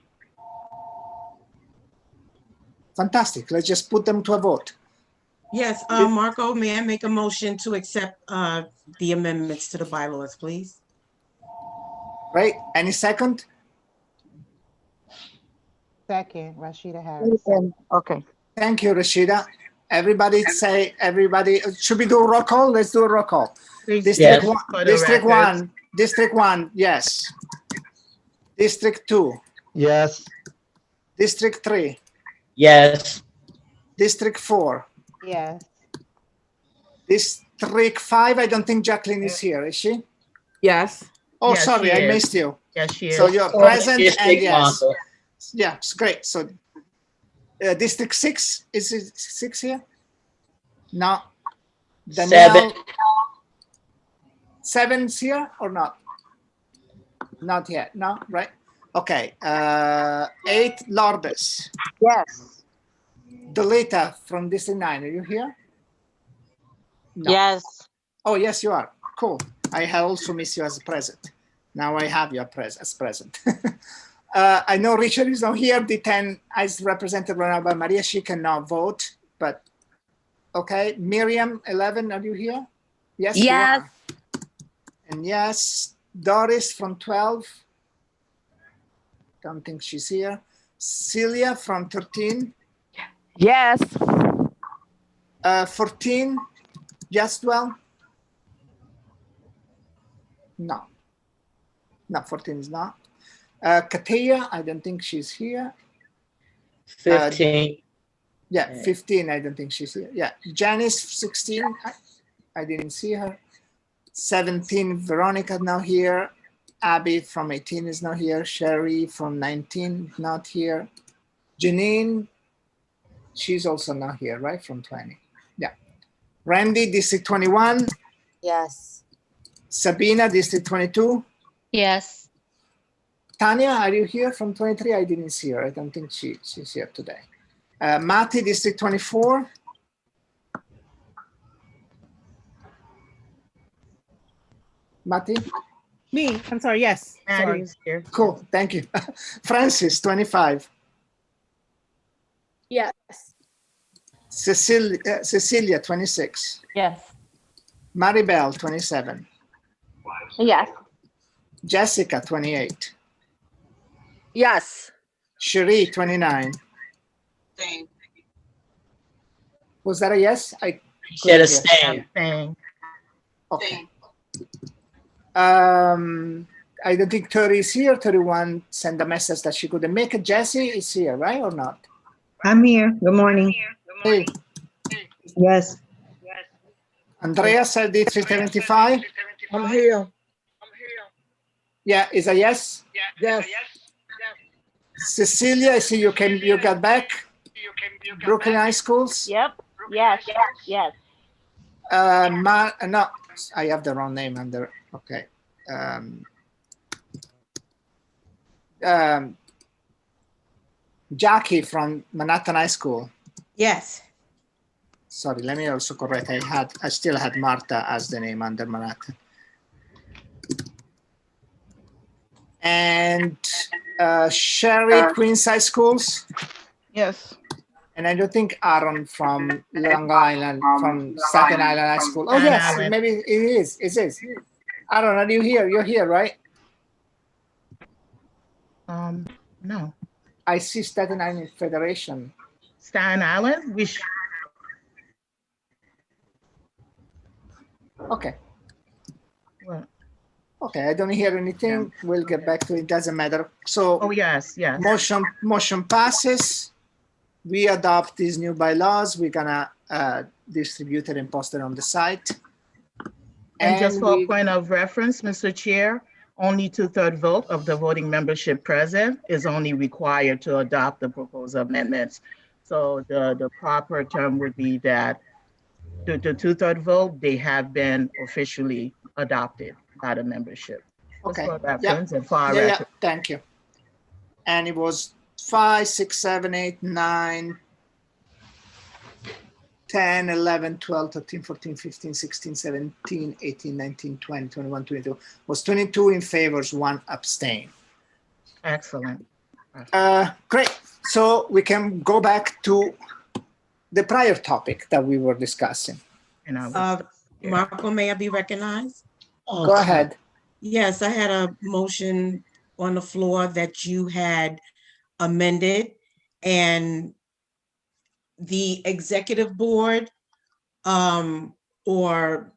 Fantastic. Let's just put them to a vote. Yes, Marco, may I make a motion to accept the amendments to the bylaws, please? Right. Any second? Second, Rashida Harris. Okay. Thank you, Rashida. Everybody, should we do a roll call? Let's do a roll call. District one, District 1, yes. District 2. Yes. District 3. Yes. District 4. Yes. District 5, I don't think Jacqueline is here, is she? Yes. Oh, Yes, sorry, she I is. missed you. Yes, she is. So you're present and District yes. Marco. Yeah, it's great. So District 6, is it 6 here? No. Danielle, 7's here or not? Not yet, no, right? Okay, 8, Lourdes. Yes. Delita from District 9, are you here? No. Yes. Oh, yes, you are. Cool. I have also missed you as present. Now I have you as present. I know Richard is not here. D10 is represented right now by Maria. She cannot vote, but okay. Miriam, 11, are you here? Yes, you are. And yes, Doris from 12. Don't think she's here. Celia from 13. Yes. 14, yes, well. No. No, 14 is not. Katia, I don't think she's here. 15. Yeah, 15, I don't think she's here. Yeah, Janice, 16, I didn't see her. 17, Veronica now here. Abby from 18 is not here. Sherry from 19, not here. Janine, she's also not here, right? From 20. Yeah. Randy, District 21. Yes. Sabina, District 22. Yes. Tanya, are you here from 23? I didn't see her. I don't think she's here today. Mati, District 24. Mati? Me, I'm sorry, yes. Sorry. Cool, thank you. Francis, 25. Yes. Cecilia, 26. Yes. Maribel, 27. Yes. Jessica, 28. Yes. Cherie, 29. Same. Was that a yes? I Said a couldn't hear. same. Okay. I don't think 30 is here. 31 sent a message that she couldn't make it. Jessie is here, right, or not? I'm here. Good morning. Hey. Yes. Andrea said District 75. I'm here. Yeah, is a yes? Yes. Cecilia, I see you got back. Brooklyn High Schools. Yep. Yes. Yes. No, I have the wrong name under. Okay. Jackie from Manhattan High School. Yes. Sorry, let me also correct. I still had Martha as the name under Manhattan. And Sherry, Queens High Schools. Yes. And I don't think Aaron from Long Island, from Staten Island High School. Oh, yes, maybe it is. It is. Aaron, are you here? You're here, right? No. I see Staten Island Federation. Staten Island? Okay. Well, okay, I don't hear anything. Yeah. We'll get back to it. Doesn't matter. So. Oh, yes. Motion passes. We adopt these new bylaws. We're gonna distribute it and post it on the site. And just for a point of reference, Mr. Chair, only 2/3 vote of the voting membership present is only required to adopt the proposed amendments. So the proper term would be that the 2/3 vote, they have been officially adopted by the membership. Okay. Just for reference and for our yeah, record. thank you. And it was 5, 6, 7, 8, 9, 10, 11, 12, 13, 14, 15, 16, 17, 18, 19, 20, 21, 22. Was 22 in favors, 1 abstain. Excellent. Great. So we can go back to the prior topic that we were discussing. Marco, may I be recognized? Go ahead. Yes, I had a motion on the floor that you had amended, and the executive board or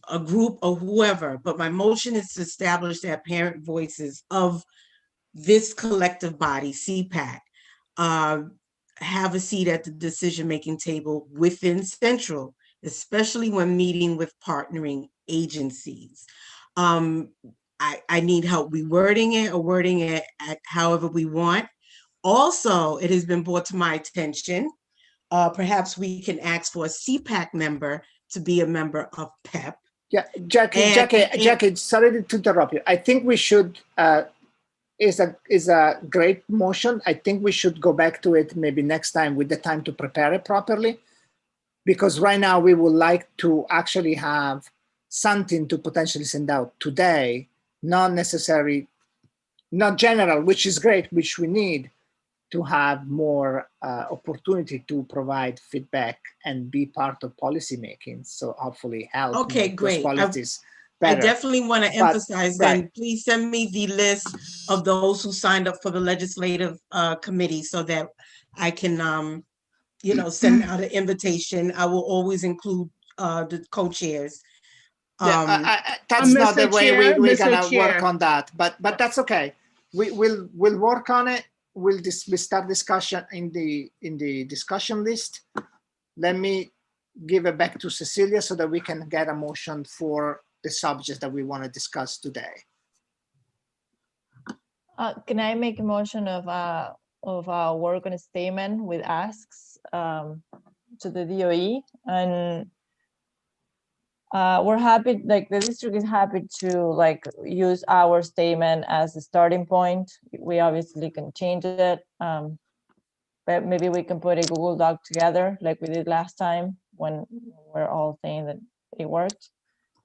a group or whoever, but my motion is to establish that parent voices of this collective body, CPAC, have a seat at the decision-making table within Central, especially when meeting with partnering agencies. I need help rewording it or wording it however we want. Also, it has been brought to my attention, perhaps we can ask for a CPAC member to be a member of PEP. Yeah, Jackie, sorry to interrupt you. I think we should, is a great motion. I think we should go back to it maybe next time with the time to prepare it properly. Because right now we would like to actually have something to potentially send out today, not necessary, not general, which is great, which we need to have more opportunity to provide feedback and be part of policy making. So hopefully help make great. those policies better. I definitely want to emphasize then, please send me the list of those who signed up for the legislative committee so that I can, send out an invitation. I will always include the co-chairs. That's not the way we're gonna work on that, but that's okay. We'll work on it. We start discussion in the discussion list. Let me give it back to Cecilia so that we can get a motion for the subjects that we want to discuss today. Can I make a motion of our work on a statement with asks to the DOE, and we're happy, like the district is happy to use our statement as a starting point. We obviously can change it, but maybe we can put a Google Doc together like we did last time when we're all saying that it worked,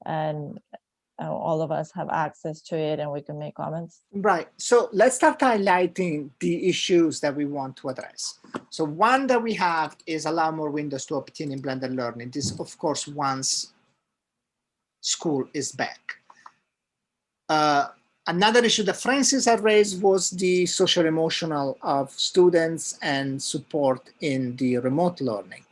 and all of us have access to it and we can make comments. Right, so let's start highlighting the issues that we want to address. So one that we have is allow more windows to opt in blended learning. This, of course, once school is back. Another issue that Francis had raised was the social emotional of students and support in the remote learning.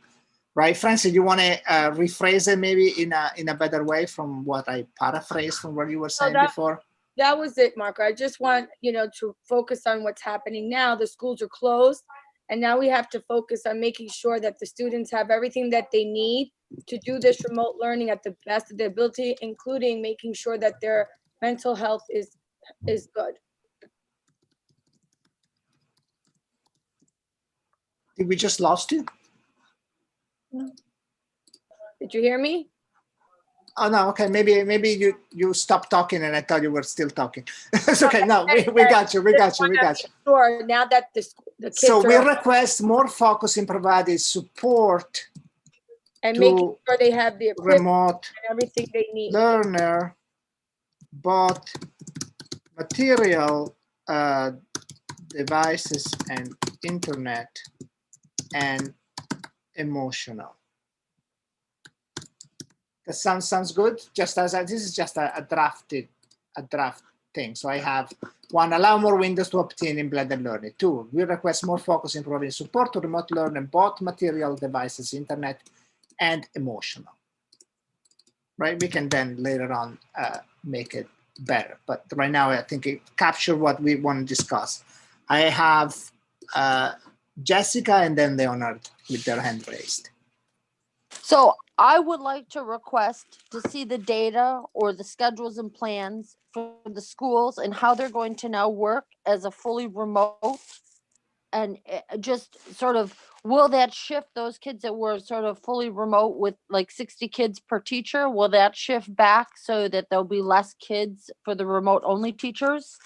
Right, Francis, you want to rephrase it maybe in a better way from what I paraphrased from what you were saying before? That was it, Marco. I just want, to focus on what's happening now. The schools are closed, and now we have to focus on making sure that the students have everything that they need to do this remote learning at the best of their ability, including making sure that their mental health is good. Did we just lost you? Did you hear me? Oh no, okay, maybe you stopped talking and I thought you were still talking. It's okay, no, we got you. Sure, now that the kids so we request more focus in providing support and making sure they have the equipment remote and everything they need. Learner, both material devices and internet and emotional. That sounds good. Just as this is just a draft things. So I have 1, allow more windows to obtain in blended learning. 2, we request more focus in providing support to remote learning, both material devices, internet, and emotional. Right? We can then later on make it better. But right now, I think it captured what we want to discuss. I have Jessica and then Leonard with their hand raised. So I would like to request to see the data or the schedules and plans for the schools and how they're going to now work as a fully remote, and just sort of, will that shift those kids that were sort of fully remote with like 60 kids per teacher? Will that shift back so that there'll be less kids for the remote only teachers?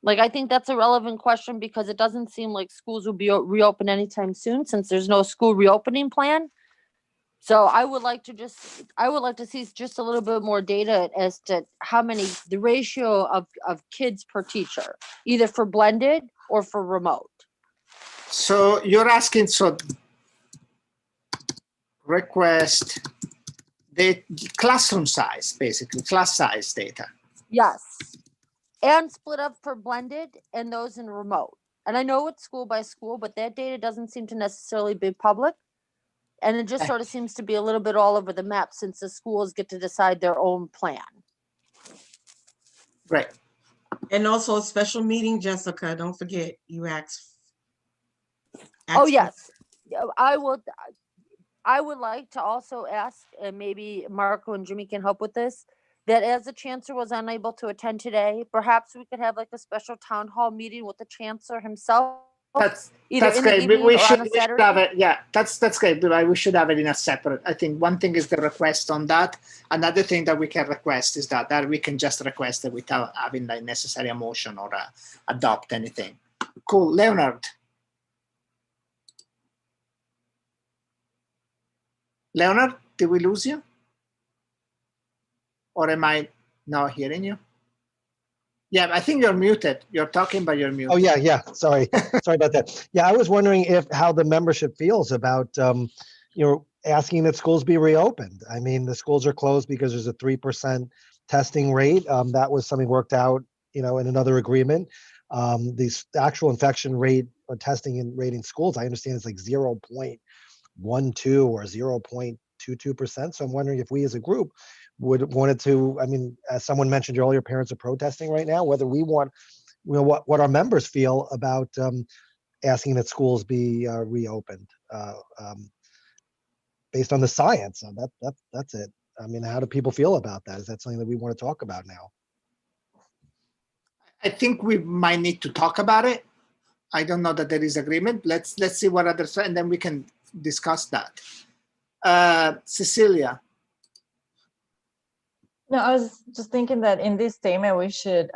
Like, I think that's a relevant question because it doesn't seem like schools will be reopened anytime soon since there's no school reopening plan. So I would like to see just a little bit more data as to how many, the ratio of kids per teacher, either for blended or for remote. So you're asking, so request the classroom size, basically, class size data. Yes. And split up for blended and those in remote. And I know it's school by school, but that data doesn't seem to necessarily be public. And it just sort of seems to be a little bit all over the map since the schools get to decide their own plan. Right. And also a special meeting, Jessica, don't forget, you asked. Oh, yes. I would like to also ask, and maybe Marco and Jimmy can help with this, that as the chancellor was unable to attend today, perhaps we could have like a special town hall meeting with the chancellor himself. That's either in great. the evening We or should, on a we should Saturday. have it. Yeah, that's great. But we should have it in a separate. I think one thing is the request on that. Another thing that we can request is that we can just request it without having like necessary a motion or adopt anything. Cool, Leonard. Leonard, did we lose you? Or am I not hearing you? Yeah, I think you're muted. You're talking, but you're muted. Oh, yeah. Sorry. Sorry about that. Yeah, I was wondering how the membership feels about, asking that schools be reopened. I mean, the schools are closed because there's a 3% testing rate. That was something worked out, in another agreement. The actual infection rate or testing and rate in schools, I understand it's like 0.12 or 0.22%. So I'm wondering if we as a group wanted to, as someone mentioned earlier, parents are protesting right now, whether we want, what our members feel about asking that schools be reopened based on the science. That's it. How do people feel about that? Is that something that we want to talk about now? I think we might need to talk about it. I don't know that there is agreement. Let's see what others, and then we can discuss that. Cecilia. No, I was just thinking that in this statement we should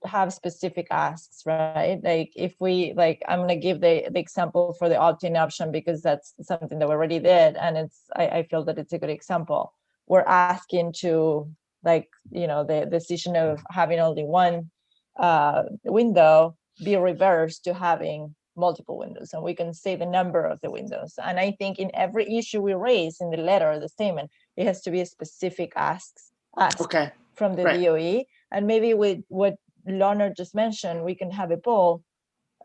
have specific asks, right? Like if we I'm gonna give the example for the opt-in option because that's something that we already did, and I feel that it's a good example. We're asking to the decision of having only one window be reversed to having multiple windows, and we can say the number of the windows. And I think in every issue we raise in the letter or the statement, it has to be a specific ask from the DOE. And maybe with what Leonard just mentioned, we can have a poll.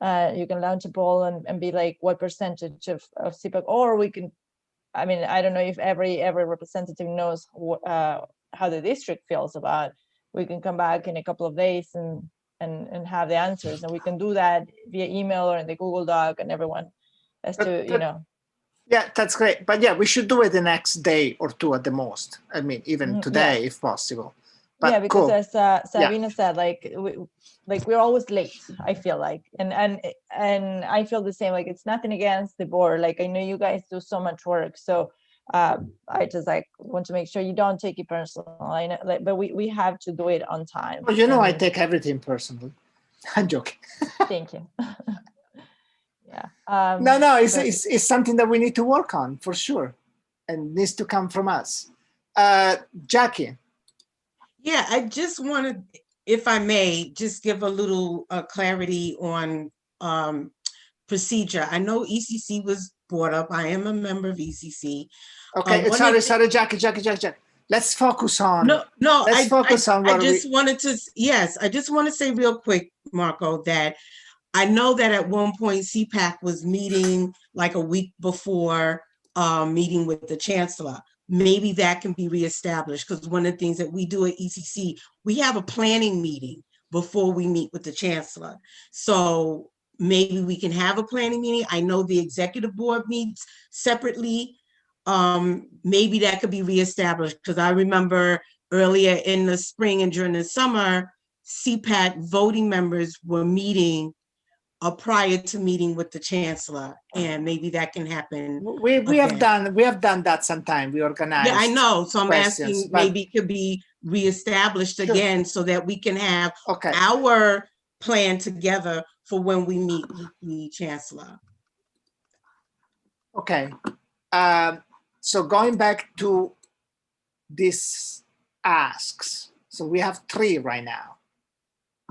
You can launch a poll and be like, what percentage of CPAC, or we can, I don't know if every representative knows how the district feels about. We can come back in a couple of days and have the answers, and we can do that via email or in the Google Doc, and everyone has to, Yeah, that's great. But yeah, we should do it the next day or two at the most. Even today, if possible. But yeah, because cool. as Sabina said, we're always late, I feel like, and I feel the same. Like, it's nothing against the board. Like, I know you guys do so much work, so I just want to make sure you don't take it personal. I know, but we have to do it on time. Well, I take everything personally. I'm joking. Thank you. Yeah. No, it's something that we need to work on for sure, and needs to come from us. Jackie. Yeah, I just wanted, if I may, just give a little clarity on procedure. I know ECC was brought up. I am a member of ECC. Okay, sorry, Jackie. let's focus on. No, let's focus on I what just wanted to, yes, I just want to say real quick, Marco, that I know that at one point CPAC was meeting like a week before meeting with the chancellor. Maybe that can be reestablished, because one of the things that we do at ECC, we have a planning meeting before we meet with the chancellor. So maybe we can have a planning meeting. I know the executive board meets separately. Maybe that could be reestablished, because I remember earlier in the spring and during the summer, CPAC voting members were meeting prior to meeting with the chancellor, and maybe that can happen. We have done that sometime. We organized. Yeah, I know. So I'm questions, asking, but- maybe it could be reestablished Sure. again, so that we can have Okay. our plan together for when we meet with the chancellor. Okay. So going back to these asks, so we have 3 right now.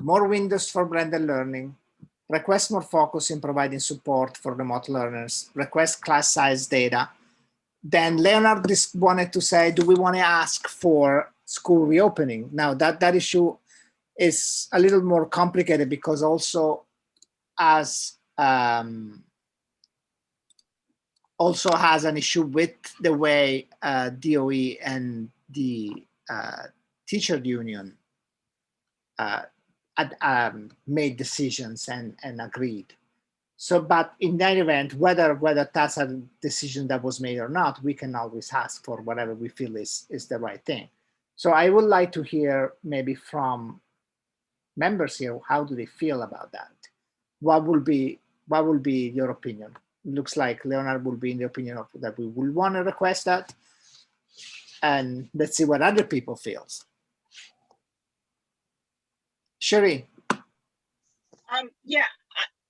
More windows for blended learning, request more focus in providing support for remote learners, request class size data. Then Leonard just wanted to say, do we want to ask for school reopening? Now that issue is a little more complicated, because also as also has an issue with the way DOE and the teacher union made decisions and agreed. So, but in that event, whether that's a decision that was made or not, we can always ask for whatever we feel is the right thing. So I would like to hear maybe from members here, how do they feel about that? What will be your opinion? It looks like Leonard will be in the opinion of that we will want to request that. And let's see what other people feels. Sherry. Yeah,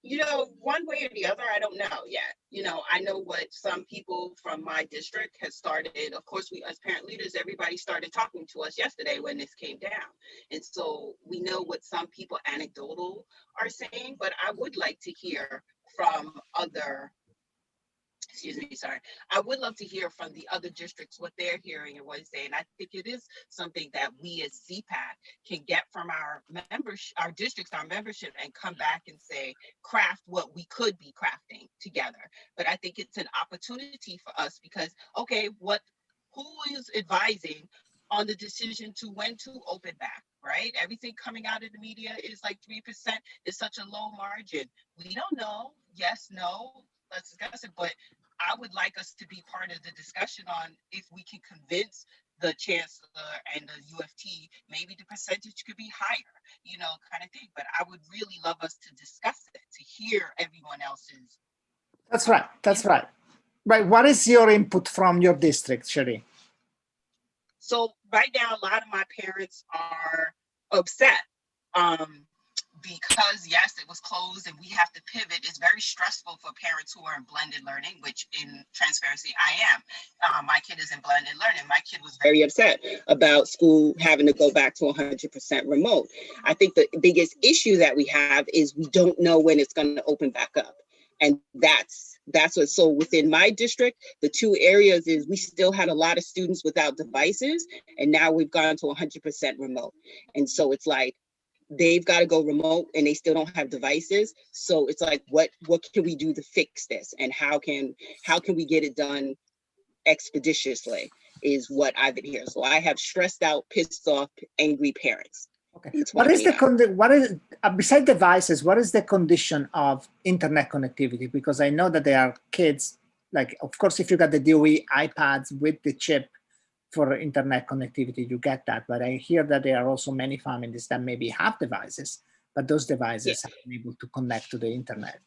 you know, one way or the other, I don't know yet. You know, I know what some people from my district has started. Of course, we as parent leaders, everybody started talking to us yesterday when this came down. And so we know what some people anecdotal are saying, but I would like to hear from other, I would love to hear from the other districts what they're hearing and what they say. And I think it is something that we as CPAC can get from our members, our districts, our membership, and come back and say, craft what we could be crafting together. But I think it's an opportunity for us, because, okay, who is advising on the decision to when to open back, right? Everything coming out of the media is like 3% is such a low margin. We don't know. Yes, no, let's discuss it. But I would like us to be part of the discussion on if we can convince the chancellor and the UFT, maybe the percentage could be higher, you know, kind of thing. But I would really love us to discuss it, to hear everyone else's. That's right. That's right. Right. What is your input from your district, Sherry? So right now, a lot of my parents are upset. Because yes, it was closed and we have to pivot. It's very stressful for parents who are in blended learning, which in transparency, I am. My kid is in blended learning. My kid was very upset about school having to go back to 100% remote. I think the biggest issue that we have is we don't know when it's going to open back up. And that's what, so within my district, the 2 areas is we still had a lot of students without devices, and now we've gone to 100% remote. And so it's like, they've got to go remote and they still don't have devices. So it's like, what can we do to fix this? And how can we get it done expeditiously is what I've been hearing. So I have stressed out, pissed off, angry parents. Okay. What is besides devices, what is the condition of internet connectivity? Because I know that there are kids, like, of course, if you got the DOE iPads with the chip for internet connectivity, you get that. But I hear that there are also many families that maybe have devices, but those devices are unable to connect to the internet.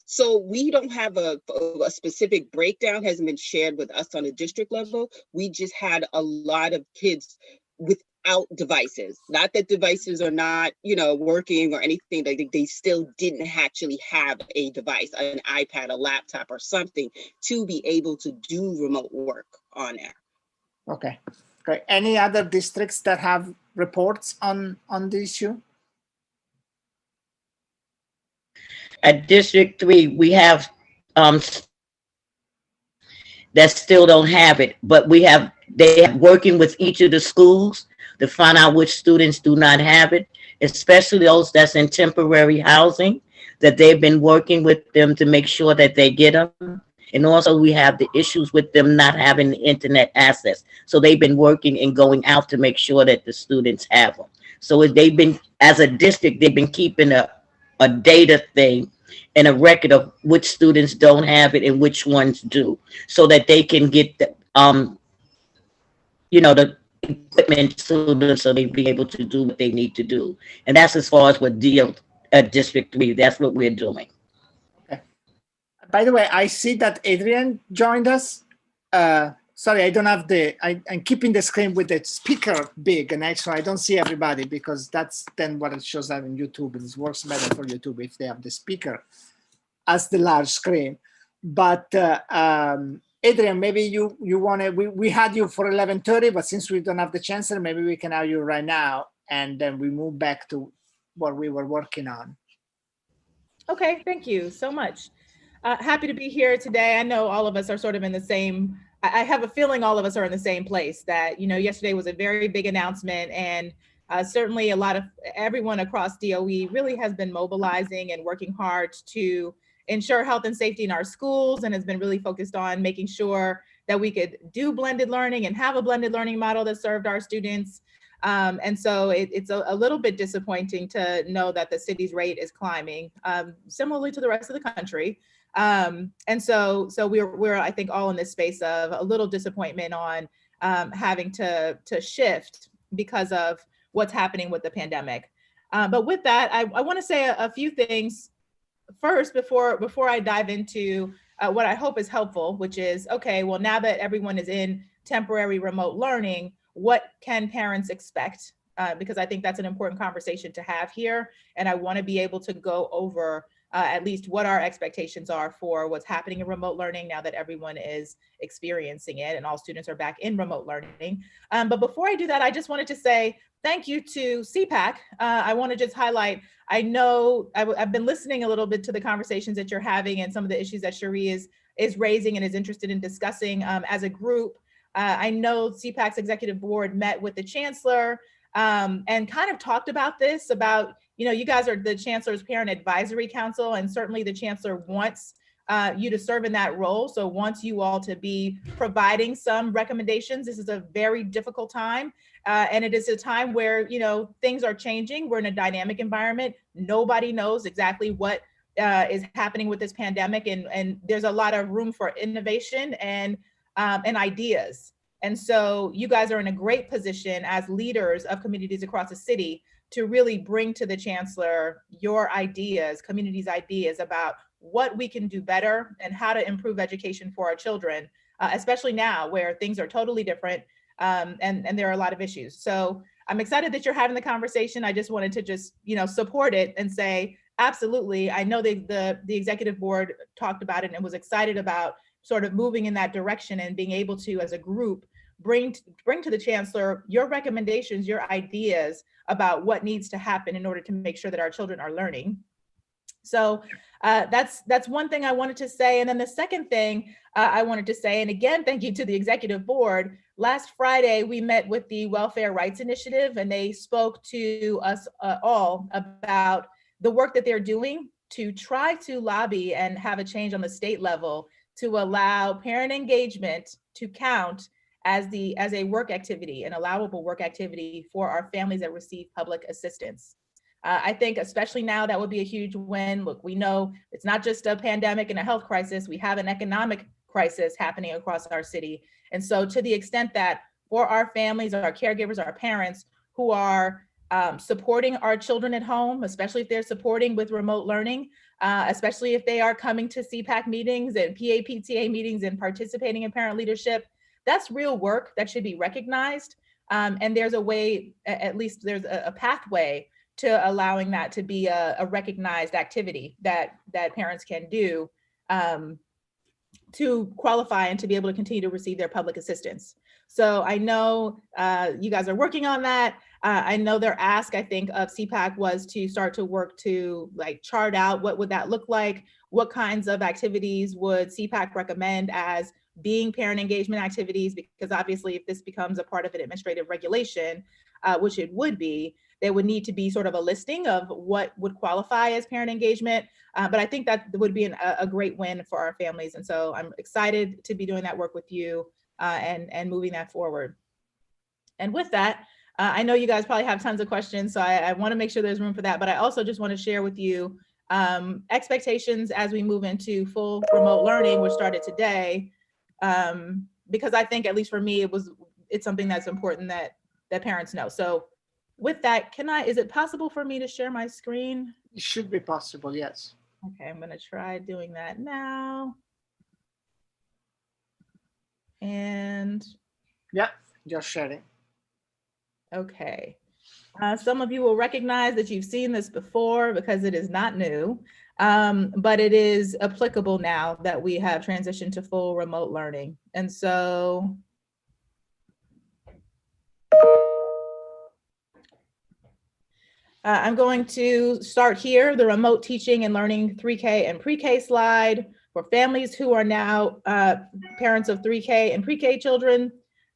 So we don't have a specific breakdown, hasn't been shared with us on a district level. We just had a lot of kids without devices. Not that devices are not, you know, working or anything. They still didn't actually have a device, an iPad, a laptop or something to be able to do remote work on there. Okay. Great. Any other districts that have reports on the issue? At District 3, we have that still don't have it, but they have working with each of the schools to find out which students do not have it, especially those that's in temporary housing, that they've been working with them to make sure that they get them. And also we have the issues with them not having the internet access. So they've been working and going out to make sure that the students have them. So they've been, as a district, they've been keeping a data thing and a record of which students don't have it and which ones do, so that they can get the the equipment to them so they be able to do what they need to do. And that's as far as what District 3, that's what we're doing. By the way, I see that Adrian joined us. Sorry, I don't have I'm keeping the screen with the speaker big, and actually I don't see everybody because that's then what it shows up in YouTube. It works better for YouTube if they have the speaker as the large screen. But Adrian, maybe you want to, we had you for 11:30, but since we don't have the chancellor, maybe we can have you right now, and then we move back to what we were working on. Okay, thank you so much. Happy to be here today. I know all of us are sort of in the same, I have a feeling all of us are in the same place, that, yesterday was a very big announcement, and certainly everyone across DOE really has been mobilizing and working hard to ensure health and safety in our schools, and has been really focused on making sure that we could do blended learning and have a blended learning model that served our students. And so it's a little bit disappointing to know that the city's rate is climbing, similarly to the rest of the country. And so we're I think all in this space of a little disappointment on having to shift because of what's happening with the pandemic. But with that, I want to say a few things first before I dive into what I hope is helpful, which is, okay, well, now that everyone is in temporary remote learning, what can parents expect? Because I think that's an important conversation to have here. And I want to be able to go over at least what our expectations are for what's happening in remote learning now that everyone is experiencing it and all students are back in remote learning. But before I do that, I just wanted to say thank you to CPAC. I want to just highlight, I know I've been listening a little bit to the conversations that you're having and some of the issues that Cherie is raising and is interested in discussing as a group. I know CPAC's executive board met with the chancellor and kind of talked about this, about, you guys are the chancellor's parent advisory council, and certainly the chancellor wants you to serve in that role. So wants you all to be providing some recommendations. This is a very difficult time. And it is a time where, things are changing. We're in a dynamic environment. Nobody knows exactly what is happening with this pandemic. And there's a lot of room for innovation and ideas. And so you guys are in a great position as leaders of communities across the city to really bring to the chancellor your ideas, communities' ideas about what we can do better and how to improve education for our children, especially now where things are totally different and there are a lot of issues. So I'm excited that you're having the conversation. I just wanted to support it and say, absolutely. I know the executive board talked about it and was excited about sort of moving in that direction and being able to, as a group, bring to the chancellor your recommendations, your ideas about what needs to happen in order to make sure that our children are learning. So that's one thing I wanted to say. And then the second thing I wanted to say, and again, thank you to the executive board. Last Friday, we met with the Welfare Rights Initiative, and they spoke to us all about the work that they're doing to try to lobby and have a change on the state level to allow parent engagement to count as a work activity, an allowable work activity for our families that receive public assistance. I think especially now that would be a huge win. Look, we know it's not just a pandemic and a health crisis, we have an economic crisis happening across our city. And so to the extent that for our families, our caregivers, our parents who are supporting our children at home, especially if they're supporting with remote learning, especially if they are coming to CPAC meetings and PAPTA meetings and participating in parent leadership, that's real work that should be recognized. And there's a way, at least there's a pathway to allowing that to be a recognized activity that parents can do to qualify and to be able to continue to receive their public assistance. So I know you guys are working on that. I know their ask, I think, of CPAC was to start to work to chart out what would that look like? What kinds of activities would CPAC recommend as being parent engagement activities, because obviously if this becomes a part of an administrative regulation, which it would be, there would need to be sort of a listing of what would qualify as parent engagement. But I think that would be a great win for our families. And so I'm excited to be doing that work with you and moving that forward. And with that, I know you guys probably have tons of questions, so I want to make sure there's room for that. But I also just want to share with you expectations as we move into full remote learning, which started today, because I think, at least for me, it's something that's important that parents know. So with that, is it possible for me to share my screen? It should be possible, yes. Okay, I'm going to try doing that now. And yeah, just sharing. Okay. Some of you will recognize that you've seen this before because it is not new, but it is applicable now that we have transitioned to full remote learning. And so I'm going to start here, the remote teaching and learning 3K and pre-K slide for families who are now parents of 3K and pre-K children.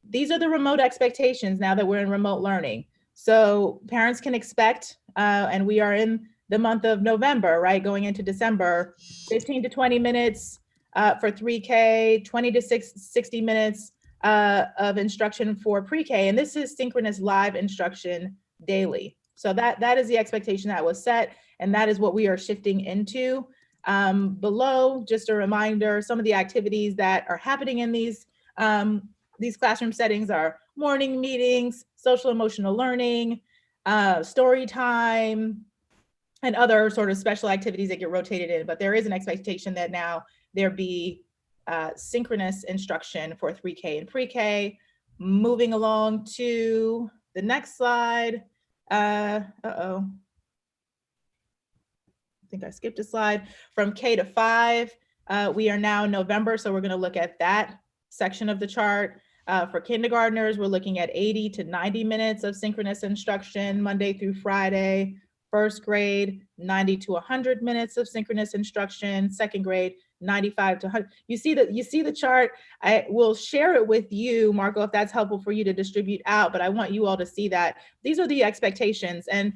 These are the remote expectations now that we're in remote learning. So parents can expect, and we are in the month of November, right, going into December, 15 to 20 minutes for 3K, 20 to 60 minutes of instruction for pre-K. And this is synchronous live instruction daily. So that is the expectation that was set, and that is what we are shifting into. Below, just a reminder, some of the activities that are happening in these classroom settings are morning meetings, social emotional learning, story time, and other sort of special activities that get rotated in. But there is an expectation that now there be synchronous instruction for 3K and pre-K. Moving along to the next slide. I think I skipped a slide. From K to 5, we are now in November, so we're going to look at that section of the chart. For kindergartners, we're looking at 80 to 90 minutes of synchronous instruction, Monday through Friday. First grade, 90 to 100 minutes of synchronous instruction. Second grade, 95 to 100. You see the chart. I will share it with you, Marco, if that's helpful for you to distribute out, but I want you all to see that these are the expectations. And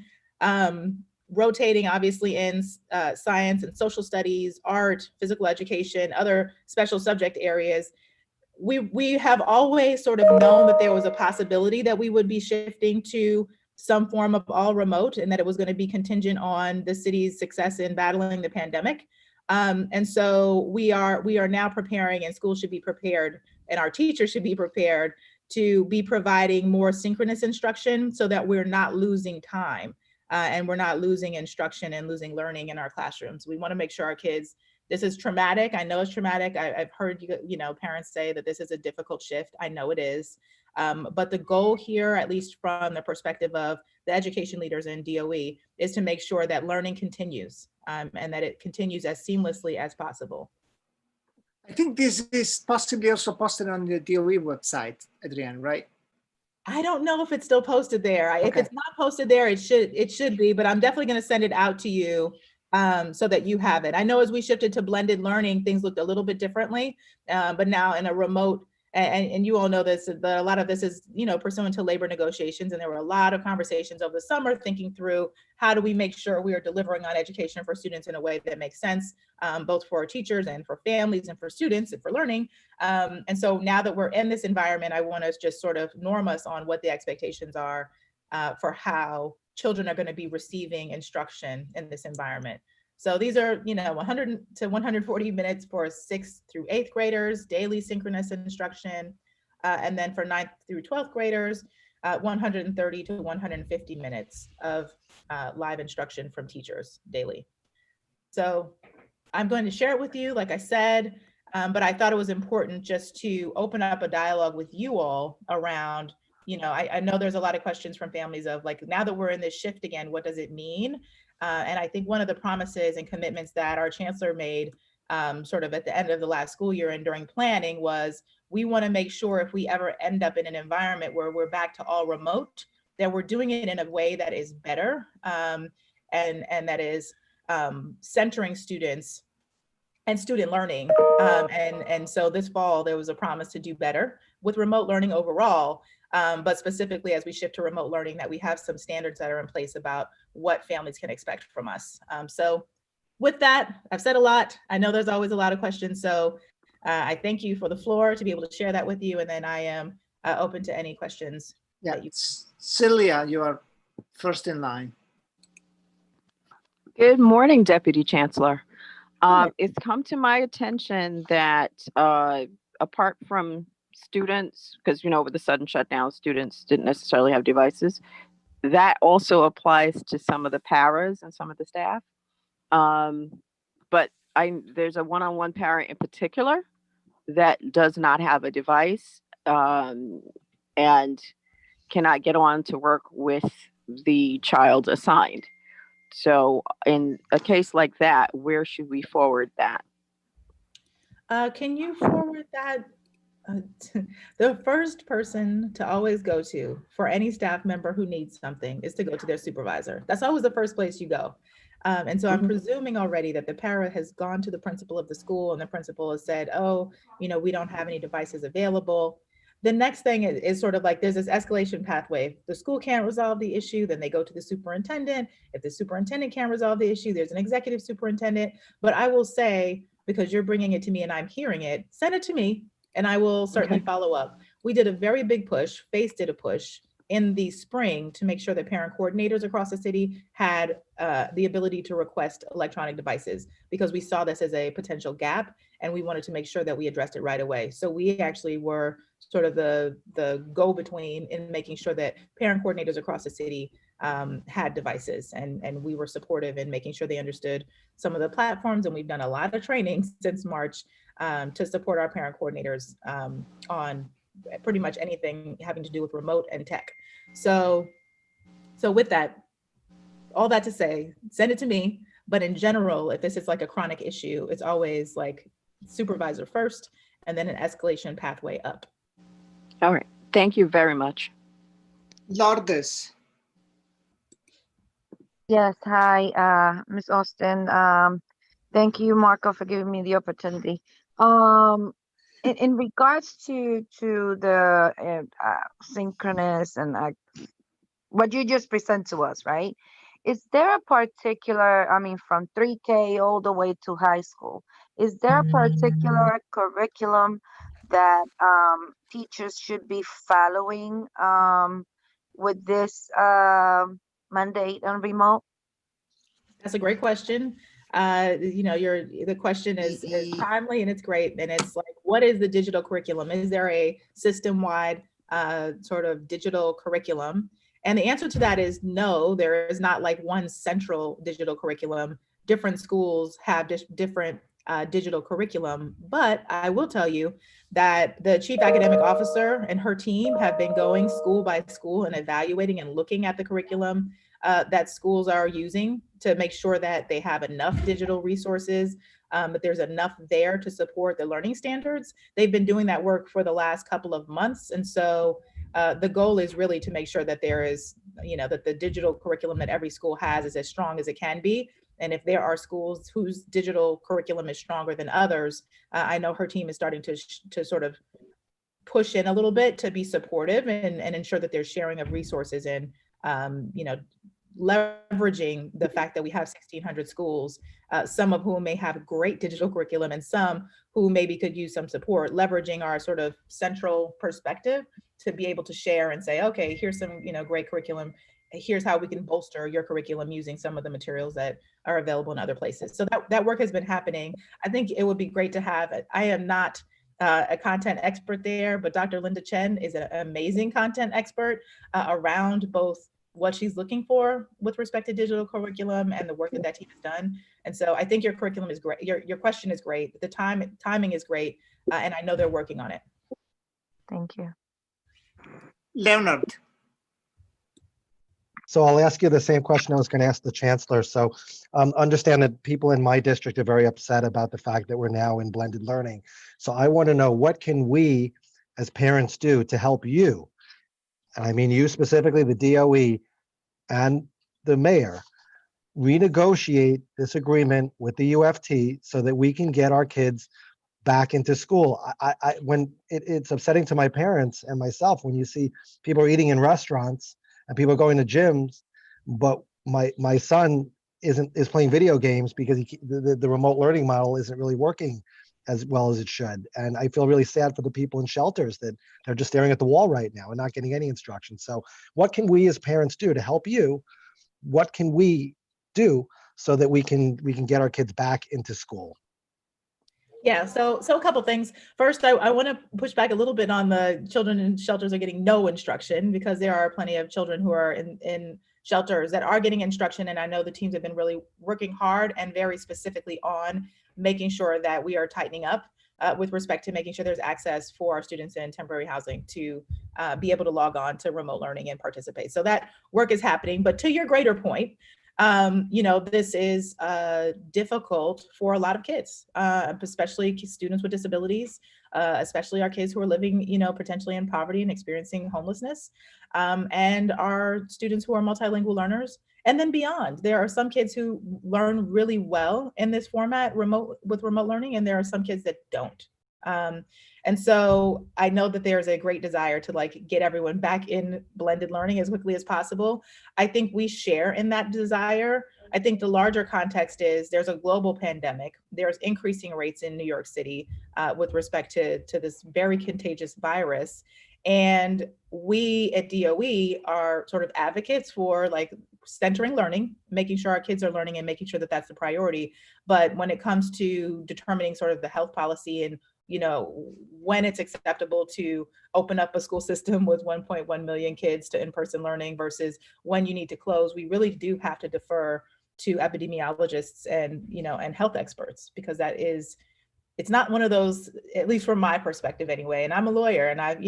rotating obviously in science and social studies, art, physical education, other special subject areas. We have always sort of known that there was a possibility that we would be shifting to some form of all remote, and that it was going to be contingent on the city's success in battling the pandemic. And so we are now preparing, and schools should be prepared, and our teachers should be prepared to be providing more synchronous instruction so that we're not losing time and we're not losing instruction and losing learning in our classrooms. We want to make sure our kids, this is traumatic. I know it's traumatic. I've heard parents say that this is a difficult shift. I know it is. But the goal here, at least from the perspective of the education leaders in DOE, is to make sure that learning continues and that it continues as seamlessly as possible. I think this is possibly also posted on the DOE website, Adrienne, right? I don't know if it's still posted there. Okay. If it's not posted there, it should be, but I'm definitely going to send it out to you so that you have it. I know as we shifted to blended learning, things looked a little bit differently, but now in a remote, and you all know this, a lot of this is, pursuant to labor negotiations. And there were a lot of conversations over the summer thinking through how do we make sure we are delivering on education for students in a way that makes sense, both for our teachers and for families and for students and for learning. And so now that we're in this environment, I want to just sort of norm us on what the expectations are for how children are going to be receiving instruction in this environment. So these are, 100 to 140 minutes for 6th through 8th graders, daily synchronous instruction. And then for 9th through 12th graders, 130 to 150 minutes of live instruction from teachers daily. So I'm going to share it with you, like I said, but I thought it was important just to open up a dialogue with you all around, I know there's a lot of questions from families of like, now that we're in this shift again, what does it mean? And I think one of the promises and commitments that our chancellor made sort of at the end of the last school year and during planning was, we want to make sure if we ever end up in an environment where we're back to all remote, that we're doing it in a way that is better and that is centering students and student learning. And so this fall, there was a promise to do better with remote learning overall, but specifically as we shift to remote learning, that we have some standards that are in place about what families can expect from us. So with that, I've said a lot. I know there's always a lot of questions. So I thank you for the floor to be able to share that with you. And then I am open to any questions. Yeah, Celia, you are first in line. Good morning, Deputy Chancellor. It's come to my attention that apart from students, because with the sudden shutdown, students didn't necessarily have devices, that also applies to some of the paras and some of the staff. But there's a one-on-one parent in particular that does not have a device and cannot get on to work with the child assigned. So in a case like that, where should we forward that? Can you forward that? The first person to always go to for any staff member who needs something is to go to their supervisor. That's always the first place you go. And so I'm presuming already that the para has gone to the principal of the school and the principal has said, oh, we don't have any devices available. The next thing is sort of like there's this escalation pathway. If the school can't resolve the issue, then they go to the superintendent. If the superintendent can't resolve the issue, there's an executive superintendent. But I will say, because you're bringing it to me and I'm hearing it, send it to me and I will certainly follow up. We did a very big push, FACE did a push in the spring to make sure that parent coordinators across the city had the ability to request electronic devices, because we saw this as a potential gap and we wanted to make sure that we addressed it right away. So we actually were sort of the go-between in making sure that parent coordinators across the city had devices, and we were supportive in making sure they understood some of the platforms, and we've done a lot of training since March to support our parent coordinators on pretty much anything having to do with remote and tech. So with that, all that to say, send it to me. But in general, if this is like a chronic issue, it's always like supervisor first and then an escalation pathway up. All right. Thank you very much. Lourdes. Yes, hi, Ms. Austin. Thank you, Marco, for giving me the opportunity. In regards to the synchronous and what you just present to us, right? Is there a particular, from 3K all the way to high school, is there a particular curriculum that teachers should be following with this mandate on remote? That's a great question. The question is timely and it's great. And it's like, what is the digital curriculum? Is there a system-wide sort of digital curriculum? And the answer to that is no, there is not like one central digital curriculum. Different schools have different digital curriculum, but I will tell you that the chief academic officer and her team have been going school by school and evaluating and looking at the curriculum that schools are using to make sure that they have enough digital resources, that there's enough there to support the learning standards. They've been doing that work for the last couple of months. And so the goal is really to make sure that there is, that the digital curriculum that every school has is as strong as it can be. And if there are schools whose digital curriculum is stronger than others, I know her team is starting to sort of push in a little bit to be supportive and ensure that there's sharing of resources and, leveraging the fact that we have 1,600 schools, some of whom may have great digital curriculum and some who maybe could use some support, leveraging our sort of central perspective to be able to share and say, okay, here's some, great curriculum. Here's how we can bolster your curriculum using some of the materials that are available in other places. So that work has been happening. I think it would be great to have, I am not a content expert there, but Dr. Linda Chen is an amazing content expert around both what she's looking for with respect to digital curriculum and the work that team has done. And so I think your curriculum is great. Your question is great. The timing is great. And I know they're working on it. Thank you. Leonard. So I'll ask you the same question I was going to ask the chancellor. So understand that people in my district are very upset about the fact that we're now in blended learning. So I want to know, what can we as parents do to help you? And I mean you specifically, the DOE and the mayor, renegotiate this agreement with the UFT so that we can get our kids back into school. When it's upsetting to my parents and myself when you see people are eating in restaurants and people are going to gyms, but my son is playing video games because the remote learning model isn't really working as well as it should. And I feel really sad for the people in shelters that they're just staring at the wall right now and not getting any instruction. So what can we as parents do to help you? What can we do so that we can get our kids back into school? Yeah, so a couple things. First, I want to push back a little bit on the children in shelters are getting no instruction, because there are plenty of children who are in shelters that are getting instruction. And I know the teams have been really working hard and very specifically on making sure that we are tightening up with respect to making sure there's access for our students in temporary housing to be able to log on to remote learning and participate. So that work is happening. But to your greater point, this is difficult for a lot of kids, especially students with disabilities, especially our kids who are living, potentially in poverty and experiencing homelessness, and our students who are multilingual learners. And then beyond, there are some kids who learn really well in this format with remote learning, and there are some kids that don't. And so I know that there's a great desire to get everyone back in blended learning as quickly as possible. I think we share in that desire. I think the larger context is there's a global pandemic. There's increasing rates in New York City with respect to this very contagious virus. And we at DOE are sort of advocates for centering learning, making sure our kids are learning and making sure that that's the priority. But when it comes to determining sort of the health policy and when it's acceptable to open up a school system with 1.1 million kids to in-person learning versus when you need to close, we really do have to defer to epidemiologists and health experts, because it's not one of those, at least from my perspective anyway. And I'm a lawyer, and I've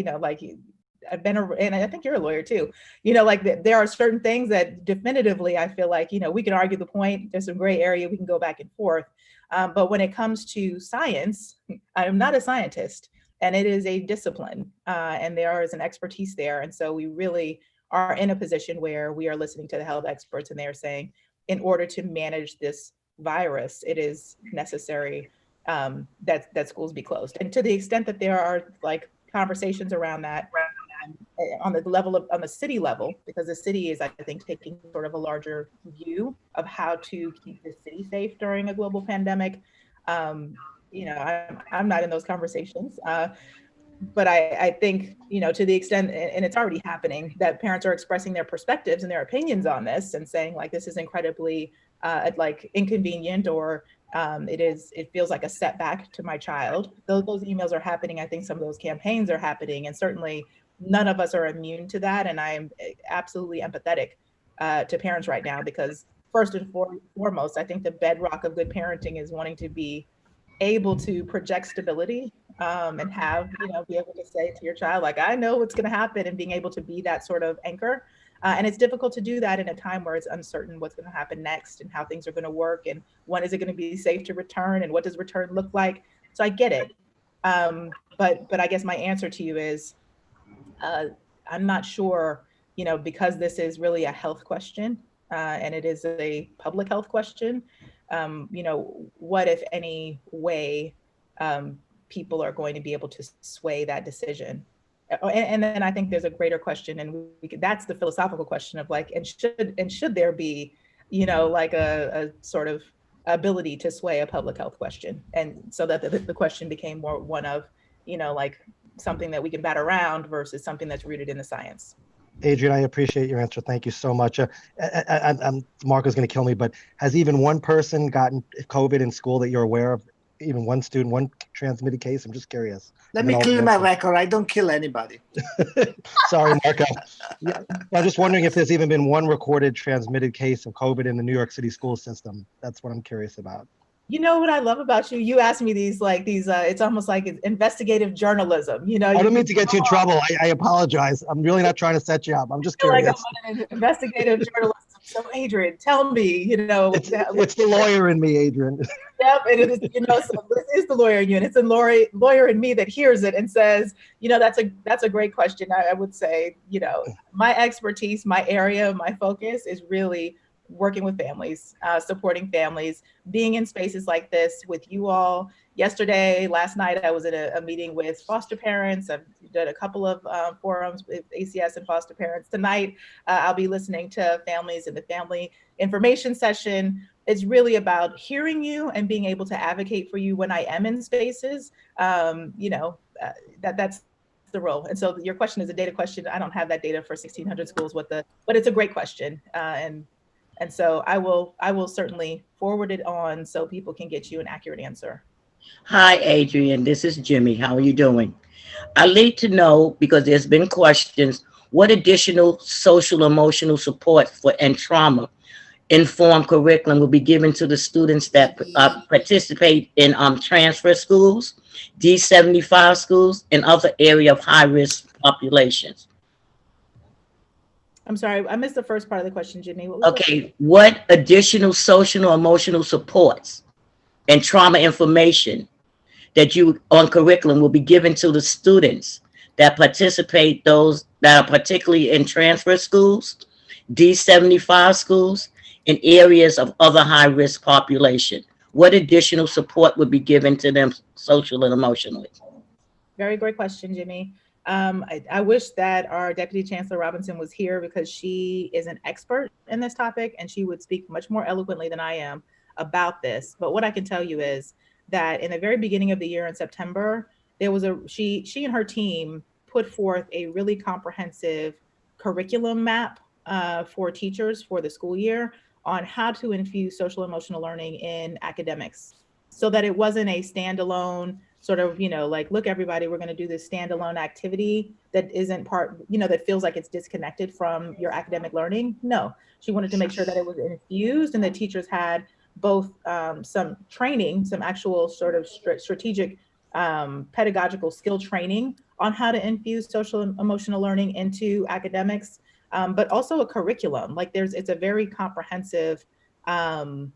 been and I think you're a lawyer too, there are certain things that definitively I feel like, we can argue the point, there's some gray area, we can go back and forth. But when it comes to science, I'm not a scientist, and it is a discipline, and there is an expertise there. And so we really are in a position where we are listening to the health experts, and they are saying, in order to manage this virus, it is necessary that schools be closed. And to the extent that there are conversations around that on the city level, because the city is, I think, taking sort of a larger view of how to keep the city safe during a global pandemic. I'm not in those conversations, but I think, to the extent, and it's already happening, that parents are expressing their perspectives and their opinions on this and saying this is incredibly inconvenient, or it feels like a setback to my child. Those emails are happening. I think some of those campaigns are happening, and certainly none of us are immune to that. And I am absolutely empathetic to parents right now, because first and foremost, I think the bedrock of good parenting is wanting to be able to project stability and have, be able to say to your child, I know what's going to happen, and being able to be that sort of anchor. And it's difficult to do that in a time where it's uncertain what's going to happen next and how things are going to work, and when is it going to be safe to return, and what does return look like? So I get it. But I guess my answer to you is, I'm not sure, because this is really a health question, and it is a public health question, what, if any way, people are going to be able to sway that decision? And then I think there's a greater question, and that's the philosophical question of should there be, a sort of ability to sway a public health question? And so that the question became more one of, something that we can bat around versus something that's rooted in the science. Adrian, I appreciate your answer. Thank you so much. Marco's going to kill me, but has even one person gotten COVID in school that you're aware of? Even one student, one transmitted case? I'm just curious. Let me clear my record. I don't kill anybody. Sorry, Marco. Yeah, I'm just wondering if there's even been one recorded transmitted case of COVID in the New York City school system. That's what I'm curious about. You know what I love about you? You ask me these, it's almost like it's investigative journalism. I don't mean to get you in trouble. I apologize. I'm really not trying to set you up. I'm just curious. I'm an investigative journalist. So Adrian, tell me, It's the lawyer in me, Adrian. Yep, it is, so this is the lawyer in you, and it's a lawyer in me that hears it and says, that's a great question. I would say, my expertise, my area, my focus is really working with families, supporting families, being in spaces like this with you all. Yesterday, last night, I was at a meeting with foster parents. I've done a couple of forums with ACS and foster parents. Tonight, I'll be listening to families in the family information session. It's really about hearing you and being able to advocate for you when I am in spaces. That's the role. And so your question is a data question. I don't have that data for 1,600 schools, but it's a great question. And so I will certainly forward it on so people can get you an accurate answer. Hi, Adrian. This is Jimmy. How are you doing? I need to know, because there's been questions, what additional social emotional support for and trauma informed curriculum will be given to the students that participate in transfer schools, D75 schools, and other area of high-risk populations. I'm sorry, I missed the first part of the question, Jimmy. What was Okay, what additional social or emotional supports and trauma information that you on curriculum will be given to the students that participate, those that are particularly in transfer schools, D75 schools, and areas of other high-risk population? What additional support would be given to them socially and emotionally? Very great question, Jimmy. I wish that our Deputy Chancellor Robinson was here because she is an expert in this topic and she would speak much more eloquently than I am about this. But what I can tell you is that in the very beginning of the year in September, there was she and her team put forth a really comprehensive curriculum map for teachers for the school year on how to infuse social emotional learning in academics so that it wasn't a standalone sort of, like, look, everybody, we're going to do this standalone activity that isn't part, that feels like it's disconnected from your academic learning. No, she wanted to make sure that it was infused and that teachers had both some training, some actual sort of strategic pedagogical skill training on how to infuse social and emotional learning into academics, but also a curriculum. Like it's a very comprehensive, and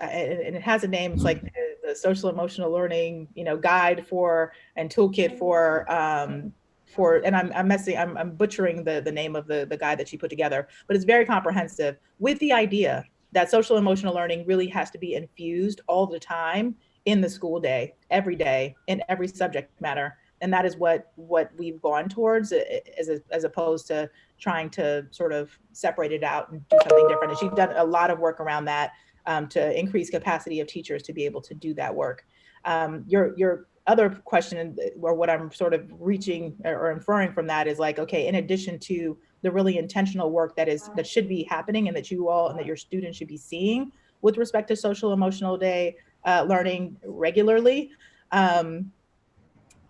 it has a name. It's like the social emotional learning, guide for and toolkit for. And I'm butchering the name of the guide that she put together, but it's very comprehensive with the idea that social emotional learning really has to be infused all the time in the school day, every day, in every subject matter. And that is what we've gone towards, as opposed to trying to sort of separate it out and do something different. And she's done a lot of work around that to increase capacity of teachers to be able to do that work. Your other question, or what I'm sort of reaching or inferring from that, is like, okay, in addition to the really intentional work that should be happening and that you all and that your students should be seeing with respect to social emotional day learning regularly,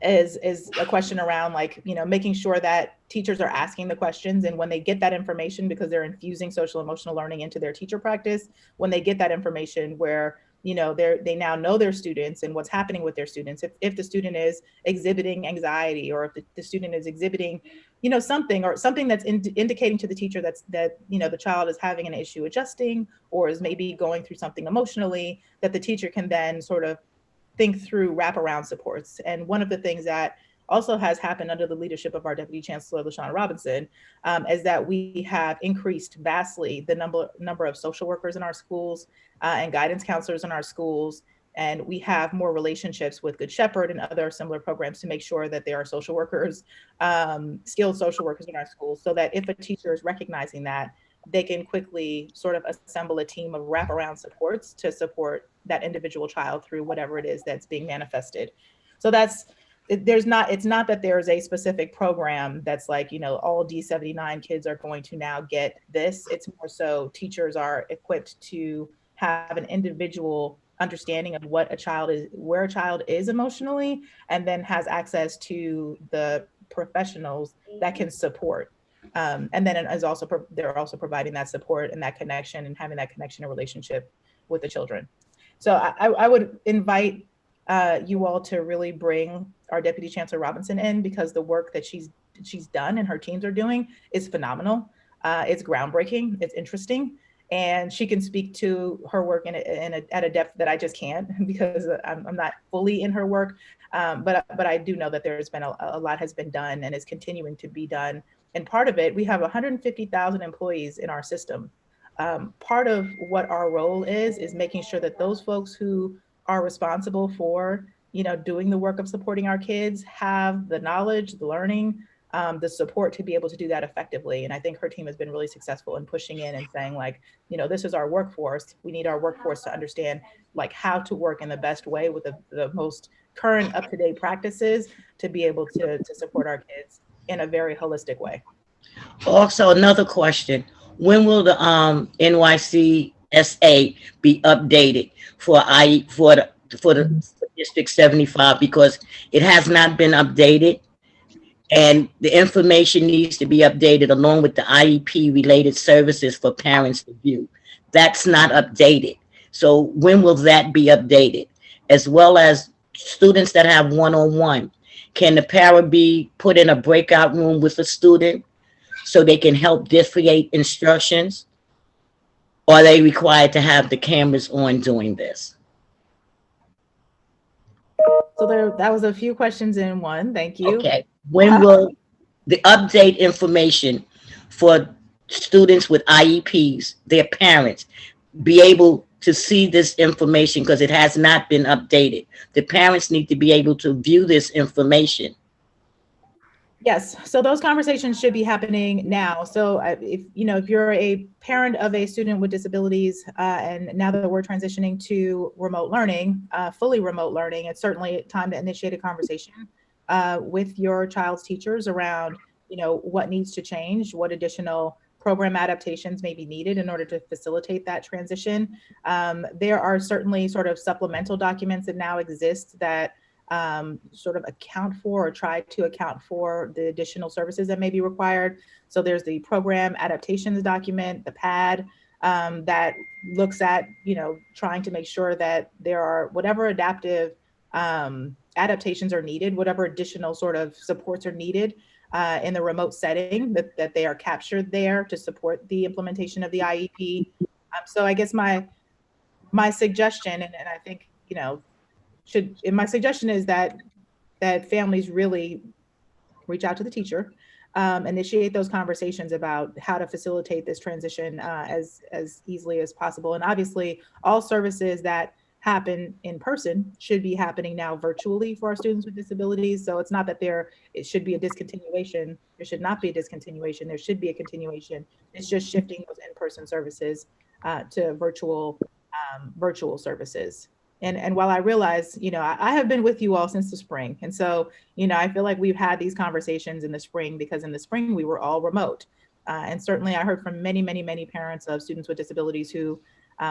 is a question around, like, making sure that teachers are asking the questions, and when they get that information, because they're infusing social emotional learning into their teacher practice, when they get that information where they now know their students and what's happening with their students. If the student is exhibiting anxiety, or if the student is exhibiting, something that's indicating to the teacher that the child is having an issue adjusting, or is maybe going through something emotionally, that the teacher can then sort of think through wraparound supports. And one of the things that also has happened under the leadership of our Deputy Chancellor, LaShawn Robinson, is that we have increased vastly the number of social workers in our schools and guidance counselors in our schools. And we have more relationships with Good Shepherd and other similar programs to make sure that there are social workers, skilled social workers in our schools, so that if a teacher is recognizing that, they can quickly sort of assemble a team of wraparound supports to support that individual child through whatever it is that's being manifested. So it's not that there's a specific program that's like, all D79 kids are going to now get this. It's more so teachers are equipped to have an individual understanding of where a child is emotionally, and then has access to the professionals that can support. And then they're also providing that support and that connection, and having that connection and relationship with the children. So I would invite you all to really bring our Deputy Chancellor Robinson in, because the work that she's done and her teams are doing is phenomenal. It's groundbreaking. It's interesting. And she can speak to her work at a depth that I just can't, because I'm not fully in her work. But I do know that there's been a lot has been done and is continuing to be done. And part of it, we have 150,000 employees in our system. Part of what our role is making sure that those folks who are responsible for, doing the work of supporting our kids have the knowledge, the learning, the support to be able to do that effectively. And I think her team has been really successful in pushing in and saying, like, this is our workforce. We need our workforce to understand like how to work in the best way with the most current up-to-date practices to be able to support our kids in a very holistic way. Also, another question: when will the NYCSA be updated for for District 75, because it has not been updated, and the information needs to be updated along with the IEP related services for parents to view. That's not updated. So when will that be updated? As well as students that have one-on-one, can the para be put in a breakout room with a student so they can help differentiate instructions? Or are they required to have the cameras on doing this? So that was a few questions in one. Thank you. Okay. When will the update information for students with IEPs, their parents, be able to see this information, because it has not been updated? The parents need to be able to view this information. Yes, so those conversations should be happening now. So if you're a parent of a student with disabilities, and now that we're transitioning to remote learning, fully remote learning, it's certainly time to initiate a conversation with your child's teachers around, what needs to change, what additional program adaptations may be needed in order to facilitate that transition. There are certainly sort of supplemental documents that now exist that sort of account for or try to account for the additional services that may be required. So there's the program adaptations document, the PAD, that looks at, trying to make sure that there are whatever adaptive adaptations are needed, whatever additional sort of supports are needed in the remote setting, that they are captured there to support the implementation of the IEP. So I guess my suggestion, and I think, my suggestion is that families really reach out to the teacher, initiate those conversations about how to facilitate this transition as easily as possible. And obviously, all services that happen in person should be happening now virtually for our students with disabilities. So it's not that it should be a discontinuation. There should not be a discontinuation. There should be a continuation. It's just shifting those in-person services to virtual services. And while I realize, I have been with you all since the spring. And so, I feel like we've had these conversations in the spring, because in the spring we were all remote. And certainly I heard from many, many, many parents of students with disabilities who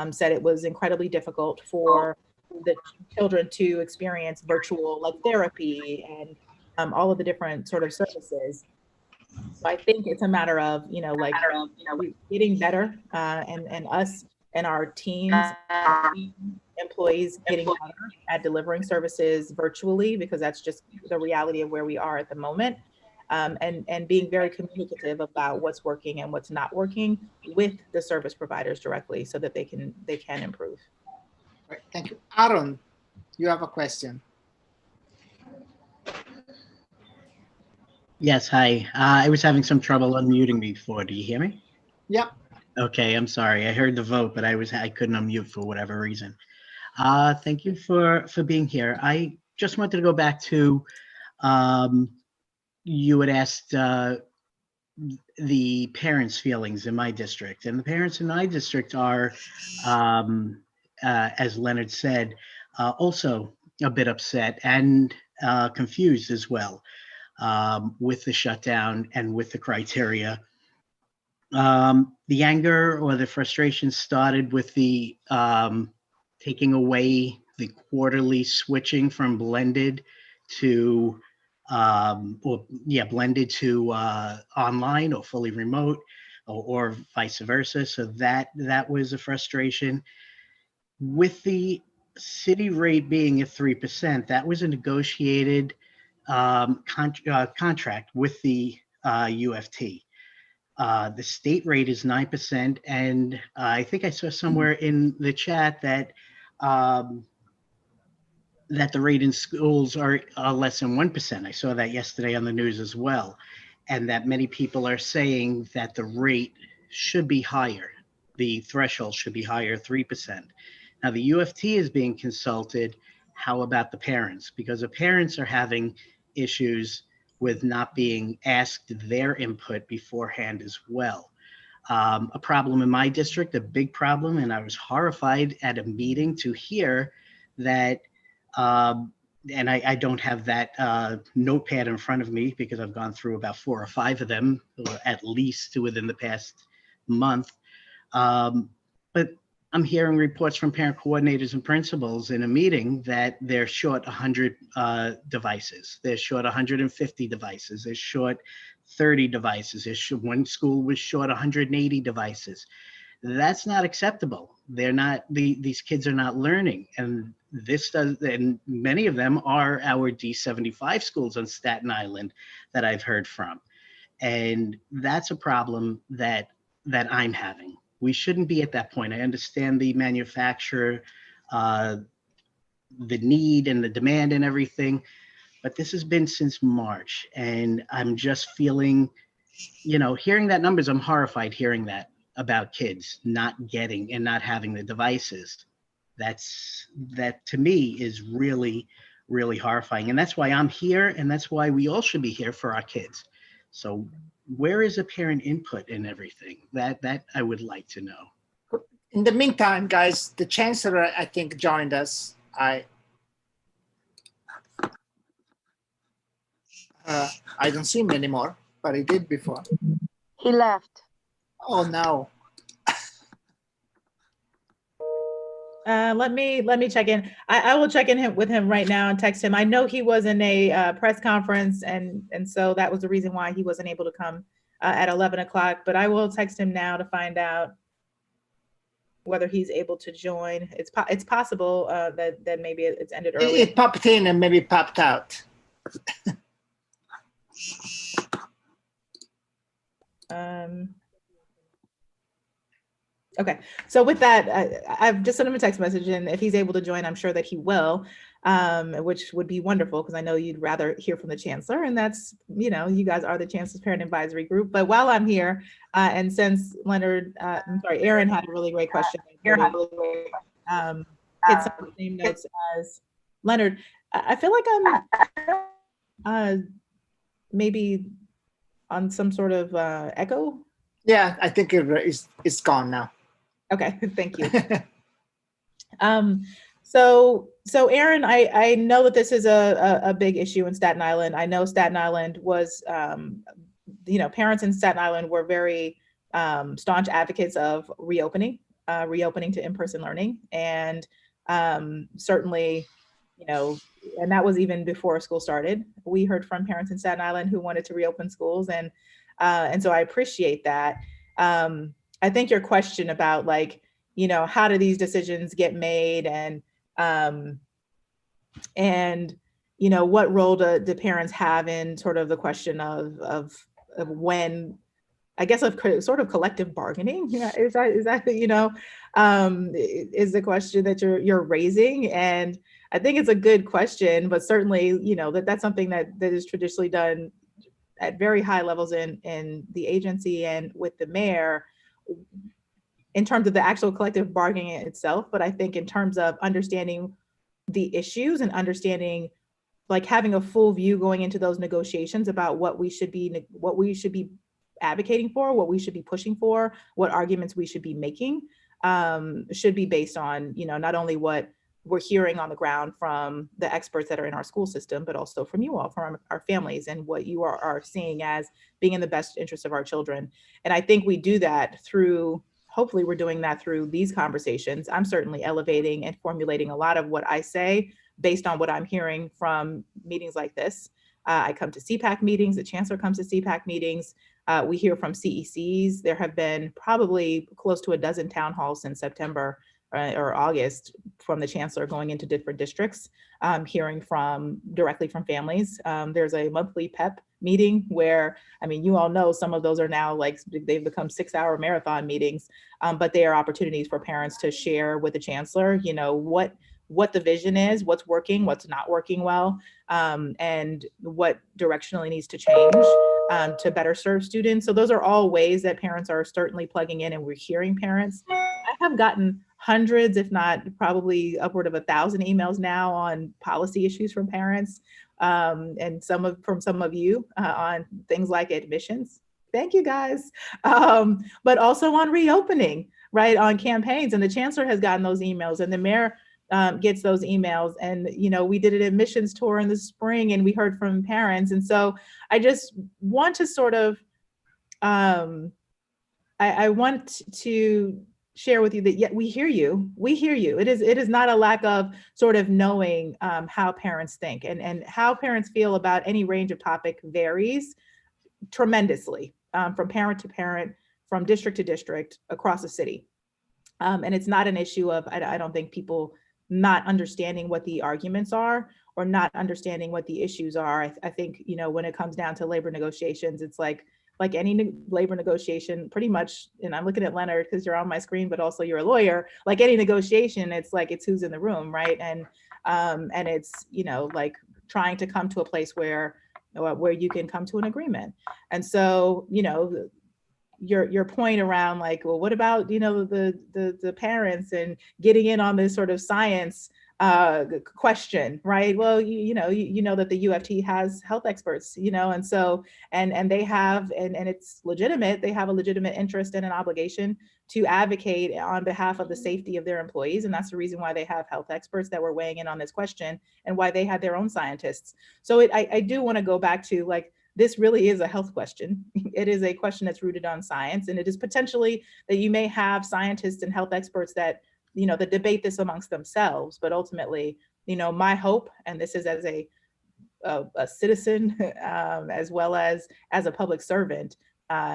said it was incredibly difficult for the children to experience virtual like therapy and all of the different sort of services. So I think it's a matter of, getting better and us and our teams, employees getting better at delivering services virtually, because that's just the reality of where we are at the moment. And being very communicative about what's working and what's not working with the service providers directly, so that they can improve. Right, thank you. Aaron, you have a question. Yes, hi. I was having some trouble unmuting before. Do you hear me? Yep. Okay, I'm sorry. I heard the vote, but I couldn't unmute for whatever reason. Thank you for being here. I just wanted to go back to, you had asked the parents' feelings in my district, and the parents in my district are, as Leonard said, also a bit upset and confused as well with the shutdown and with the criteria. The anger or the frustration started with the taking away the quarterly switching from blended to blended to online or fully remote, or vice versa. So that was a frustration. With the city rate being at 3%, that was a negotiated contract with the UFT. The state rate is 9%, and I think I saw somewhere in the chat that that the rate in schools are less than 1%. I saw that yesterday on the news as well, and that many people are saying that the rate should be higher. the threshold should be higher, 3%. Now the UFT is being consulted. How about the parents? Because the parents are having issues with not being asked their input beforehand as well. A problem in my district, a big problem, and I was horrified at a meeting to hear that, and I don't have that notepad in front of me because I've gone through about 4 or 5 of them, or at least within the past month. But I'm hearing reports from parent coordinators and principals in a meeting that they're short 100 devices. They're short 150 devices. They're short 30 devices. One school was short 180 devices. That's not acceptable. They're not, these kids are not learning. And this does, and many of them are our D75 schools on Staten Island that I've heard from. And that's a problem that I'm having. We shouldn't be at that point. I understand the manufacturer, the need and the demand and everything, but this has been since March, and I'm just feeling, hearing that numbers, I'm horrified hearing that about kids not getting and not having the devices. That to me is really, really horrifying. And that's why I'm here, and that's why we all should be here for our kids. So where is the parent input in everything? That I would like to know. In the meantime, guys, the chancellor, I think, joined us. I don't see him anymore, but he did before. He left. Oh no. Let me check in. I will check in with him right now and text him. I know he was in a press conference, and so that was the reason why he wasn't able to come at 11 o'clock. But I will text him now to find out whether he's able to join. It's possible that maybe it's ended early. It popped in and maybe popped out. Okay, so with that, I've just sent him a text message, and if he's able to join, I'm sure that he will, which would be wonderful, because I know you'd rather hear from the chancellor, and that's, you guys are the Chancellor's Parent Advisory Group. But while I'm here, and since Aaron had a really great question. Hit some of the same notes as Leonard. I feel like I'm maybe on some sort of echo. Yeah, I think it's gone now. Okay, thank you. So Aaron, I know that this is a big issue in Staten Island. I know Staten Island was, parents in Staten Island were very staunch advocates of reopening to in-person learning. And certainly, and that was even before school started. We heard from parents in Staten Island who wanted to reopen schools. And so I appreciate that. I think your question about how do these decisions get made, and what role do parents have in sort of the question of when, I guess, of sort of collective bargaining? Yeah, is that is the question that you're raising? And I think it's a good question, but certainly, that's something that is traditionally done at very high levels in the agency and with the mayor in terms of the actual collective bargaining itself. But I think in terms of understanding the issues and understanding, having a full view going into those negotiations about what we should be advocating for, what we should be pushing for, what arguments we should be making, should be based on, not only what we're hearing on the ground from the experts that are in our school system, but also from you all, from our families, and what you are seeing as being in the best interest of our children. And I think we do that hopefully we're doing that through these conversations. I'm certainly elevating and formulating a lot of what I say based on what I'm hearing from meetings like this. I come to CPAC meetings, the chancellor comes to CPAC meetings. We hear from CECs. There have been probably close to a dozen town halls since September or August from the chancellor going into different districts, hearing directly from families. There's a monthly PEP meeting where, you all know some of those are now they've become 6-hour marathon meetings, but they are opportunities for parents to share with the chancellor, what the vision is, what's working, what's not working well, and what directionally needs to change. to better serve students. So those are all ways that parents are certainly plugging in, and we're hearing parents. I have gotten hundreds, if not probably upward of 1,000 emails now on policy issues from parents, and from some of you on things like admissions. Thank you guys. But also on reopening, right, on campaigns. And the chancellor has gotten those emails, and the mayor gets those emails. And, we did an admissions tour in the spring, and we heard from parents. And so I just want to sort of, I want to share with you that we hear you. We hear you. It is not a lack of sort of knowing how parents think, and how parents feel about any range of topic varies tremendously from parent to parent, from district to district, across the city. And it's not an issue of, I don't think, people not understanding what the arguments are or not understanding what the issues are. I think, when it comes down to labor negotiations, it's like any labor negotiation, pretty much, and I'm looking at Leonard because you're on my screen, but also you're a lawyer, like any negotiation, it's who's in the room, right? And it's, like trying to come to a place where you can come to an agreement. And so, your point around like, well, what about, the parents and getting in on this sort of science question, right? Well, you know that the UFT has health experts, and so, and they have, and it's legitimate, they have a legitimate interest and an obligation to advocate on behalf of the safety of their employees. And that's the reason why they have health experts that were weighing in on this question, and why they had their own scientists. So I do want to go back to, like, this really is a health question. It is a question that's rooted on science, and it is potentially that you may have scientists and health experts that, that debate this amongst themselves. But ultimately, my hope, and this is as a citizen, as well as a public servant,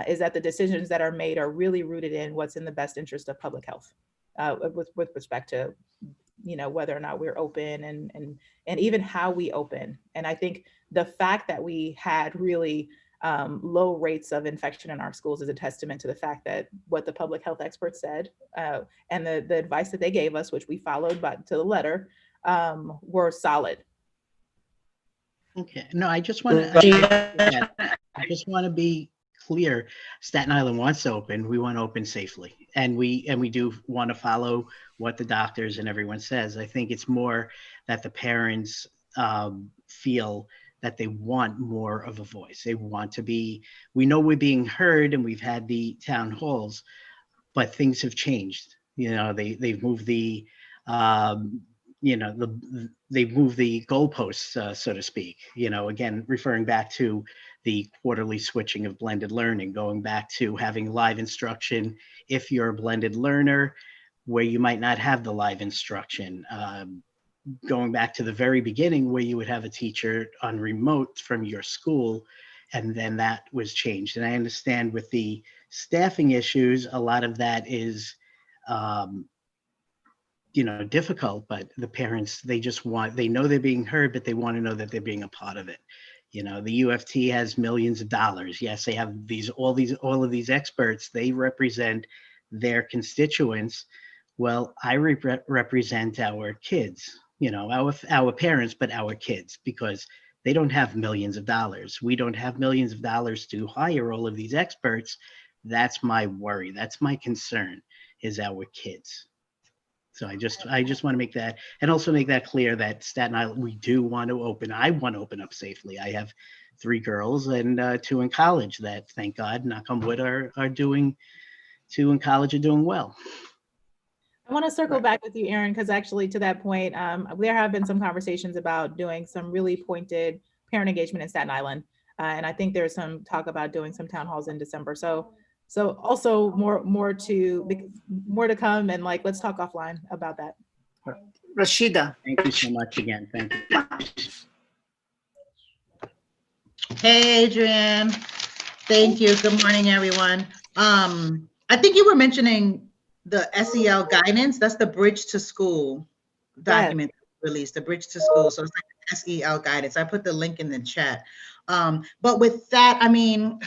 is that the decisions that are made are really rooted in what's in the best interest of public health, with respect to, whether or not we're open, and even how we open. And I think the fact that we had really low rates of infection in our schools is a testament to the fact that what the public health experts said, and the advice that they gave us, which we followed to the letter, were solid. Okay. No, I just want to be clear. Staten Island wants to open. We want to open safely, and we do want to follow what the doctors and everyone says. I think it's more that the parents feel that they want more of a voice. They want to be. We know we're being heard, and we've had the town halls, but things have changed. They've moved the they've moved the goalposts, so to speak. Again, referring back to the quarterly switching of blended learning, going back to having live instruction if you're a blended learner, where you might not have the live instruction. Going back to the very beginning, where you would have a teacher on remote from your school, and then that was changed. And I understand with the staffing issues, a lot of that is difficult, but the parents, they know they're being heard, but they want to know that they're being a part of it. The UFT has millions of dollars. Yes, they have all of these experts. They represent their constituents. Well, I represent our kids, our parents, but our kids, because they don't have millions of dollars. We don't have millions of dollars to hire all of these experts. That's my worry. That's my concern, is our kids. So I just want to make that, and also make that clear that Staten Island, we do want to open. I want to open up safely. I have 3 girls and 2 in college that, thank God, knock on wood, are doing, 2 in college are doing well. I want to circle back with you, Erin, because actually to that point, there have been some conversations about doing some really pointed parent engagement in Staten Island. And I think there's some talk about doing some town halls in December. So also more to come, and like, let's talk offline about that. Rashida. Thank you so much again. Thank you. Hey, Adrienne. Thank you. Good morning, everyone. I think you were mentioning the SEL guidance. That's the Bridge to School document released, the Bridge to School. So it's like the SEL guidance. I put the link in the chat. But with that, I mean,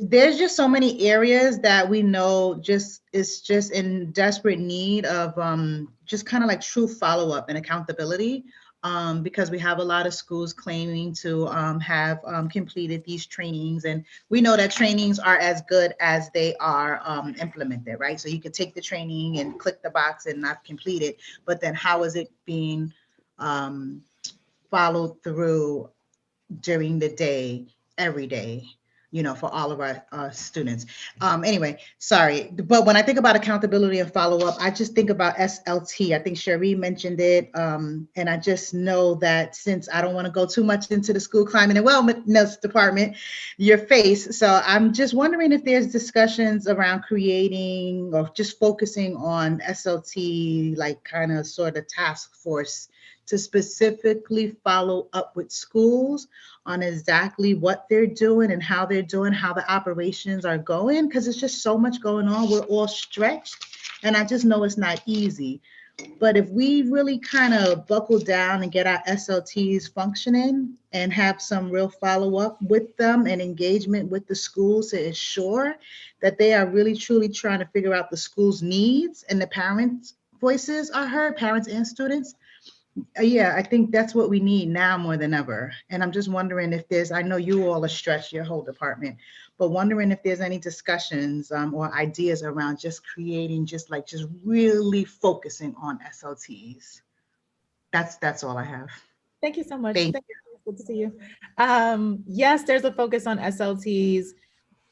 there's just so many areas that we know is just in desperate need of just kind of like true follow-up and accountability. because we have a lot of schools claiming to have completed these trainings. And we know that trainings are as good as they are implemented, right? So you could take the training and click the box and not complete it, but then how is it being followed through during the day, every day, for all of our students. Anyway, sorry. But when I think about accountability and follow-up, I just think about SLT. I think Cherie mentioned it. And I just know that since I don't want to go too much into the school climate and wellness department, your face. So I'm just wondering if there's discussions around creating or just focusing on SLT, like kind of sort of task force to specifically follow up with schools on exactly what they're doing and how they're doing, how the operations are going, because it's just so much going on. We're all stretched, and I just know it's not easy. But if we really kind of buckle down and get our SLTs functioning and have some real follow-up with them and engagement with the schools to ensure that they are really truly trying to figure out the school's needs and the parents' voices are heard, parents and students, yeah, I think that's what we need now more than ever. And I'm just wondering if there's, I know you all are stretched, your whole department, but wondering if there's any discussions or ideas around just creating, just really focusing on SLTs. That's all I have. Thank you so much. Thank Thank you. Good to see you. Yes, there's a focus on SLTs.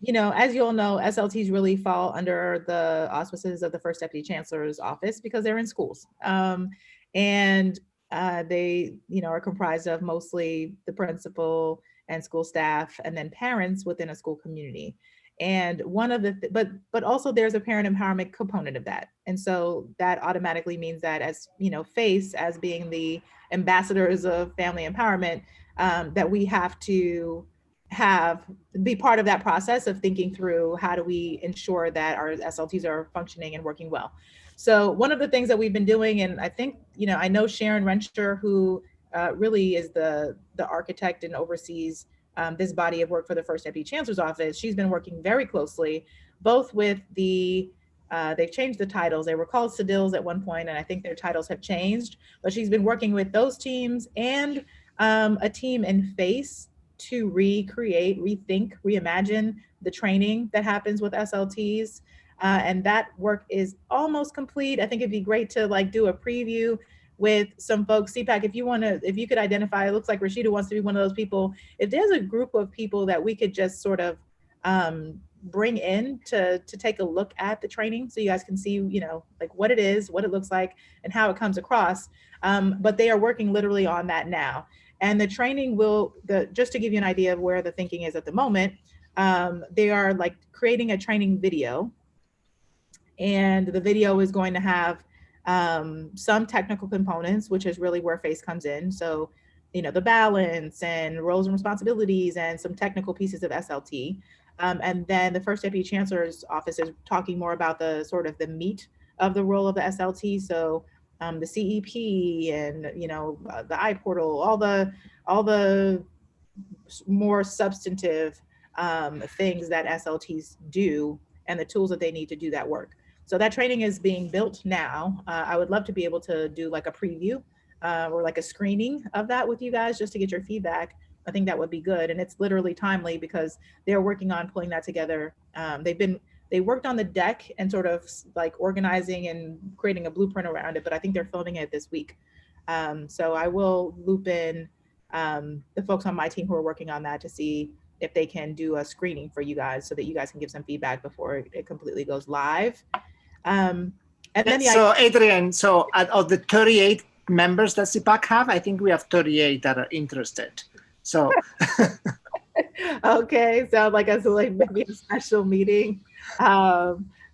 As you all know, SLTs really fall under the auspices of the First Deputy Chancellor's office because they're in schools. And they, are comprised of mostly the principal and school staff, and then parents within a school community. And one of the, but also there's a parent empowerment component of that. And so that automatically means that as, FACE, as being the ambassadors of family empowerment, that we have to be part of that process of thinking through how do we ensure that our SLTs are functioning and working well. So one of the things that we've been doing, and I think, I know Sharon Renscher, who really is the architect and oversees this body of work for the First Deputy Chancellor's office. She's been working very closely, both with they've changed the titles. They were called CDILs at one point, and I think their titles have changed, but she's been working with those teams and a team in FACE to recreate, rethink, reimagine the training that happens with SLTs. And that work is almost complete. I think it'd be great to do a preview with some folks. CPAC, if you could identify, it looks like Rashida wants to be one of those people. If there's a group of people that we could just sort of bring in to take a look at the training so you guys can see, what it is, what it looks like, and how it comes across. But they are working literally on that now. And the training just to give you an idea of where the thinking is at the moment, they are creating a training video. And the video is going to have some technical components, which is really where FACE comes in. So, the balance and roles and responsibilities and some technical pieces of SLT. And then the First Deputy Chancellor's office is talking more about the sort of the meat of the role of the SLT. So the CEP and, the iPortal, all the more substantive things that SLTs do and the tools that they need to do that work. So that training is being built now. I would love to be able to do a preview or a screening of that with you guys just to get your feedback. I think that would be good. And it's literally timely because they're working on pulling that together. They worked on the deck and sort of organizing and creating a blueprint around it, but I think they're filming it this week. So I will loop in the folks on my team who are working on that to see if they can do a screening for you guys so that you guys can give some feedback before it completely goes live. And then Adrienne, of the 38 members that CPAC have, I think we have 38 that are interested. So okay, sounds like maybe a special meeting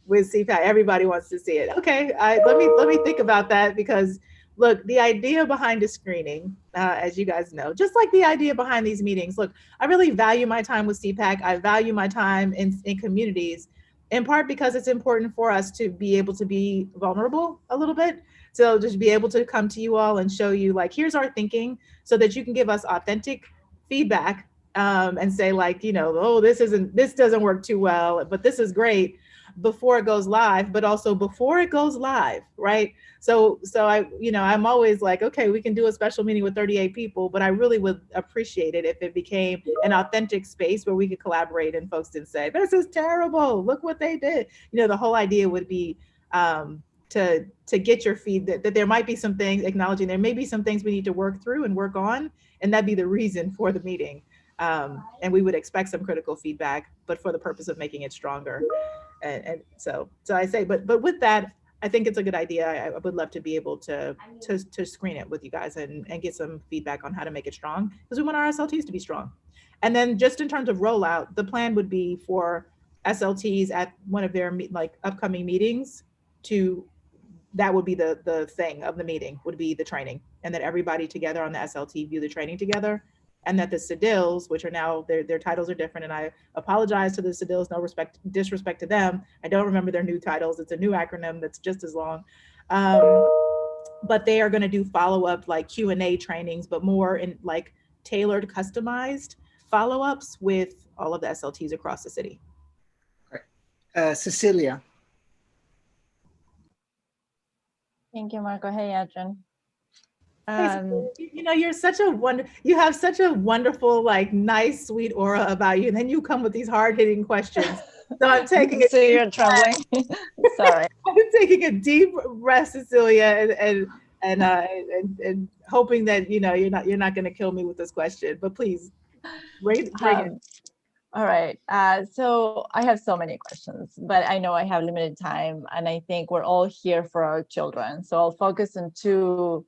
with CPAC. Everybody wants to see it. Okay, let me think about that because look, the idea behind a screening, as you guys know, just like the idea behind these meetings, look, I really value my time with CPAC. I value my time in communities, in part because it's important for us to be able to be vulnerable a little bit. So just be able to come to you all and show you here's our thinking so that you can give us authentic feedback and say oh, this doesn't work too well, but this is great. before it goes live, but also before it goes live, right? So I'm always like, okay, we can do a special meeting with 38 people, but I really would appreciate it if it became an authentic space where we could collaborate and folks didn't say, this is terrible, look what they did. The whole idea would be to get your feed that there might be some things, acknowledging there may be some things we need to work through and work on, and that'd be the reason for the meeting. And we would expect some critical feedback, but for the purpose of making it stronger. And so I say, but with that, I think it's a good idea. I would love to be able to screen it with you guys and get some feedback on how to make it strong, because we want our SLTs to be strong. And then just in terms of rollout, the plan would be for SLTs at one of their upcoming meetings that would be the thing of the meeting, would be the training, and that everybody together on the SLT view the training together, and that the CDILs, which are now, their titles are different, and I apologize to the CDILs, no disrespect to them. I don't remember their new titles. It's a new acronym that's just as long. But they are gonna do follow-up like Q&A trainings, but more in like tailored, customized follow-ups with all of the SLTs across the city. Cecilia. Thank you, Marco. Hey, Adrian. You're such you have such a wonderful, like, nice, sweet aura about you, and then you come with these hard-hitting questions. So I'm taking it. So you're trembling. Sorry. I'm taking a deep breath, Cecilia, and hoping that you're not going to kill me with this question. But please, bring it. All right. So I have so many questions, but I know I have limited time, and I think we're all here for our children. So I'll focus on two,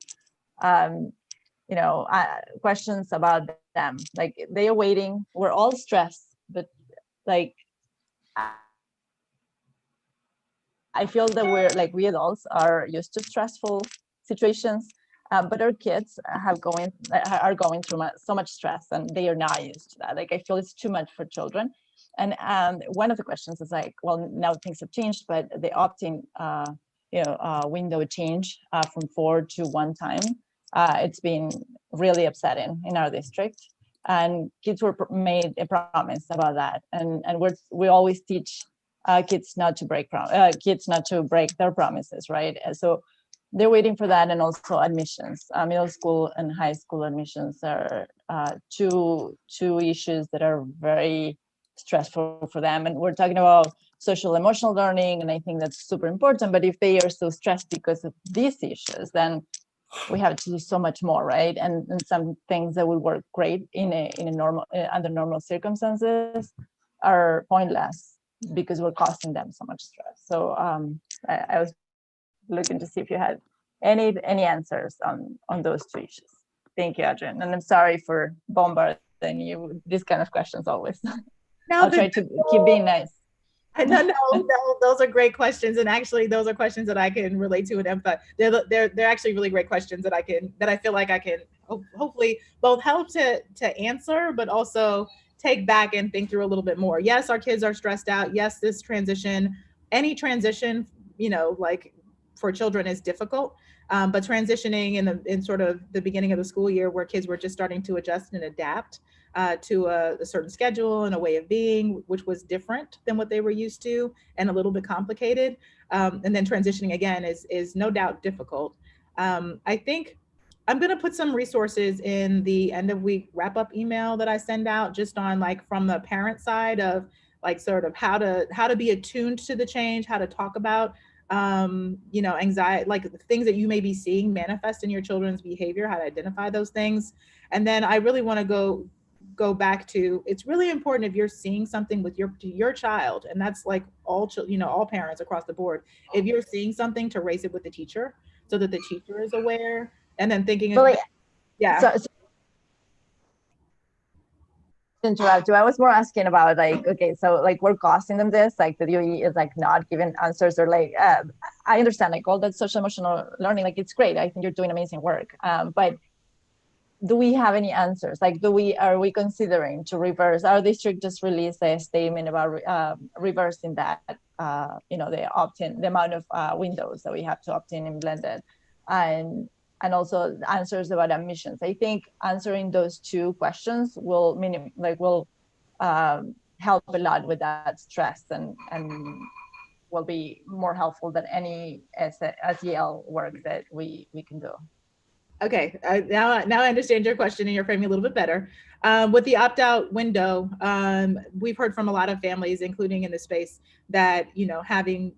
questions about them. Like, they are waiting. We're all stressed, but like, I feel that we adults are used to stressful situations, but our kids are going through so much stress, and they are not used to that. Like, I feel it's too much for children. And one of the questions is like, well, now things have changed, but the opt-in window change from 4 to 1 time. It's been really upsetting in our district, and kids were made a promise about that, and we always teach kids not to break their promises, right? So they're waiting for that. And also admissions, middle school and high school admissions are two issues that are very stressful for them. And we're talking about social emotional learning, and I think that's super important. But if they are so stressed because of these issues, then we have to do so much more, right? And some things that will work great in a normal under normal circumstances are pointless because we're causing them so much stress. So I was looking to see if you had any answers on those two issues. Thank you, Adrian. And I'm sorry for bombarding you with these kind of questions always. I'll try to keep being nice. No, those are great questions, and actually, those are questions that I can relate to and empathize. They're actually really great questions that I feel like I can hopefully both help to answer, but also take back and think through a little bit more. Yes, our kids are stressed out. Yes, this transition, any transition, like for children is difficult. But transitioning in sort of the beginning of the school year, where kids were just starting to adjust and adapt to a certain schedule and a way of being, which was different than what they were used to and a little bit complicated. And then transitioning again is no doubt difficult. I think I'm going to put some resources in the end of week wrap up email that I send out, just on like from the parent side of like sort of how to be attuned to the change, how to talk about anxiety, like the things that you may be seeing manifest in your children's behavior, how to identify those things. And then I really want to go back to, it's really important if you're seeing something with your child, and that's like all parents across the board, if you're seeing something, to raise it with the teacher so that the teacher is aware, and then thinking of, interrupt you. I was more asking about like, okay, so like we're costing them this, like the DOE is like not giving answers, or like I understand like all that social emotional learning, like it's great. I think you're doing amazing work, but do we have any answers? Like, are we considering to reverse? Our district just released a statement about reversing that, the opt-in, the amount of windows that we have to opt in blended, and also answers about admissions. I think answering those two questions will help a lot with that stress and will be more helpful than any SEL work that we can do. Okay, now I understand your question and you're framing a little bit better. With the opt-out window, we've heard from a lot of families, including in the space, that having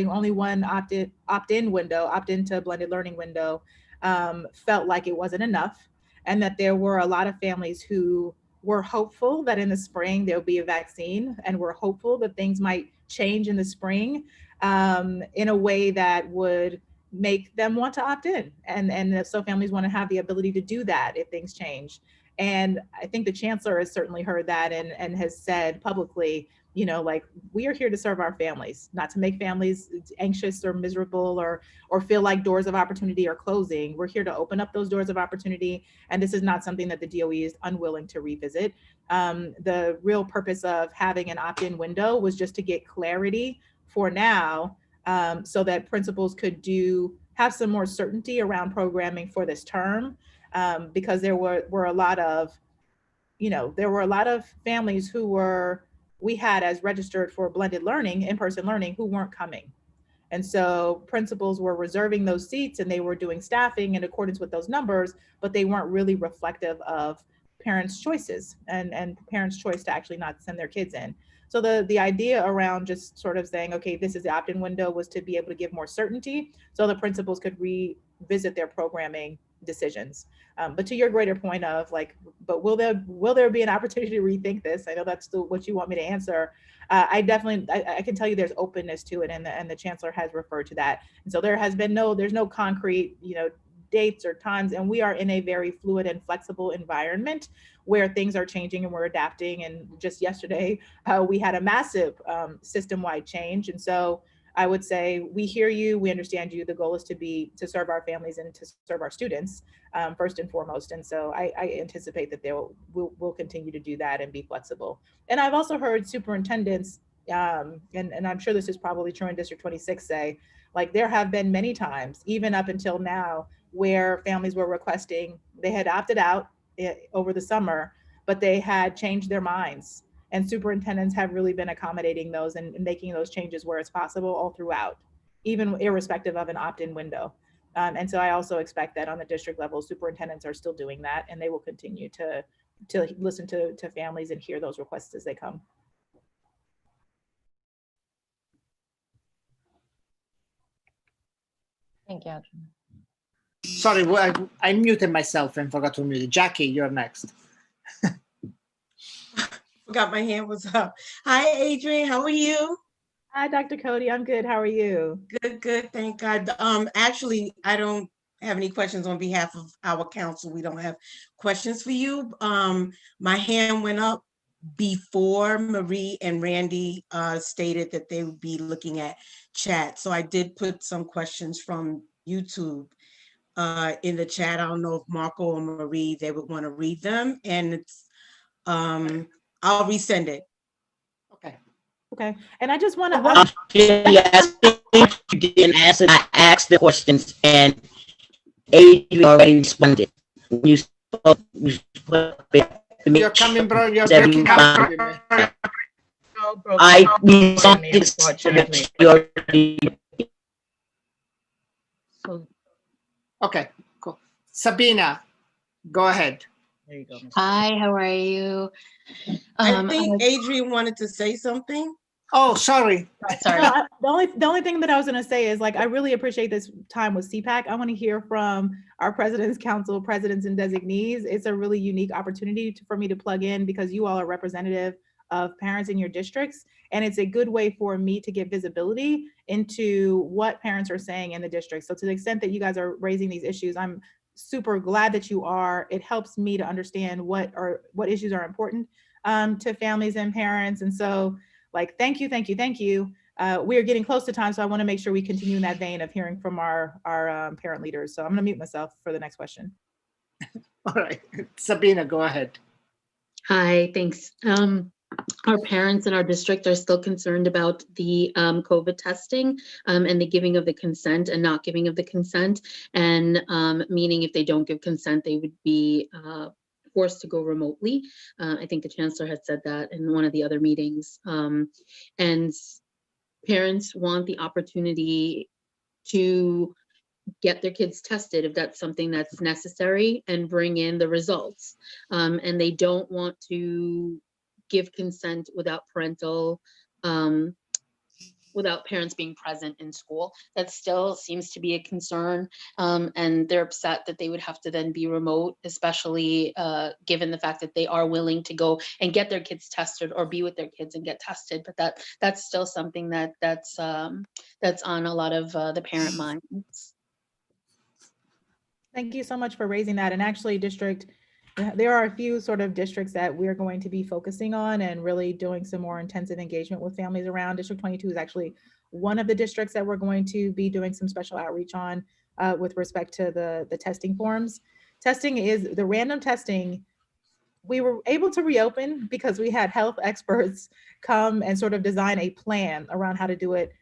only one opt-in window, opt-in to blended learning window, felt like it wasn't enough, and that there were a lot of families who were hopeful that in the spring there'll be a vaccine, and were hopeful that things might change in the spring in a way that would make them want to opt in. And so families want to have the ability to do that if things change. And I think the chancellor has certainly heard that and has said publicly, like, we are here to serve our families, not to make families anxious or miserable or feel like doors of opportunity are closing. We're here to open up those doors of opportunity. And this is not something that the DOE is unwilling to revisit. The real purpose of having an opt-in window was just to get clarity for now, so that principals could have some more certainty around programming for this term, because there were a lot of families who we had as registered for blended learning, in-person learning, who weren't coming. And so principals were reserving those seats and they were doing staffing in accordance with those numbers, but they weren't really reflective of parents' choices and parents' choice to actually not send their kids in. So the idea around just sort of saying, okay, this is the opt-in window, was to be able to give more certainty so the principals could revisit their programming decisions. But to your greater point of like, but will there be an opportunity to rethink this? I know that's still what you want me to answer. I can tell you there's openness to it, and the chancellor has referred to that. And so there's no concrete, dates or times, and we are in a very fluid and flexible environment where things are changing and we're adapting. And just yesterday, we had a massive system-wide change. And so I would say we hear you, we understand you. The goal is to serve our families and to serve our students first and foremost. And so I anticipate that we'll continue to do that and be flexible. And I've also heard superintendents, and I'm sure this is probably true in District 26, say, like, there have been many times, even up until now, where families were requesting, they had opted out over the summer, but they had changed their minds. And superintendents have really been accommodating those and making those changes where it's possible all throughout, even irrespective of an opt-in window. And so I also expect that on the district level, superintendents are still doing that, and they will continue to listen to families and hear those requests as they come. Thank you. Sorry, I muted myself and forgot to mute. Jackie, you're next. Forgot my hand was up. Hi, Adrian. How are you? Hi, Dr. Cody. I'm good. How are you? Good. Thank God. Actually, I don't have any questions on behalf of our council. We don't have questions for you. My hand went up before Marie and Randy stated that they would be looking at chat. So I did put some questions from YouTube in the chat. I don't know if Marco or Marie, they would want to read them, and it's I'll resend it. Okay. And I just want to yes, you didn't answer. I asked the questions and Adrian already responded. You spoke, you're coming, bro. You're breaking up. I responded. Okay, cool. Sabina, go ahead. There you go. Hi, how are you? I think Adrian wanted to say something. Oh, sorry. Sorry. No, the only thing that I was going to say is, like, I really appreciate this time with CPAC. I want to hear from our President's Council, presidents and designees. It's a really unique opportunity for me to plug in because you all are representative of parents in your districts. And it's a good way for me to get visibility into what parents are saying in the district. So to the extent that you guys are raising these issues, I'm super glad that you are. It helps me to understand what issues are important to families and parents. And so, like, thank you. We are getting close to time, so I want to make sure we continue in that vein of hearing from our parent leaders. So I'm going to mute myself for the next question. All right, Sabina, go ahead. Hi, thanks. Our parents in our district are still concerned about the COVID testing and the giving of the consent and not giving of the consent, and meaning if they don't give consent, they would be forced to go remotely. I think the chancellor had said that in one of the other meetings. And parents want the opportunity to get their kids tested if that's something that's necessary and bring in the results. And they don't want to give consent without without parents being present in school. That still seems to be a concern. And they're upset that they would have to then be remote, especially given the fact that they are willing to go and get their kids tested or be with their kids and get tested. But that's still something that's on a lot of the parent minds. Thank you so much for raising that. And actually, there are a few sort of districts that we're going to be focusing on and really doing some more intensive engagement with families around. District 22 is actually one of the districts that we're going to be doing some special outreach on with respect to the testing forms. The random testing, we were able to reopen because we had health experts come and sort of design a plan around how to do it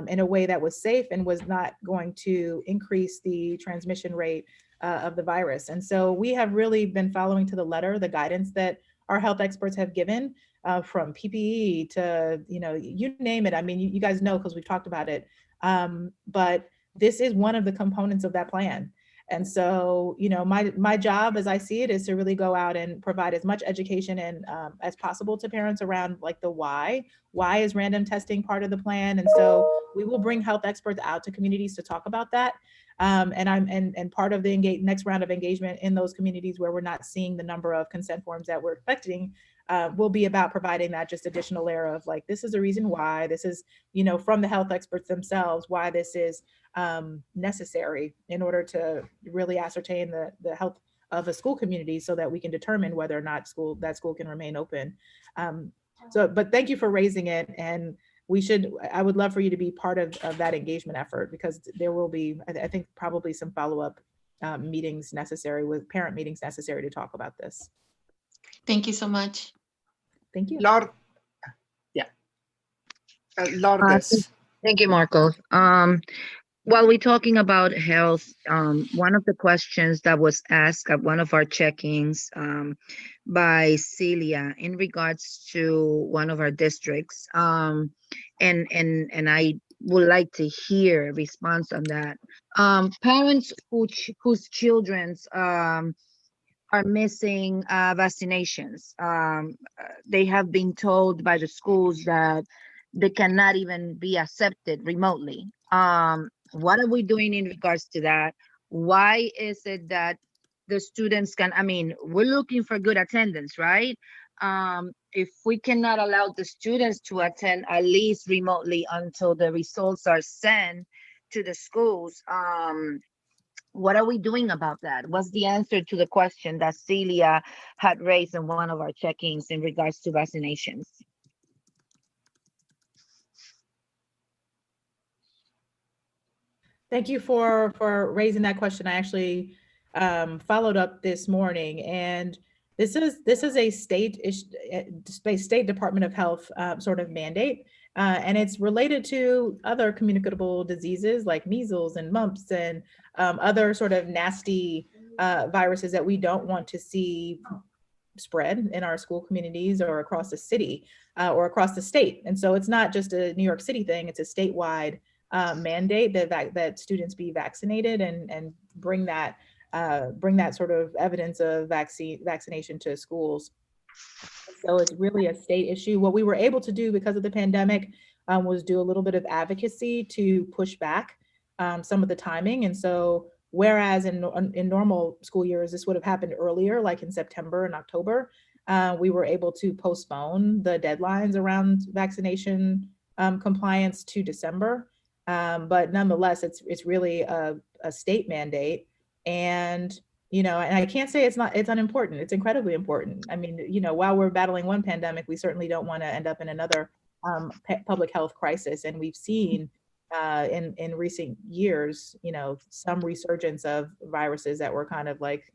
in a way that was safe and was not going to increase the transmission rate of the virus. And so we have really been following to the letter the guidance that our health experts have given, from PPE to, you name it. I mean, you guys know because we've talked about it. But this is one of the components of that plan. And so, my job as I see it is to really go out and provide as much education and as possible to parents around like the why. Why is random testing part of the plan? And so we will bring health experts out to communities to talk about that. And part of the next round of engagement in those communities where we're not seeing the number of consent forms that we're expecting will be about providing that just additional layer of like, this is the reason why, this is, from the health experts themselves, why this is necessary in order to really ascertain the health of a school community so that we can determine whether or not that school can remain open. But thank you for raising it. And I would love for you to be part of that engagement effort, because there will be, I think, probably some follow-up meetings necessary, with parent meetings necessary to talk about this. Thank you so much. Thank you. Lourdes. Thank you, Marco. While we're talking about health, one of the questions that was asked at one of our check-ins by Celia in regards to one of our districts, and I would like to hear a response on that. Parents whose children's are missing vaccinations. They have been told by the schools that they cannot even be accepted remotely. What are we doing in regards to that? Why is it that the students we're looking for good attendance, right? If we cannot allow the students to attend at least remotely until the results are sent to the schools, what are we doing about that? What's the answer to the question that Celia had raised in one of our check-ins in regards to vaccinations? Thank you for raising that question. I actually followed up this morning, and this is a state Department of Health sort of mandate, and it's related to other communicable diseases like measles and mumps and other sort of nasty viruses that we don't want to see spread in our school communities or across the city or across the state. And so it's not just a New York City thing; it's a statewide mandate that students be vaccinated and bring that sort of evidence of vaccination to schools. So it's really a state issue. What we were able to do because of the pandemic was do a little bit of advocacy to push back some of the timing. And so whereas in normal school years, this would have happened earlier, like in September and October, we were able to postpone the deadlines around vaccination compliance to December. But nonetheless, it's really a state mandate, and and I can't say it's unimportant. It's incredibly important. I mean, while we're battling one pandemic, we certainly don't want to end up in another public health crisis. And we've seen in recent years, some resurgence of viruses that were kind of like,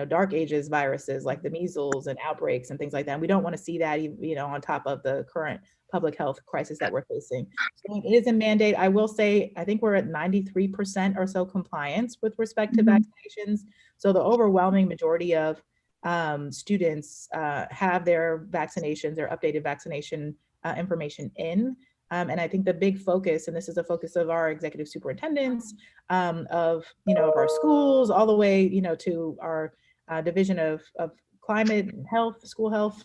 dark ages viruses like the measles and outbreaks and things like that. And we don't want to see that, on top of the current public health crisis that we're facing. So it is a mandate. I will say, I think we're at 93% or so compliance with respect to vaccinations. So the overwhelming majority of students have their vaccinations, their updated vaccination information in. And I think the big focus, and this is a focus of our executive superintendents, of our schools, all the way to our division of climate and health, school health.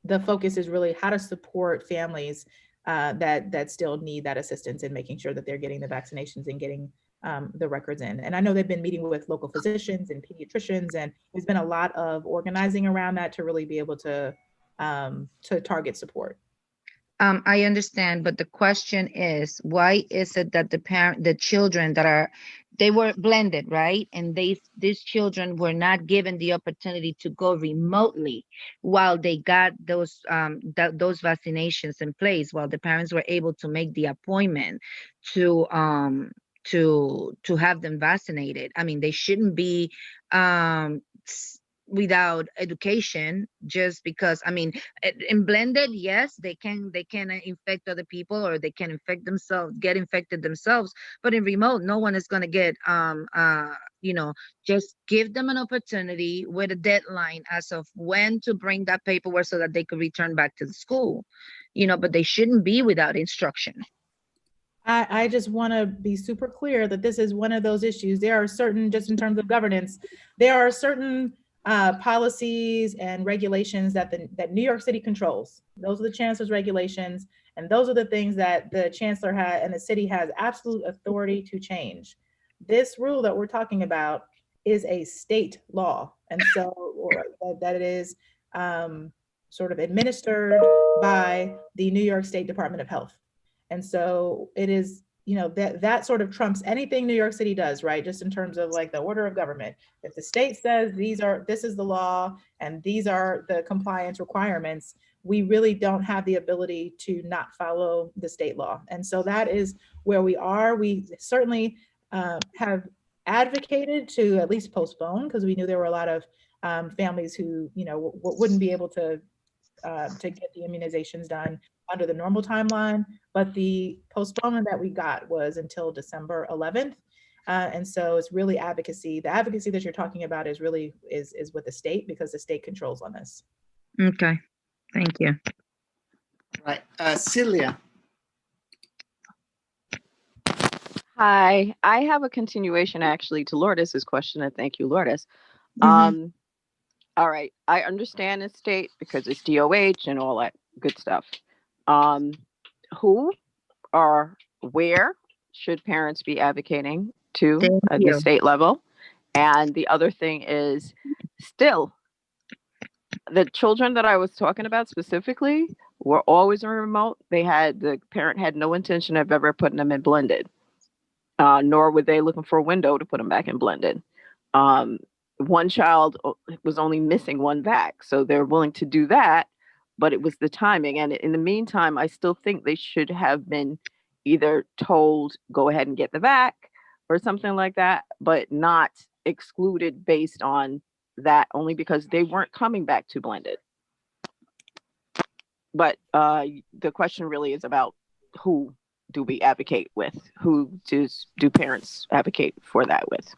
The focus is really how to support families that still need that assistance in making sure that they're getting the vaccinations and getting the records in. And I know they've been meeting with local physicians and pediatricians, and there's been a lot of organizing around that to really be able to target support. I understand, but the question is, why is it that the children they were blended, right? And these children were not given the opportunity to go remotely while they got those vaccinations in place, while the parents were able to make the appointment to have them vaccinated. I mean, they shouldn't be without education just because, I mean, in blended, yes, they can infect other people, or they can get infected themselves, but in remote, no one is going to get just give them an opportunity with a deadline as of when to bring that paperwork so that they could return back to the school, but they shouldn't be without instruction. I just want to be super clear that this is one of those issues. There are certain, just in terms of governance, there are certain policies and regulations that New York City controls. Those are the chancellor's regulations, and those are the things that the chancellor and the city has absolute authority to change. This rule that we're talking about is a state law, and so that it is sort of administered by the New York State Department of Health. And so it is, that sort of trumps anything New York City does, right? Just in terms of like the order of government. If the state says this is the law and these are the compliance requirements, we really don't have the ability to not follow the state law. And so that is where we are. We certainly have advocated to at least postpone, because we knew there were a lot of families who, wouldn't be able to get the immunizations done under the normal timeline, but the postponement that we got was until December 11th. And so it's really advocacy. The advocacy that you're talking about is really is with the state, because the state controls on this. Okay, thank you. Right, Celia. Hi, I have a continuation actually to Lourdes's question, and thank you, Lourdes. All right, I understand the state because it's DOH and all that good stuff. Who or where should parents be advocating to at the state level? And the other thing is, still, the children that I was talking about specifically were always in remote. The parent had no intention of ever putting them in blended, nor were they looking for a window to put them back in blended. One child was only missing one vac, so they're willing to do that, but it was the timing. And in the meantime, I still think they should have been either told, go ahead and get the vac or something like that, but not excluded based on that, only because they weren't coming back to blended. But the question really is about who do we advocate with? Who do parents advocate for that with?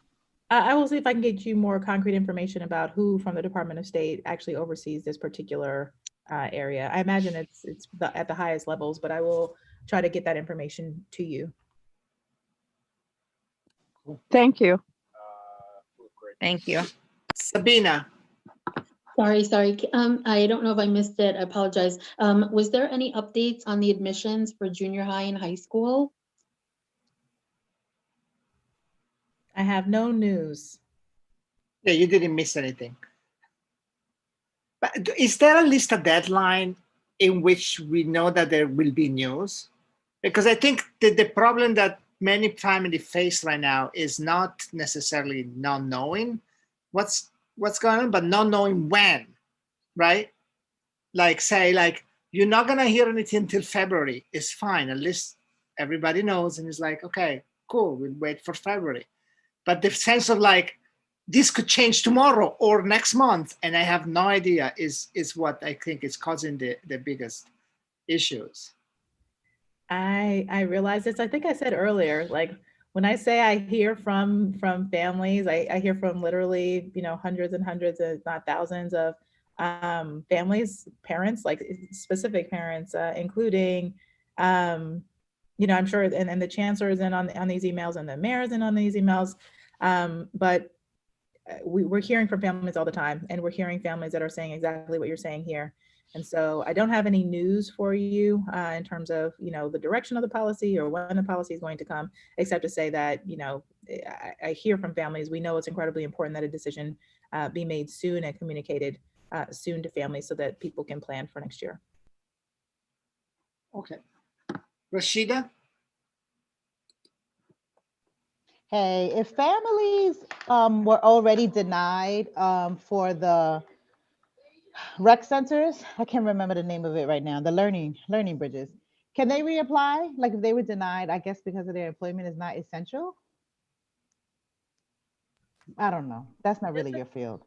I will see if I can get you more concrete information about who from the Department of State actually oversees this particular area. I imagine it's at the highest levels, but I will try to get that information to you. Thank you. Thank you. Sabina. Sorry. I don't know if I missed it. I apologize. Was there any updates on the admissions for junior high and high school? I have no news. Yeah, you didn't miss anything. But is there at least a deadline in which we know that there will be news? Because I think the problem that many families face right now is not necessarily not knowing what's going on, but not knowing when, right? Like you're not gonna hear anything until February. It's fine, at least everybody knows, and it's like, okay, cool, we'll wait for February. But the sense of like, this could change tomorrow or next month, and I have no idea is what I think is causing the biggest issues. I realize this. I think I said earlier, like when I say I hear from families, I hear from literally, hundreds and hundreds, if not thousands of families, parents, like specific parents, including, I'm sure, and the chancellor is in on these emails, and the mayor is in on these emails. But we're hearing from families all the time, and we're hearing families that are saying exactly what you're saying here. And so I don't have any news for you in terms of, the direction of the policy or when the policy is going to come, except to say that, I hear from families, we know it's incredibly important that a decision be made soon and communicated soon to families so that people can plan for next year. Okay. Rashida? Hey, if families were already denied for the rec centers, I can't remember the name of it right now, the learning bridges, can they reapply? Like if they were denied, I guess because of their employment is not essential? I don't know. That's not really your field.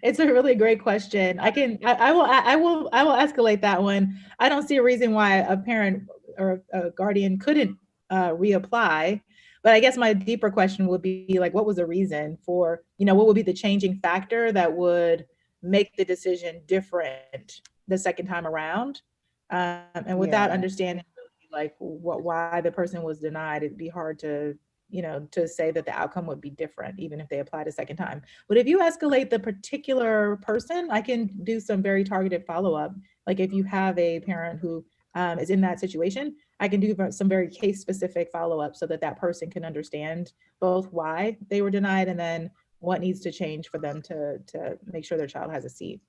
It's a really great question. I will escalate that one. I don't see a reason why a parent or a guardian couldn't reapply. But I guess my deeper question would be like, what was the reason for, what would be the changing factor that would make the decision different the second time around? And without understanding like why the person was denied, it'd be hard to say that the outcome would be different, even if they applied a second time. But if you escalate the particular person, I can do some very targeted follow-up. Like if you have a parent who is in that situation, I can do some very case-specific follow-up so that that person can understand both why they were denied and then what needs to change for them to make sure their child has a seat.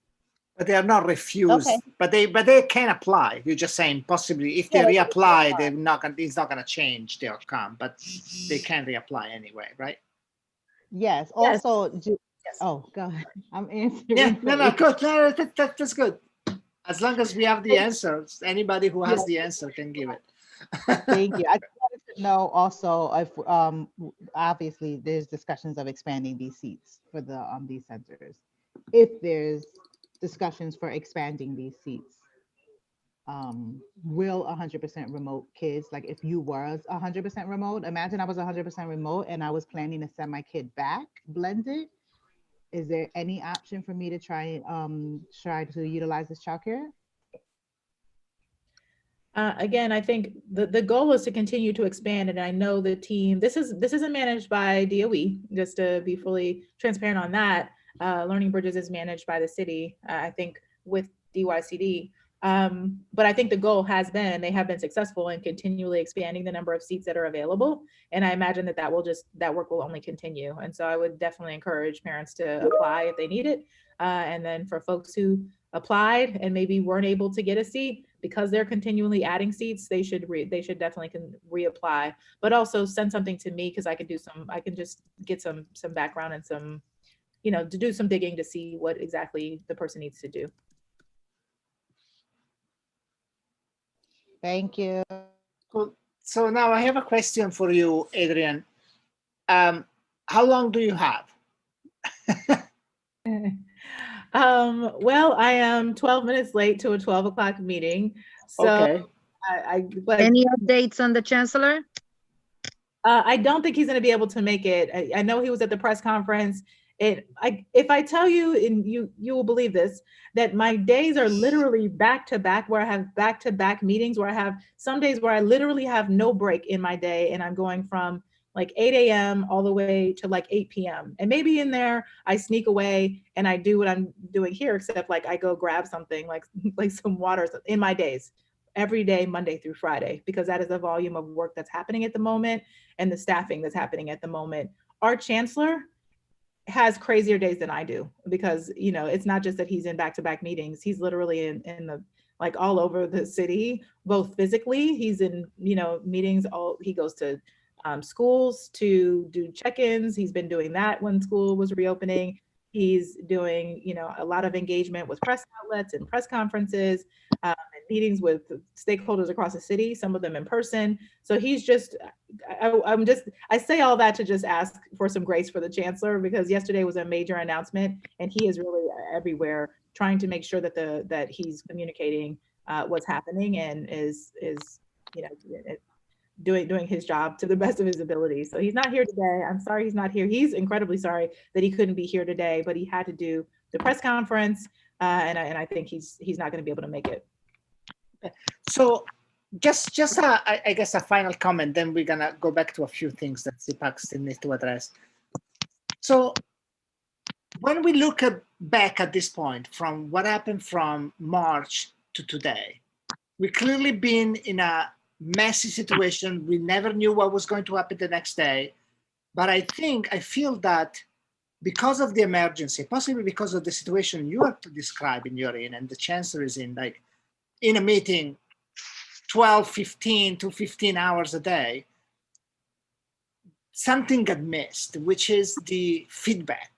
But they are not refused. Okay. But they can apply. You're just saying possibly if they reapply, it's not gonna change their outcome, but they can reapply anyway, right? Yes. Also, oh, go ahead. I'm answering. Yeah. No, good. No, that's good. As long as we have the answers, anybody who has the answer can give it. Thank you. I just wanted to know also if obviously there's discussions of expanding these seats for the these centers. If there's discussions for expanding these seats, will 100% remote kids, like if you was 100% remote, imagine I was 100% remote and I was planning to send my kid back blended, is there any option for me to try to utilize this childcare? Again, I think the goal is to continue to expand, and I know the team, this isn't managed by DOE, just to be fully transparent on that. Learning Bridges is managed by the city, I think with DYCD. But I think the goal has been, and they have been successful in continually expanding the number of seats that are available. And I imagine that work will only continue. And so I would definitely encourage parents to apply if they need it. And then for folks who applied and maybe weren't able to get a seat, because they're continually adding seats, they should definitely reapply, but also send something to me because I can just get some background and some, to do some digging to see what exactly the person needs to do. Thank you. Cool. So now I have a question for you, Adrian. How long do you have? Well, I am 12 minutes late to a 12 o'clock meeting. So okay. Any updates on the chancellor? I don't think he's going to be able to make it. I know he was at the press conference. If I tell you, and you will believe this, that my days are literally back to back, where I have back to back meetings, where I have some days where I literally have no break in my day, and I'm going from like 8 a.m. all the way to like 8 p.m. And maybe in there I sneak away and I do what I'm doing here, except like I go grab something like some water in my days, every day, Monday through Friday, because that is the volume of work that's happening at the moment and the staffing that's happening at the moment. Our chancellor has crazier days than I do, because it's not just that he's in back-to-back meetings. He's literally in the like all over the city, both physically. He's in meetings. He goes to schools to do check-ins. He's been doing that when school was reopening. He's doing a lot of engagement with press outlets and press conferences, and meetings with stakeholders across the city, some of them in person. So he's just, I say all that to just ask for some grace for the chancellor, because yesterday was a major announcement and he is really everywhere trying to make sure that he's communicating what's happening and is doing his job to the best of his ability. So he's not here today. I'm sorry he's not here. He's incredibly sorry that he couldn't be here today, but he had to do press conference, and I think he's not going to be able to make it. So just I guess a final comment, then we're gonna go back to a few things that CPAC still needs to address. So when we look back at this point, from what happened from March to today, we clearly been in a messy situation. We never knew what was going to happen the next day. But I feel that because of the emergency, possibly because of the situation you are describing, you're in, and the chancellor is in, like in a meeting 15 to 15 hours a day, something got missed, which is the feedback,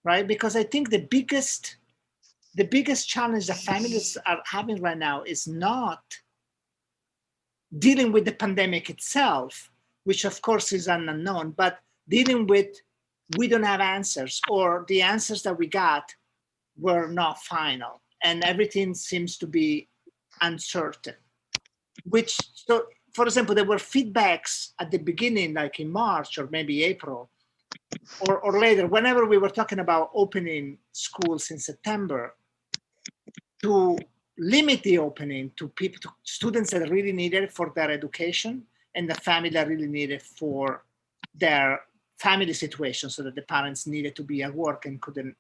right? Because I think the biggest challenge that families are having right now is not dealing with the pandemic itself, which of course is an unknown, but dealing with, we don't have answers, or the answers that we got were not final, and everything seems to be uncertain. So, for example, there were feedbacks at the beginning, like in March or maybe April, or later, whenever we were talking about opening schools in September, to limit the opening to students that really need it for their education, and the family that really need it for their family situation, so that the parents needed to be at work and couldn't.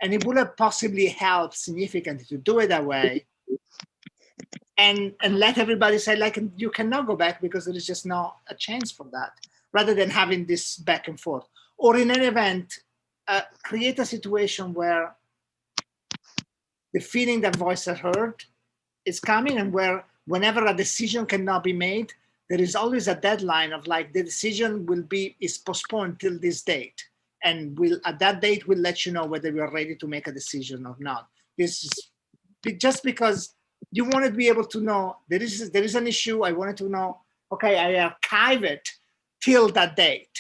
And it would have possibly helped significantly to do it that way, and let everybody say, like, you cannot go back because there is just not a chance for that, rather than having this back and forth. Or in any event, create a situation where the feeling that voices are heard is coming, and where whenever a decision cannot be made, there is always a deadline of, like, the decision is postponed till this date. And at that date, we'll let you know whether we are ready to make a decision or not. This is just because you want to be able to know there is an issue. I wanted to know, okay, I archive it till that date,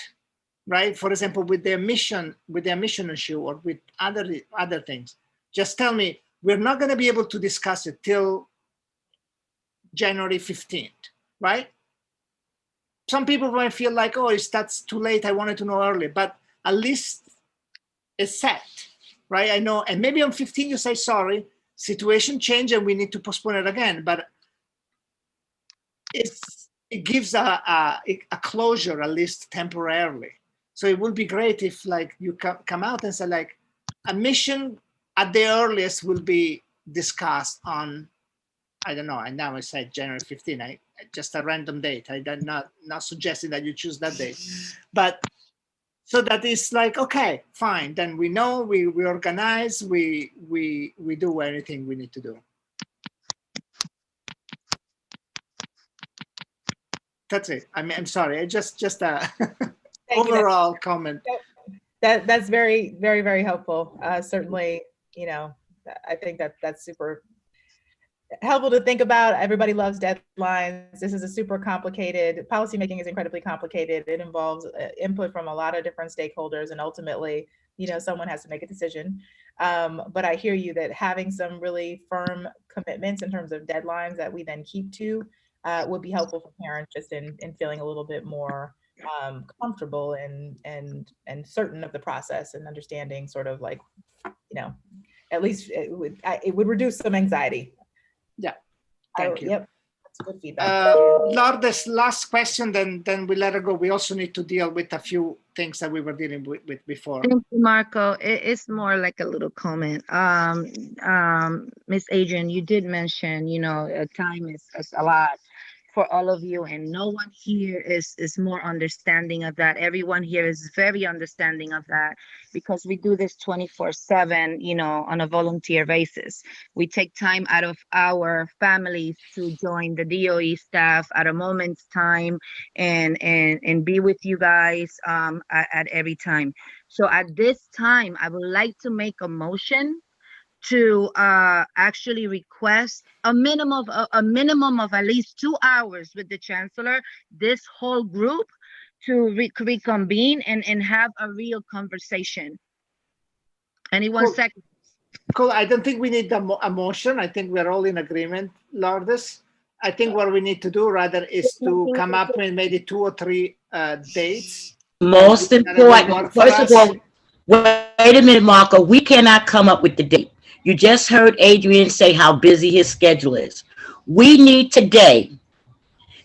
right? For example, with the emission issue, or with other things, just tell me, we're not going to be able to discuss it till January 15th, right? Some people might feel like, oh, that's too late. I wanted to know early, but at least it's set, right? I know, and maybe on 15 you say, sorry, situation changed and we need to postpone it again. But it gives a closure, at least temporarily. So it would be great if, like, you come out and say, like, admission at the earliest will be discussed on, I don't know, and now I said January 15, just a random date. I'm not suggesting that you choose that date, but so that it's like, okay, fine, then we know, we organize, we do anything we need to do. That's it. I'm sorry. I just overall comment. That's very, very, very helpful. Certainly, I think that's super helpful to think about. Everybody loves deadlines. This is a super complicated, policymaking is incredibly complicated. It involves input from a lot of different stakeholders, and ultimately, someone has to make a decision. But I hear you that having some really firm commitments in terms of deadlines that we then keep to would be helpful for parents, just in feeling a little bit more comfortable and certain of the process, and understanding sort of, like, at least it would reduce some anxiety. Yeah, thank you. Yep, that's good feedback. Lourdes, last question, then we let her go. We also need to deal with a few things that we were dealing with before. Thank you, Marco. It's more like a little comment. Miss Adrian, you did mention, time is a lot for all of you, and no one here is more understanding of that. Everyone here is very understanding of that, because we do this 24/7, on a volunteer basis. We take time out of our families to join the DOE staff at a moment's time and be with you guys at every time. So at this time, I would like to make a motion to actually request a minimum of at least 2 hours with the chancellor, this whole group, to reconvene and have a real conversation. Anyone cool. second? Cool. I don't think we need a motion. I think we're all in agreement, Lourdes. I think what we need to do rather is to come up with maybe 2 or 3 dates. Most important, first of all, Wait a minute, Marco. We cannot come up with the date. You just heard Adrian say how busy his schedule is. We need today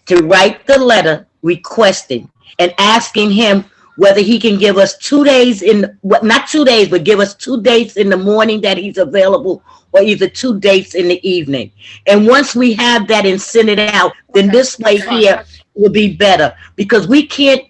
to write the letter requesting and asking him whether he can give us 2 days in, not 2 days, but give us 2 dates in the morning that he's available, or either 2 dates in the evening. And once we have that and send it out, then this way here will be better, because we can't,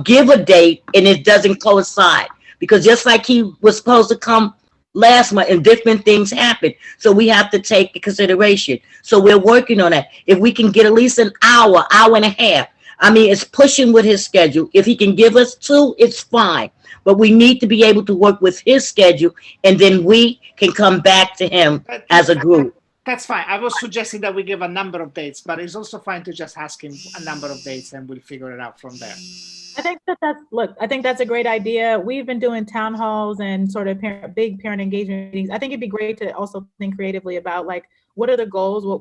give a date and it doesn't coincide. Because just like he was supposed to come last month and different things happen. So we have to take into consideration. So we're working on that. If we can get at least an hour, hour and a half. I mean, it's pushing with his schedule. If he can give us 2, it's fine. But we need to be able to work with his schedule, and then we can come back to him as a group. That's fine. I was suggesting that we give a number of dates, but it's also fine to just ask him a number of dates and we'll figure it out from there. I think I think that's a great idea. We've been doing town halls and sort of big parent engagement meetings. I think it'd be great to also think creatively about, like, what are the goals? What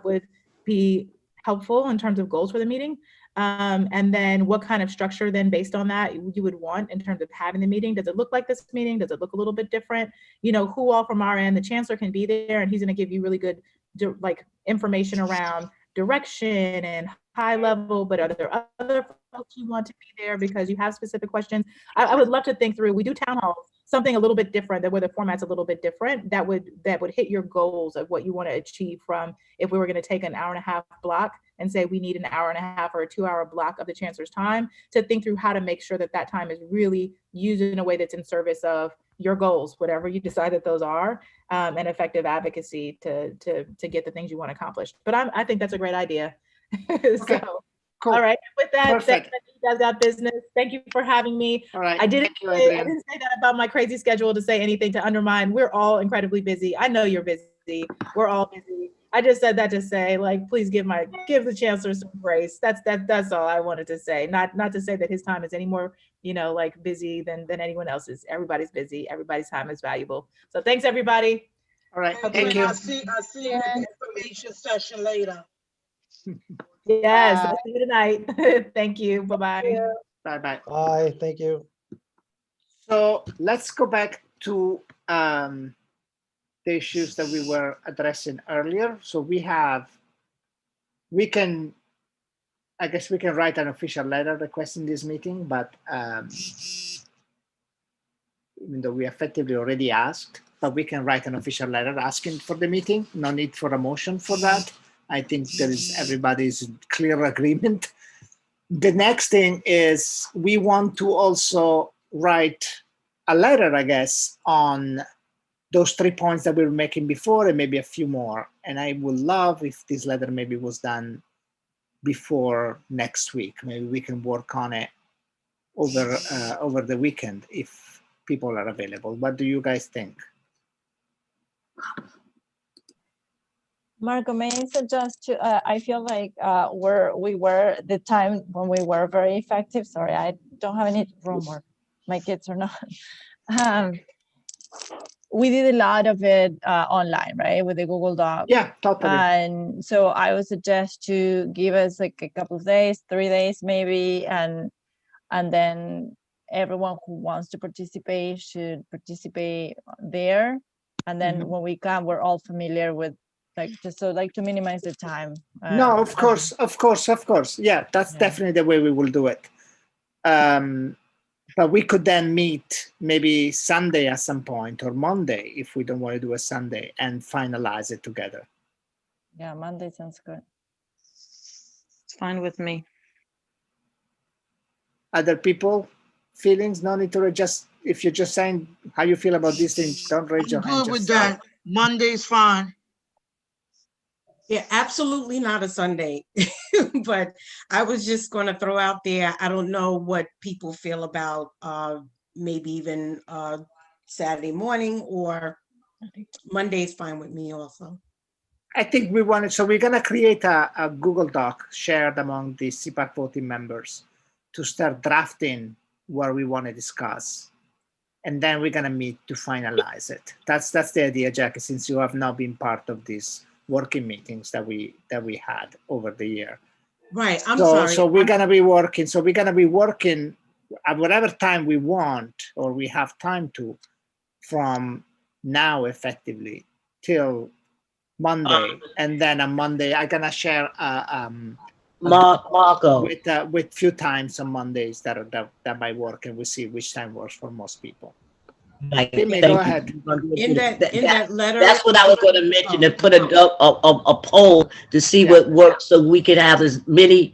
would be helpful in terms of goals for the meeting? And then what kind of structure then based on that you would want in terms of having the meeting? Does it look like this meeting? Does it look a little bit different? Who all from our end, the chancellor can be there and he's going to give you really good information around direction and high level, but are there other folks you want to be there because you have specific questions? I would love to think through. We do town halls, something a little bit different, where the format's a little bit different, that would hit your goals of what you want to achieve from, if we were going to take an hour and a half block and say we need an hour and a half or a 2-hour block of the chancellor's time, to think through how to make sure that time is really used in a way that's in service of your goals, whatever you decide that those are, and effective advocacy to get the things you want accomplished. But I think that's a great idea. Okay, cool. All right. With that, Perfect. you guys got business. Thank you for having me. All right. I didn't Thank you, say that about my crazy schedule to say anything to undermine. We're all incredibly busy. I know you're busy. We're all busy. I just said that to say, like, please give the chancellor some grace. That's all I wanted to say. Not to say that his time is any more, busy than anyone else's. Everybody's busy. Everybody's time is valuable. So thanks, everybody. All right. Thank you. I see you at the information session later. Yes, I'll see you tonight. Thank you. Bye-bye. Bye-bye. Bye. Thank you. So let's go back to the issues that we were addressing earlier. So I guess we can write an official letter requesting this meeting, but even though we effectively already asked, but we can write an official letter asking for the meeting. No need for a motion for that. I think there is everybody's clear agreement. The next thing is we want to also write a letter, I guess, on those 3 points that we were making before and maybe a few more. And I would love if this letter maybe was done before next week. Maybe we can work on it over the weekend if people are available. What do you guys think? Marco, may I suggest I feel like we were the time when we were very effective. Sorry, I don't have any homework. My kids are not. We did a lot of it online, right, with the Google Doc. Yeah, totally. And so I would suggest to give us like a couple of days, 3 days maybe, and then everyone who wants to participate should participate there. And then when we come, we're all familiar with, just to minimize the time. No, of course. Yeah, that's definitely the way we will do it. But we could then meet maybe Sunday at some point or Monday if we don't want to do a Sunday and finalize it together. Yeah, Monday sounds good. It's fine with me. Other people, feelings? No need to just, if you're just saying how you feel about these things, don't raise your hand. Good with that. Monday's fine. Yeah, absolutely not a Sunday. But I was just going to throw out there, I don't know what people feel about maybe even Saturday morning, or Monday's fine with me also. I think we wanted, so we're going to create a Google Doc shared among the CPAC voting members to start drafting what we want to discuss. And then we're going to meet to finalize it. That's the idea, Jackie, since you have now been part of these working meetings that we had over the year. Right. I'm sorry. So we're going to be working. So we're going to be working at whatever time we want or we have time to, from now effectively till Monday, and then on Monday I'm gonna share Marco. with few times on Mondays that might work, and we'll see which time works for most people. Like, Timmy, thank go you. ahead. In that letter, That's what I was going to mention, to put a poll to see Yeah. what works, so we can have as many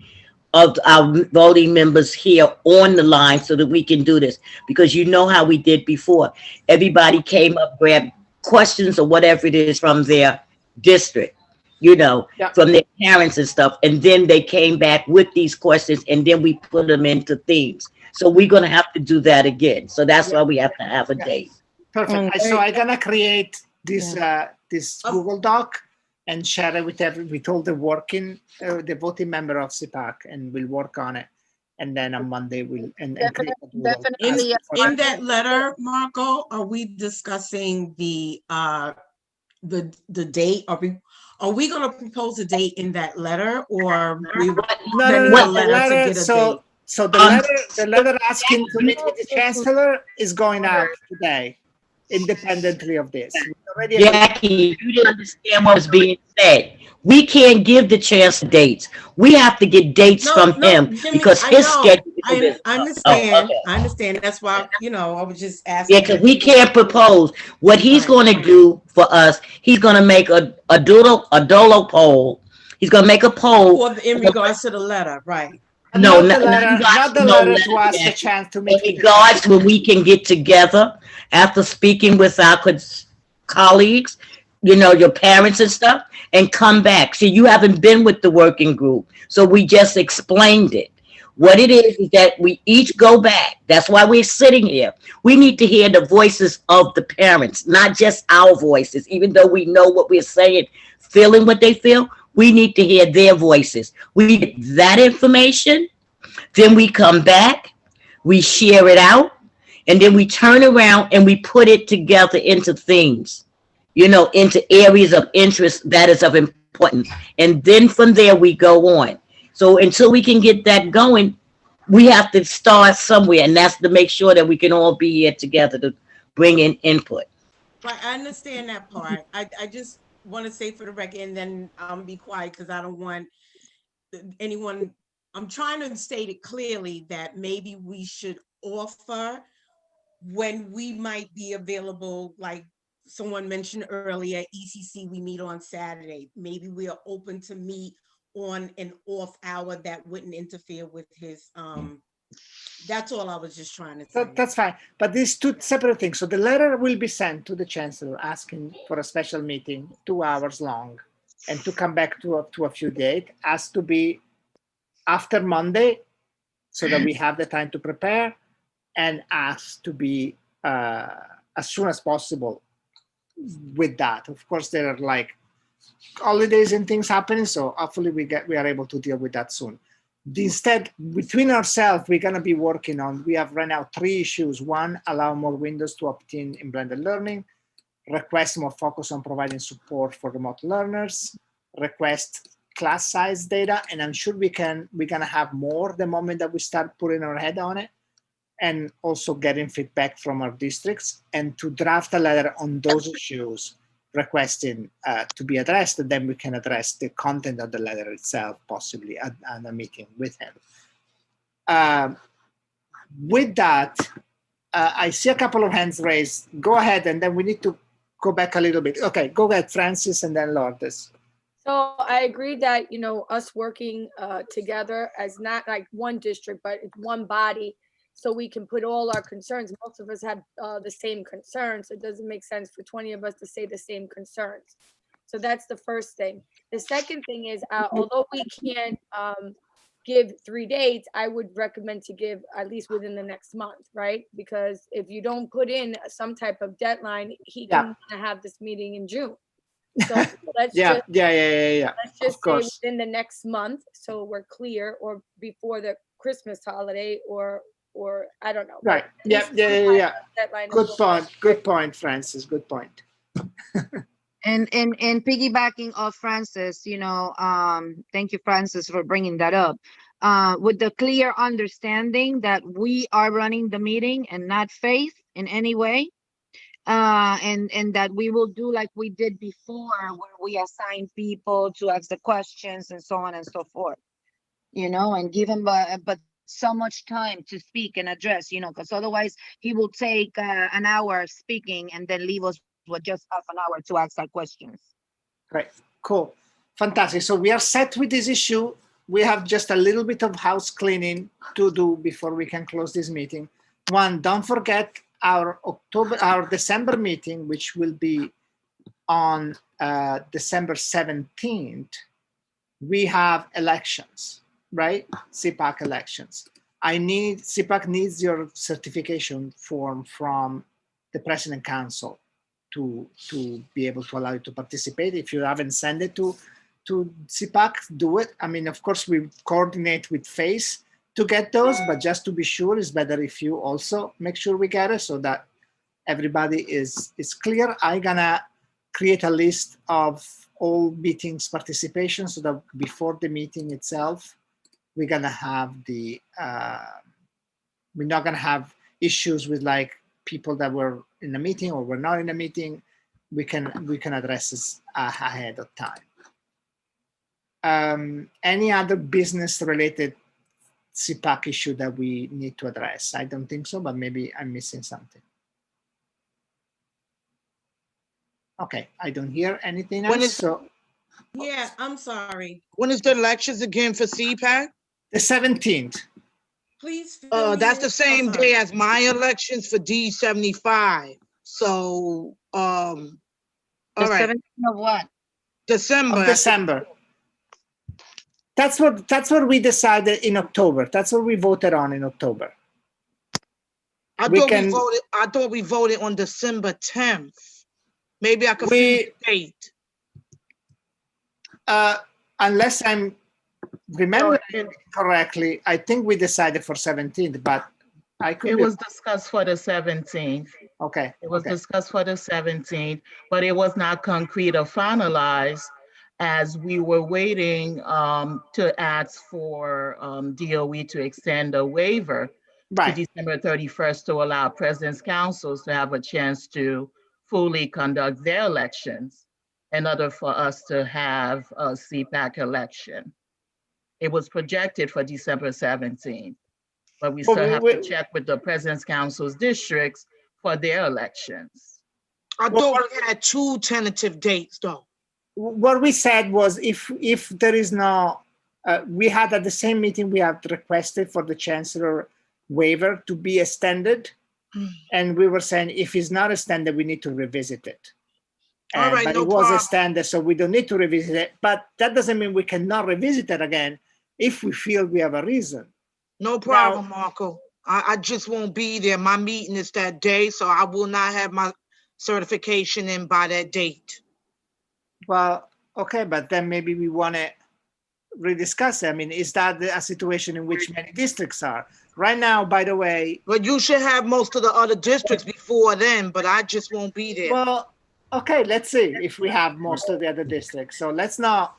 of our voting members here on the line so that we can do this. Because you know how we did before. Everybody came up, grabbed questions or whatever it is from their district, you know, Yeah. from their parents and stuff. And then they came back with these questions, and then we put them into themes. So we're going to have to do that again. So that's why we have to have a date. Perfect. So I'm gonna create this this Google Doc and share it with all the the voting member of CPAC, and we'll work on it. And then on Monday we'll create a Google. in that letter, Marco, are we discussing the date? Are we going to propose a date in that letter, or we No. the letter to get a date? So the letter asking to meet with the chancellor is going out today, independently of this. Jackie, you didn't understand what was being said. We can't give the chancellor dates. We have to get dates from him, Jimmy, because I his know. schedule I is. understand. Okay. I understand. That's why, I was just asking. Yeah, because we can't propose. What he's going to do for us, he's going to make a dolo poll. He's going to make a poll. In regards to the letter, right? No, not the letter to ask the chance to meet in regards to when we can get together after speaking with our colleagues, your parents and stuff, and come back. See, you haven't been with the working group, so we just explained it. What it is that we each go back. That's why we're sitting here. We need to hear the voices of the parents, not just our voices, even though we know what we're saying, feeling what they feel. We need to hear their voices. We get that information, then we come back, we share it out, and then we turn around and we put it together into themes, into areas of interest that is of importance. And then from there we go on. So until we can get that going, we have to start somewhere, and that's to make sure that we can all be here together to bring in input. Right, I understand that part. I just want to say for the record, and then I'll be quiet because I don't want anyone. I'm trying to state it clearly that maybe we should offer when we might be available, like someone mentioned earlier, ECC, we meet on Saturday. Maybe we are open to meet on an off hour that wouldn't interfere with his, that's all I was just trying to say. That's fine. But these two separate things. So the letter will be sent to the chancellor asking for a special meeting, 2 hours long, and to come back to a few dates. Has to be after Monday, so that we have the time to prepare, and has to be as soon as possible with that. Of course, there are like holidays and things happening, so hopefully we are able to deal with that soon. Instead, between ourselves, we're going to be working on, we have right now 3 issues. One, allow more windows to opt in blended learning, request more focus on providing support for remote learners, request class size data, and I'm sure we're going to have more the moment that we start putting our head on it, and also getting feedback from our districts, and to draft a letter on those issues requesting to be addressed, and then we can address the content of the letter itself, possibly at a meeting with him. With that, I see a couple of hands raised. Go ahead, and then we need to go back a little bit. Okay, go ahead, Francis, and then Lourdes. So I agree that, us working together as not like one district, but one body, so we can put all our concerns. Most of us have the same concerns. It doesn't make sense for 20 of us to say the same concerns. So that's the first thing. The second thing is, although we can't give 3 dates, I would recommend to give at least within the next month, right? Because if you don't put in some type of deadline, he can have this meeting in June. So let's yeah. Let's just say course. within the next month, so we're clear, or before the Christmas holiday, or I don't know. Right. Yeah. Good point, Francis. Good point. And piggybacking off Francis, thank you, Francis, for bringing that up. with the clear understanding that we are running the meeting and not Faith in any way. And that we will do like we did before, where we assign people to ask the questions and so on and so forth, and give him but so much time to speak and address, because otherwise he will take an hour speaking and then leave us with just half an hour to ask our questions. Great, cool, fantastic. So we are set with this issue. We have just a little bit of house cleaning to do before we can close this meeting. One, don't forget our December meeting, which will be on December 17th. We have elections, right? CPAC elections. CPAC needs your certification form from the President Council to be able to allow you to participate. If you haven't sent it to CPAC, do it. I mean, of course, we coordinate with FACE to get those, but just to be sure, it's better if you also make sure we get it so that everybody is clear. I'm gonna create a list of all meetings participation so that before the meeting itself, we're gonna have we're not gonna have issues with like people that were in the meeting or were not in the meeting. We can address this ahead of time. Any other business related CPAC issue that we need to address? I don't think so, but maybe I'm missing something. Okay, I don't hear anything else. Yeah, I'm sorry. When is the elections again for CPAC? The 17th. Please. That's the same day as my elections for D75. So, all right. 17th of what? December. Of December. That's what we decided in October. That's what we voted on in October. I thought we voted on December 10th. Maybe I could see the date. Unless I'm remembering correctly, I think we decided for 17th, but I could. It was discussed for the 17th. Okay. It was discussed for the 17th, but it was not concrete or finalized as we were waiting to ask for DOE to extend a waiver to December 31st to allow President's Councils to have a chance to fully conduct their elections in order for us to have a CPAC election. It was projected for December 17th, but we still have to check with the President's Council's districts for their elections. I thought we had two tentative dates though. What we said was if there is no, we had at the same meeting, we had requested for the Chancellor waiver to be extended. And we were saying, if it's not extended, we need to revisit it. All right, but no it was problem. extended, so we don't need to revisit it. But that doesn't mean we cannot revisit it again if we feel we have a reason. No problem, Marco. I just won't be there. My meeting is that day, so I will not have my certification in by that date. Well, okay, but then maybe we want to rediscuss it. I mean, is that a situation in which many districts are? Right now, by the way. But you should have most of the other districts before then, but I just won't be there. Well, okay, let's see if we have most of the other districts. So let's not,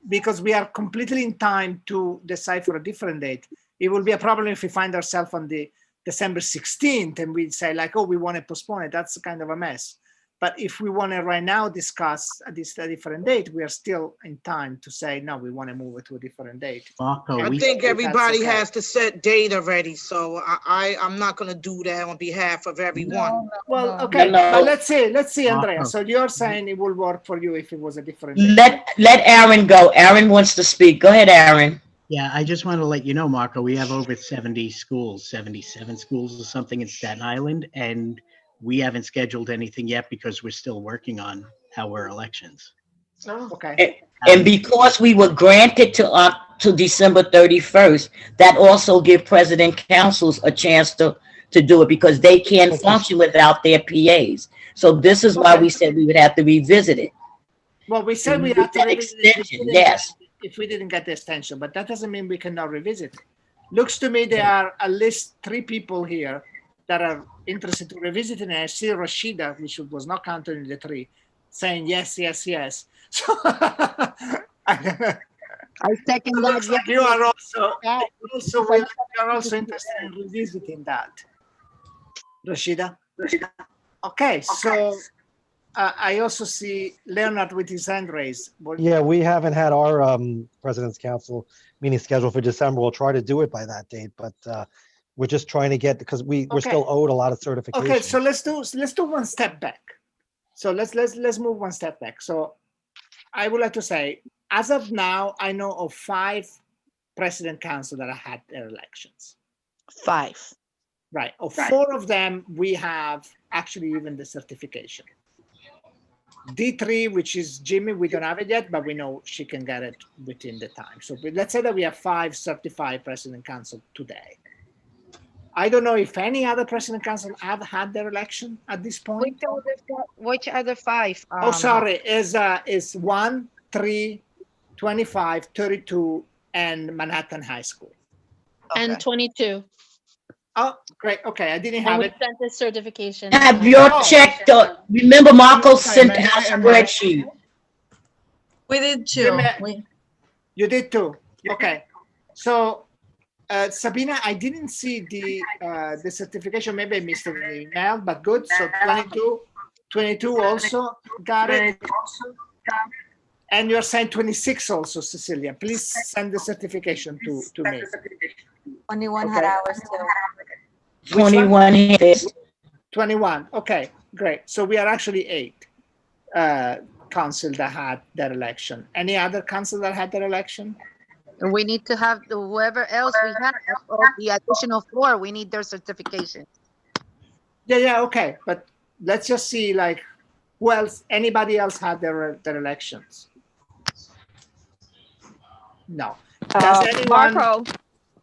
because we are completely in time to decide for a different date. It will be a problem if we find ourselves on the December 16th and we say like, oh, we want to postpone it. That's kind of a mess. But if we want to right now discuss a different date, we are still in time to say, no, we want to move it to a different date. Marco, I think everybody has to set date already, so I'm not going to do that on behalf of everyone. Well, okay, but let's see, Andrea. So you're saying it will work for you if it was a different date. Let Aaron go. Aaron wants to speak. Go ahead, Aaron. Yeah, I just want to let you know, Marco, we have over 70 schools, 77 schools or something in Staten Island, and we haven't scheduled anything yet because we're still working on our elections. Oh, okay. And because we were granted to December 31st, that also give President Councils a chance to do it because they can't function without their PAs. So this is why we said we would have to revisit it. Well, we said we had to revisit extension, yes. If we didn't get the extension, but that doesn't mean we cannot revisit it. Looks to me there are at least 3 people here that are interested to revisit it. And I see Rashida, which was not counted in the 3, saying yes, yes, yes. So I second that. Looks like you are also, Yeah. you're also interested in revisiting that, Rashida. Okay, so I also see Leonard with his hand raised. Yeah, we haven't had our President's Council meeting scheduled for December. We'll try to do it by that date, but we're just trying to get, because we're still owed a lot of certifications. Okay, so let's do one step back. So let's move one step back. So I would like to say, as of now, I know of 5 President Council that have had their elections. 5. Right. Of 4 of them, we have actually even the certification. D3, which is Jimmy, we don't have it yet, but we know she can get it within the time. So let's say that we have 5 certified President Council today. I don't know if any other President Council have had their election at this point. Which other 5? Oh, sorry, is 1, 3, 25, 32, and Manhattan High School. And 22. Oh, great. Okay, I didn't And have we it. sent the certification. Have your check, remember Marco sent a spreadsheet. We did too. You did too. Okay. So, Sabina, I didn't see the certification. Maybe I missed it in the email, but good. So 22 also got it. And you're saying 26 also, Cecilia. Please send the certification to me. 21 had ours too. 21 hit. 21. Okay, great. So we are actually 8 council that had their election. Any other council that had their election? We need to have whoever else we have, or the additional 4, we need their certification. Yeah, okay. But let's just see, like, who else, anybody else had their elections? No. Does anyone?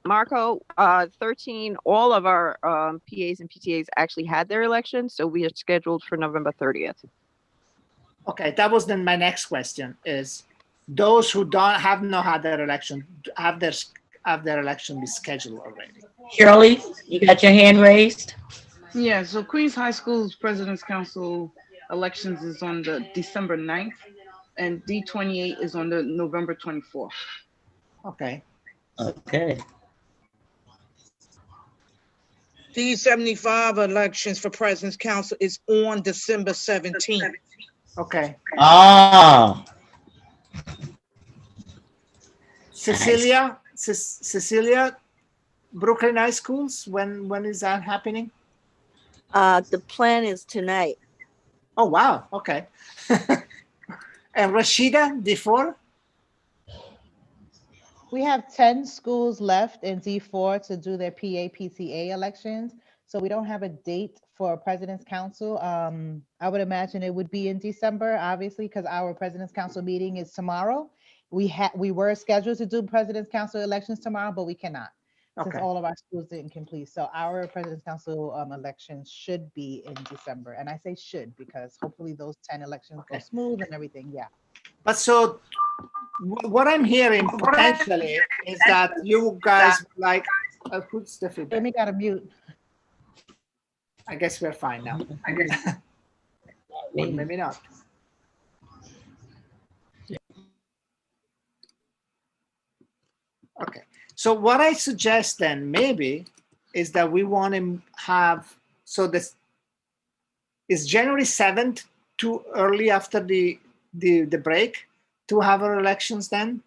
Marco, 13, all of our PAs and PTAs actually had their elections, so we are scheduled for November 30th. Okay, that was then my next question is, those who have not had their election, have their election be scheduled already? Shirley, you got your hand raised? Yeah, so Queens High School's President's Council elections is on the December 9th, and D28 is on the November 24th. Okay. Okay. D75 elections for President's Council is on December 17th. Okay. Ah. Cecilia, Brooklyn High Schools, when is that happening? The plan is tonight. Oh, wow. Okay. And Rashida, D4? We have 10 schools left in D4 to do their PA, PTA elections. So we don't have a date for President's Council. I would imagine it would be in December, obviously, because our President's Council meeting is tomorrow. We were scheduled to do President's Council elections tomorrow, but we cannot, since Okay. all of our schools didn't complete. So our President's Council elections should be in December. And I say should because hopefully those 10 elections go smooth and everything. Yeah. But so what I'm hearing potentially is that you guys like, who's the feedback? Amy got a mute. I guess we're fine now. I guess. Or maybe not. Okay. So what I suggest then maybe is that we want to have, so this is January 7th too early after the break to have our elections then?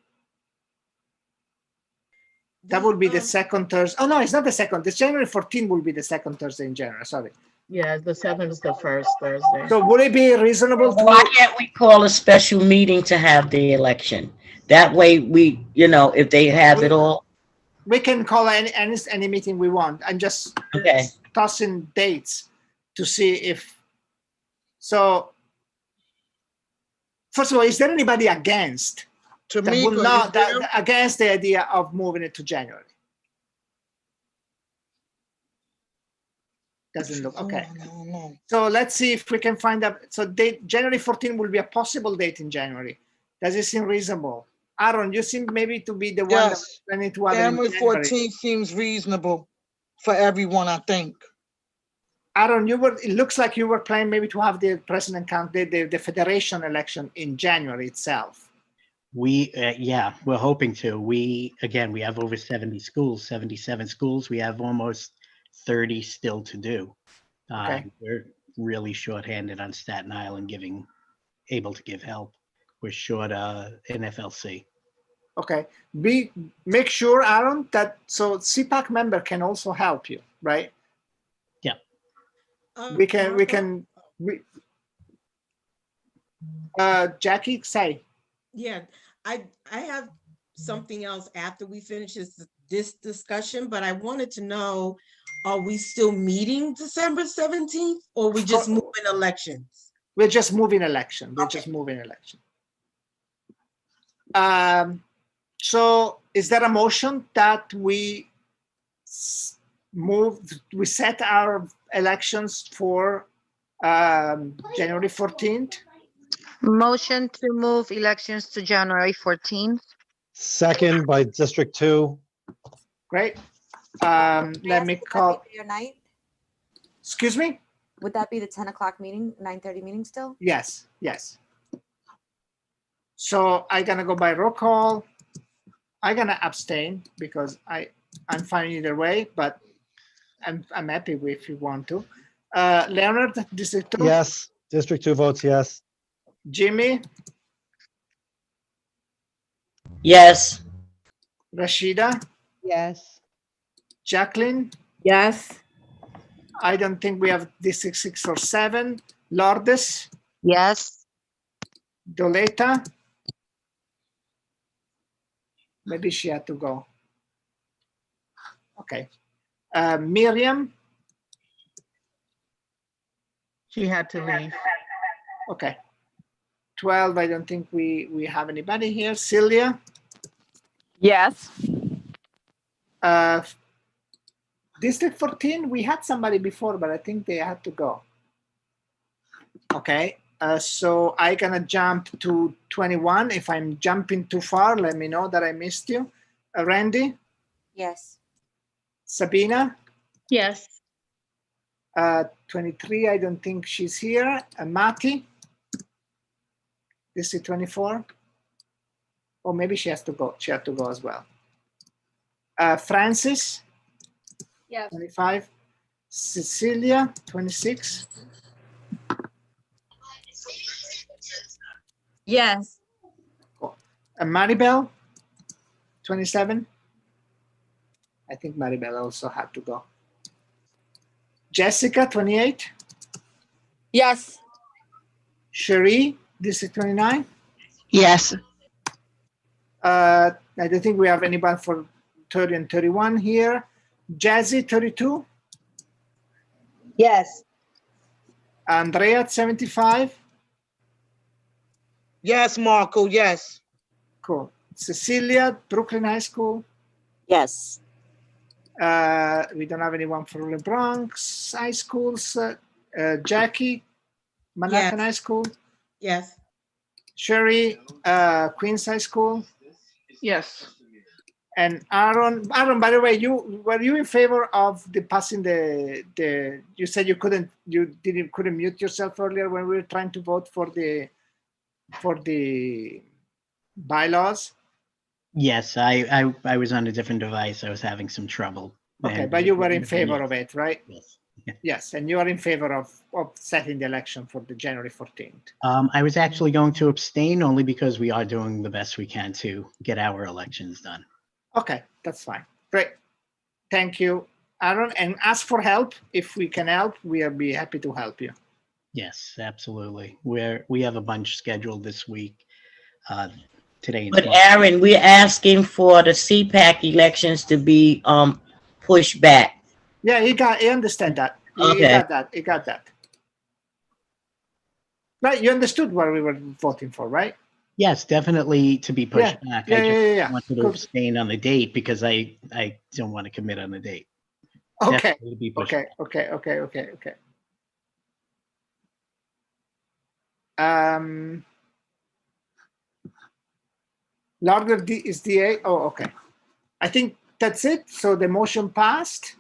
That would be the second Thursday. Oh, no, it's not the second. This January 14th will be the second Thursday in January. Sorry. Yeah, the 7th is the first Thursday. So would it be reasonable to? Why can't we call a special meeting to have the election? That way we, if they have it all. We can call any meeting we want. I'm just tossing dates to see if. So, first of all, is there anybody against? Against the idea of moving it to January? Doesn't look okay. No. So let's see if we can find out. So January 14 will be a possible date in January. Does it seem reasonable? Aaron, you seem maybe to be the one Yes. planning to have January it in January. 14th seems reasonable for everyone, I think. Aaron, it looks like you were planning maybe to have the president count the federation election in January itself. Yeah, we're hoping to. We have over 70 schools, 77 schools. We have almost 30 still to do. Okay. We're really shorthanded on Staten Island, able to give help. We're short an FLC. Okay. Make sure, Aaron, that so CPAC member can also help you, right? Yeah. Jackie, say. Yeah, I have something else after we finish this discussion, but I wanted to know, are we still meeting December 17th or we just moving elections? We're just moving election. We're just moving election. So is there a motion that we set our elections for January 14th? Motion to move elections to January 14th. Second by District 2. Great. Let me call. Your night? Excuse me? Would that be the 10 o'clock meeting, 9:30 meeting still? Yes, yes. So I'm gonna go by roll call. I'm gonna abstain because I'm fine either way, but I'm happy if you want to. Leonard, District 2? Yes. District 2 votes yes. Jimmy? Yes. Rashida? Yes. Jacqueline? Yes. I don't think we have District 6 or 7. Lourdes? Yes. Doleta? Maybe she had to go. Okay. Miriam? She had to leave. Okay. 12, I don't think we have anybody here. Celia? Yes. District 14, we had somebody before, but I think they had to go. Okay, so I'm gonna jump to 21. If I'm jumping too far, let me know that I missed you. Randy? Yes. Sabina? Yes. 23, I don't think she's here. Mati? District 24? Or maybe she has to go. She had to go as well. Francis? Yes. 25. Cecilia, 26. Yes. Cool. Maribel, 27. I think Maribel also had to go. Jessica, 28. Yes. Cherie, District 29. Yes. I don't think we have anybody for 30 and 31 here. Jazzy, 32. Yes. Andrea, 75. Yes, Marco, yes. Cool. Cecilia, Brooklyn High School. Yes. We don't have anyone for the Bronx High Schools. Jackie, Manhattan Yes. High School. Yes. Sherry, Queens High School. Yes. And Aaron, by the way, were you in favor of the passing the you said you couldn't mute yourself earlier when we were trying to vote for the bylaws? Yes, I was on a different device. I was having some trouble. Okay, And- but you were in favor of it, right? Yes. Yes, and you are in favor of setting the election for the January 14th. I was actually going to abstain only because we are doing the best we can to get our elections done. Okay, that's fine. Great. Thank you, Aaron. And ask for help. If we can help, we'll be happy to help you. Yes, absolutely. We have a bunch scheduled this week, today and But tomorrow. Aaron, we're asking for the CPAC elections to be pushed back. Yeah, he understand that. He Okay. got that. Right, you understood what we were voting for, right? Yes, definitely to be pushed Yeah, back. yeah, I just yeah. wanted to Good. abstain on the date because I don't want to commit on the date. Okay, Definitely to be pushed okay, okay. Larger is DA. Oh, okay. I think that's it. So the motion passed.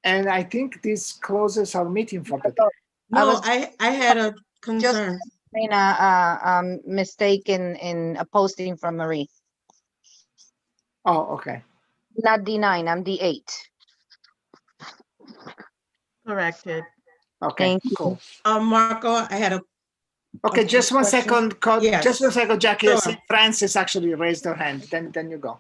And I think this closes our meeting for the day. No, I had a concern. made a mistake in a posting from Marie. Oh, okay. Not D9, I'm D8. Corrected. Okay, Thank you. cool. Marco, I had a Okay, just one question. second, Yes. just 1 second, Jackie. I see Sure. Francis actually raised her hand. Then you go.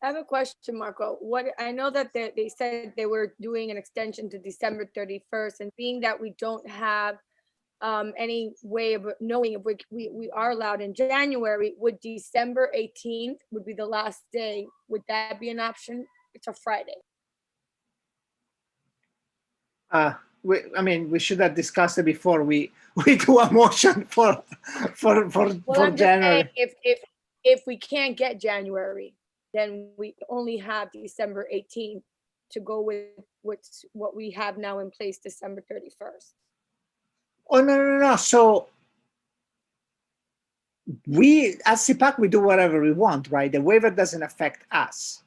I have a question, Marco. What I know that they said they were doing an extension to December 31st, and being that we don't have any way of knowing if we are allowed in January, would December 18th would be the last day? Would that be an option? It's a Friday. I mean, we should have discussed it before we do a motion for I'm just January. saying, if we can't get January, then we only have December 18th to go with what we have now in place, December 31st. Oh, no. So we, as CPAC, we do whatever we want, right? The waiver doesn't affect us.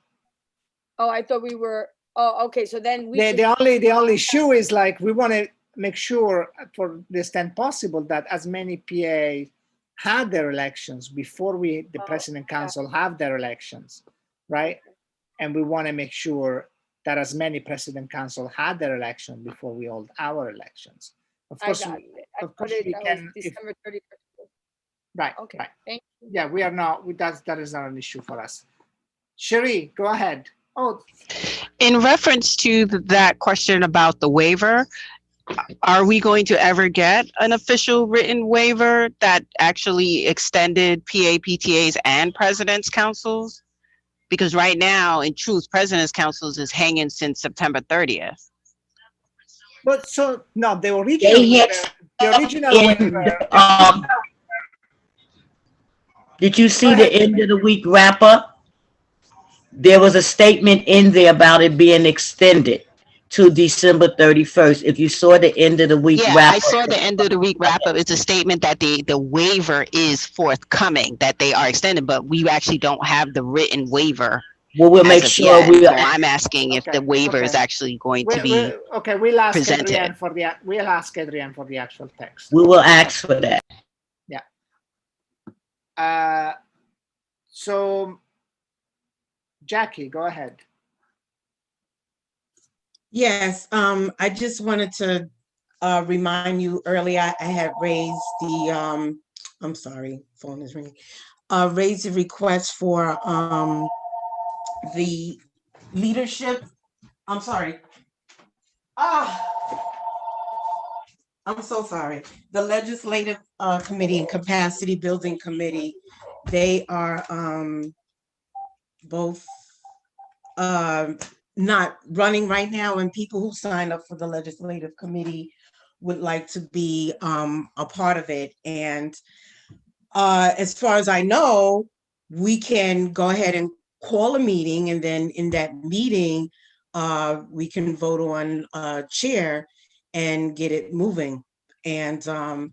Oh, I thought we were, oh, okay, so then we. The only issue is like, we want to make sure for the extent possible that as many PA had their elections before the President Council have their elections, right? And we want to make sure that as many President Council had their election before we hold our elections. Of course, we can. December 31st. Right. Okay. Right. Thank you. Yeah, we are not. That is not an issue for us. Cherie, go ahead. Oh, In reference to that question about the waiver, are we going to ever get an official written waiver that actually extended PA, PTAs, and president's councils? Because right now, in truth, president's councils is hanging since September 30th. but so no, the original waiver. Did you see the end of the week wrap up? There was a statement in there about it being extended to December 31st. If you saw the end of the week wrap up. I saw the end of the week wrap up. It's a statement that the waiver is forthcoming, that they are extended, but we actually don't have the written waiver. Well, we'll make sure so I'm asking if the waiver is actually going to be We'll ask presented. Adrienne for the actual text. We will ask for that. Yeah. So, Jackie, go ahead. Yes, I just wanted to remind you earlier, I had raised the, I'm sorry, phone is ringing, raised the request for the leadership, I'm sorry. I'm so sorry. The Legislative Committee and Capacity Building Committee, they are both not running right now, and people who signed up for the Legislative Committee would like to be a part of it. And as far as I know, we can go ahead and call a meeting, and then in that meeting, we can vote on a chair and get it moving. And I'm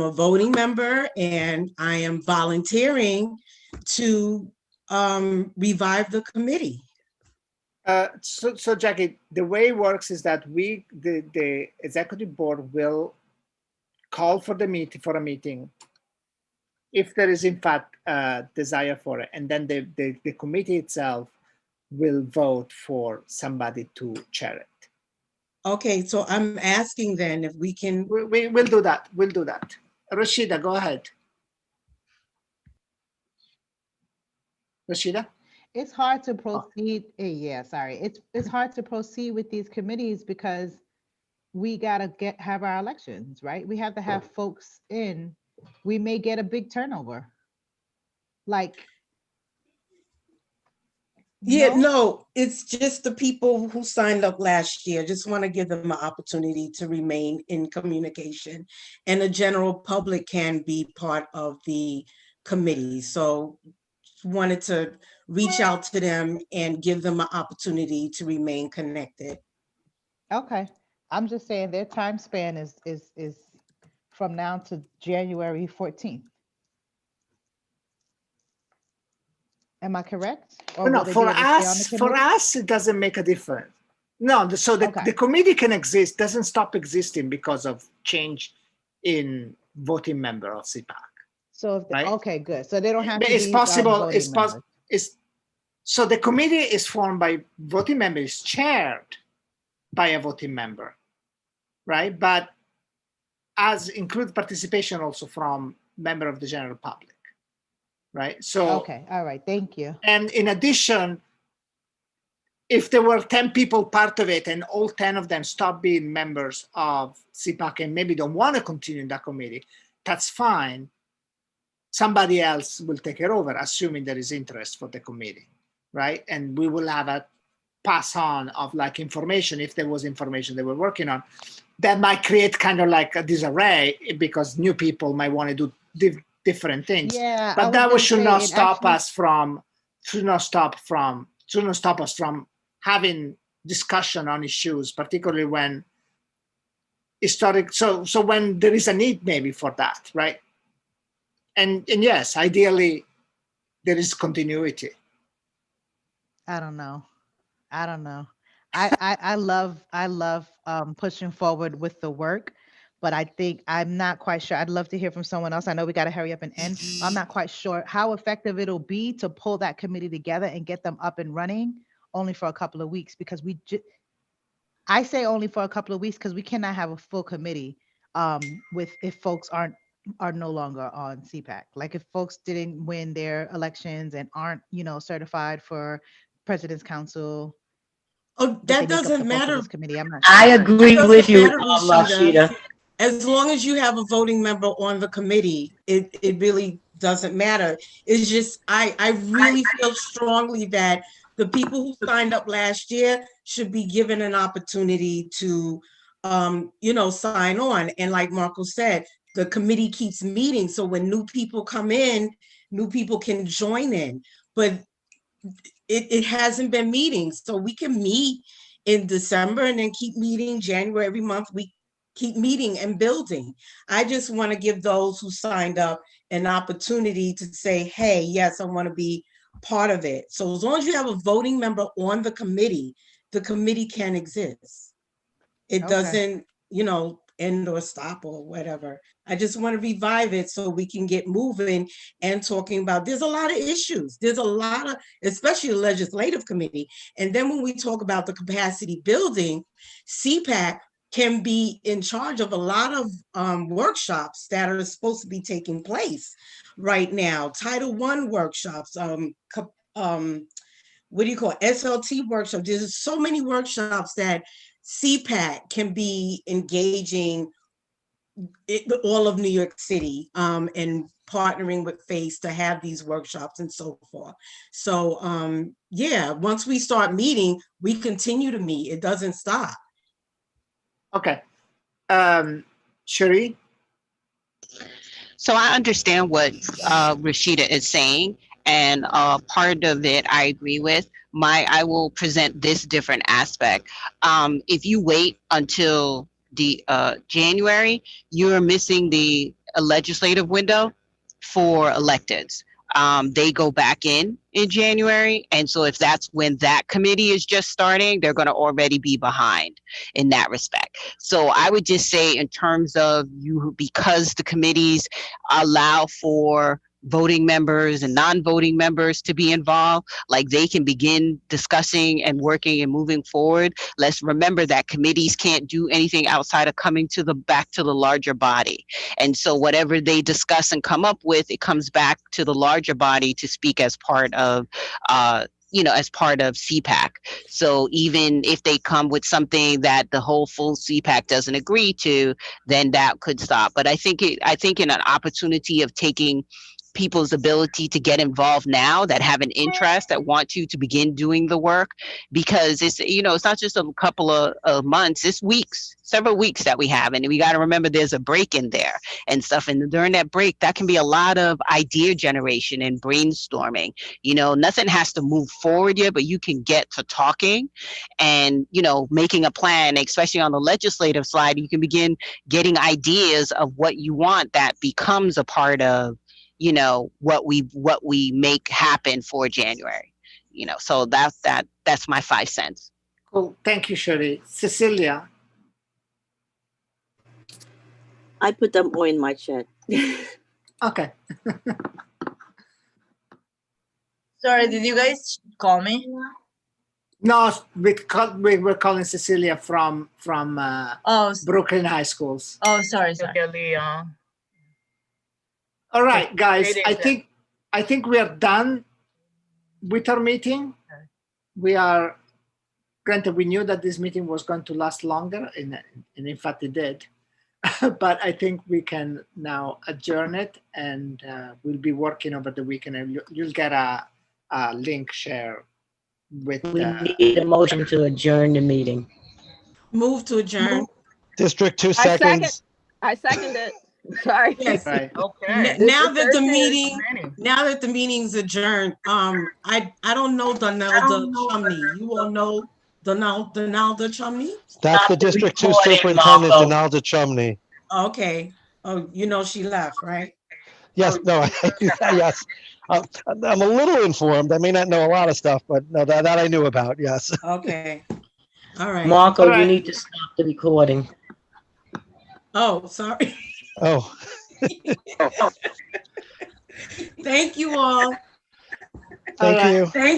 a voting member, and I am volunteering to revive the committee. So Jackie, the way it works is that the executive board will call for a meeting if there is in fact a desire for it, and then the committee itself will vote for somebody to chair it. Okay, so I'm asking then if we can. We'll do that. We'll do that. Rashida, go ahead. Rashida? It's hard to proceed. It's hard to proceed with these committees because we gotta have our elections, right? We have to have folks in. We may get a big turnover. No, it's just the people who signed up last year. Just want to give them an opportunity to remain in communication, and the general public can be part of the committee. So wanted to reach out to them and give them an opportunity to remain connected. Okay, I'm just saying their time span is from now to January 14th. Am I correct? Or no, for us, it doesn't make a difference. No, so the committee can exist, doesn't stop existing because of change in voting member of CPAC. So if right? okay, good. So they don't have But to it's be possible. voting It's members. so the committee is formed by voting members, chaired by a voting member, right? But as include participation also from member of the general public, right? So Okay, all right, thank you. and in addition, if there were 10 people part of it and all 10 of them stop being members of CPAC and maybe don't want to continue in that committee, that's fine. Somebody else will take it over, assuming there is interest for the committee, right? And we will have a pass on of like information, if there was information they were working on. That might create kind of like a disarray because new people might want to do different things. Yeah, but that should not stop us from having discussion on issues, particularly when historic. So when there is a need maybe for that, right? And yes, ideally there is continuity. I don't know. I love pushing forward with the work, but I think I'm not quite sure. I'd love to hear from someone else. I know we got to hurry up and end. I'm not quite sure how effective it'll be to pull that committee together and get them up and running only for a couple of weeks, because I say only for a couple of weeks because we cannot have a full committee with if folks are no longer on CPAC. Like if folks didn't win their elections and aren't, certified for President's Council. Oh, that doesn't matter. Committee. I'm not I sure. agree with you, Rashida. Rashida. As long as you have a voting member on the committee, it really doesn't matter. It's just I really feel strongly that the people who signed up last year should be given an opportunity to sign on. And like Marco said, the committee keeps meeting. So when new people come in, new people can join in. But it hasn't been meeting. So we can meet in December and then keep meeting January. Every month we keep meeting and building. I just want to give those who signed up an opportunity to say, hey, yes, I want to be part of it. So as long as you have a voting member on the committee can exist. It doesn't, end or stop or whatever. I just want to revive it so we can get moving and talking about, there's a lot of issues. There's a lot of, especially the legislative committee. And then when we talk about the capacity building, CPAC can be in charge of a lot of workshops that are supposed to be taking place right now. Title I workshops, SLT workshops. There's so many workshops that CPAC can be engaging all of New York City and partnering with FACE to have these workshops and so forth. So once we start meeting, we continue to meet. It doesn't stop. Okay. Cherie? So I understand what Rashida is saying, and part of it I agree with. I will present this different aspect. If you wait until the January, you're missing the legislative window for electeds. They go back in January, and so if that's when that committee is just starting, they're going to already be behind in that respect. So I would just say, in terms of because the committees allow for voting members and non-voting members to be involved, like they can begin discussing and working and moving forward. Let's remember that committees can't do anything outside of coming back to the larger body. And so whatever they discuss and come up with, it comes back to the larger body to speak as part of as part of CPAC. So even if they come with something that the whole full CPAC doesn't agree to, then that could stop. But I think in an opportunity of taking people's ability to get involved now that have an interest, that want to begin doing the work, because it's not just a couple of months, it's weeks, several weeks that we have, and we got to remember there's a break in there and stuff, and during that break that can be a lot of idea generation and brainstorming. Nothing has to move forward yet, but you can get to talking and making a plan, especially on the legislative side. You can begin getting ideas of what you want that becomes a part of what we make happen for January. So that's my 5 cents. Cool. Thank you, Cherie. Cecilia? I put them all in my chat. Okay. Sorry, did you guys call me? No, we were calling Cecilia from Brooklyn High Schools. Oh, sorry. All right, guys. I think we are done with our meeting. Granted, we knew that this meeting was going to last longer, and in fact it did. But I think we can now adjourn it, and we'll be working over the weekend, and you'll get a link share with. We need a motion to adjourn the meeting. Move to adjourn. District 2 seconds. I second it. Sorry. Yes. Right. Okay. Now that the meeting's adjourned, I don't know Donalda Chumney. You all know Donalda Chumney? That's the District 2 Superintendent, Donalda Chumney. Okay. Oh, you know she left, right? Yes, no, yes. I'm a little informed. I may not know a lot of stuff, but no, that I knew about, yes. Okay. All right. Marco, All right. you need to stop the recording. Oh, sorry. Oh. Thank you all. Thank you. Thank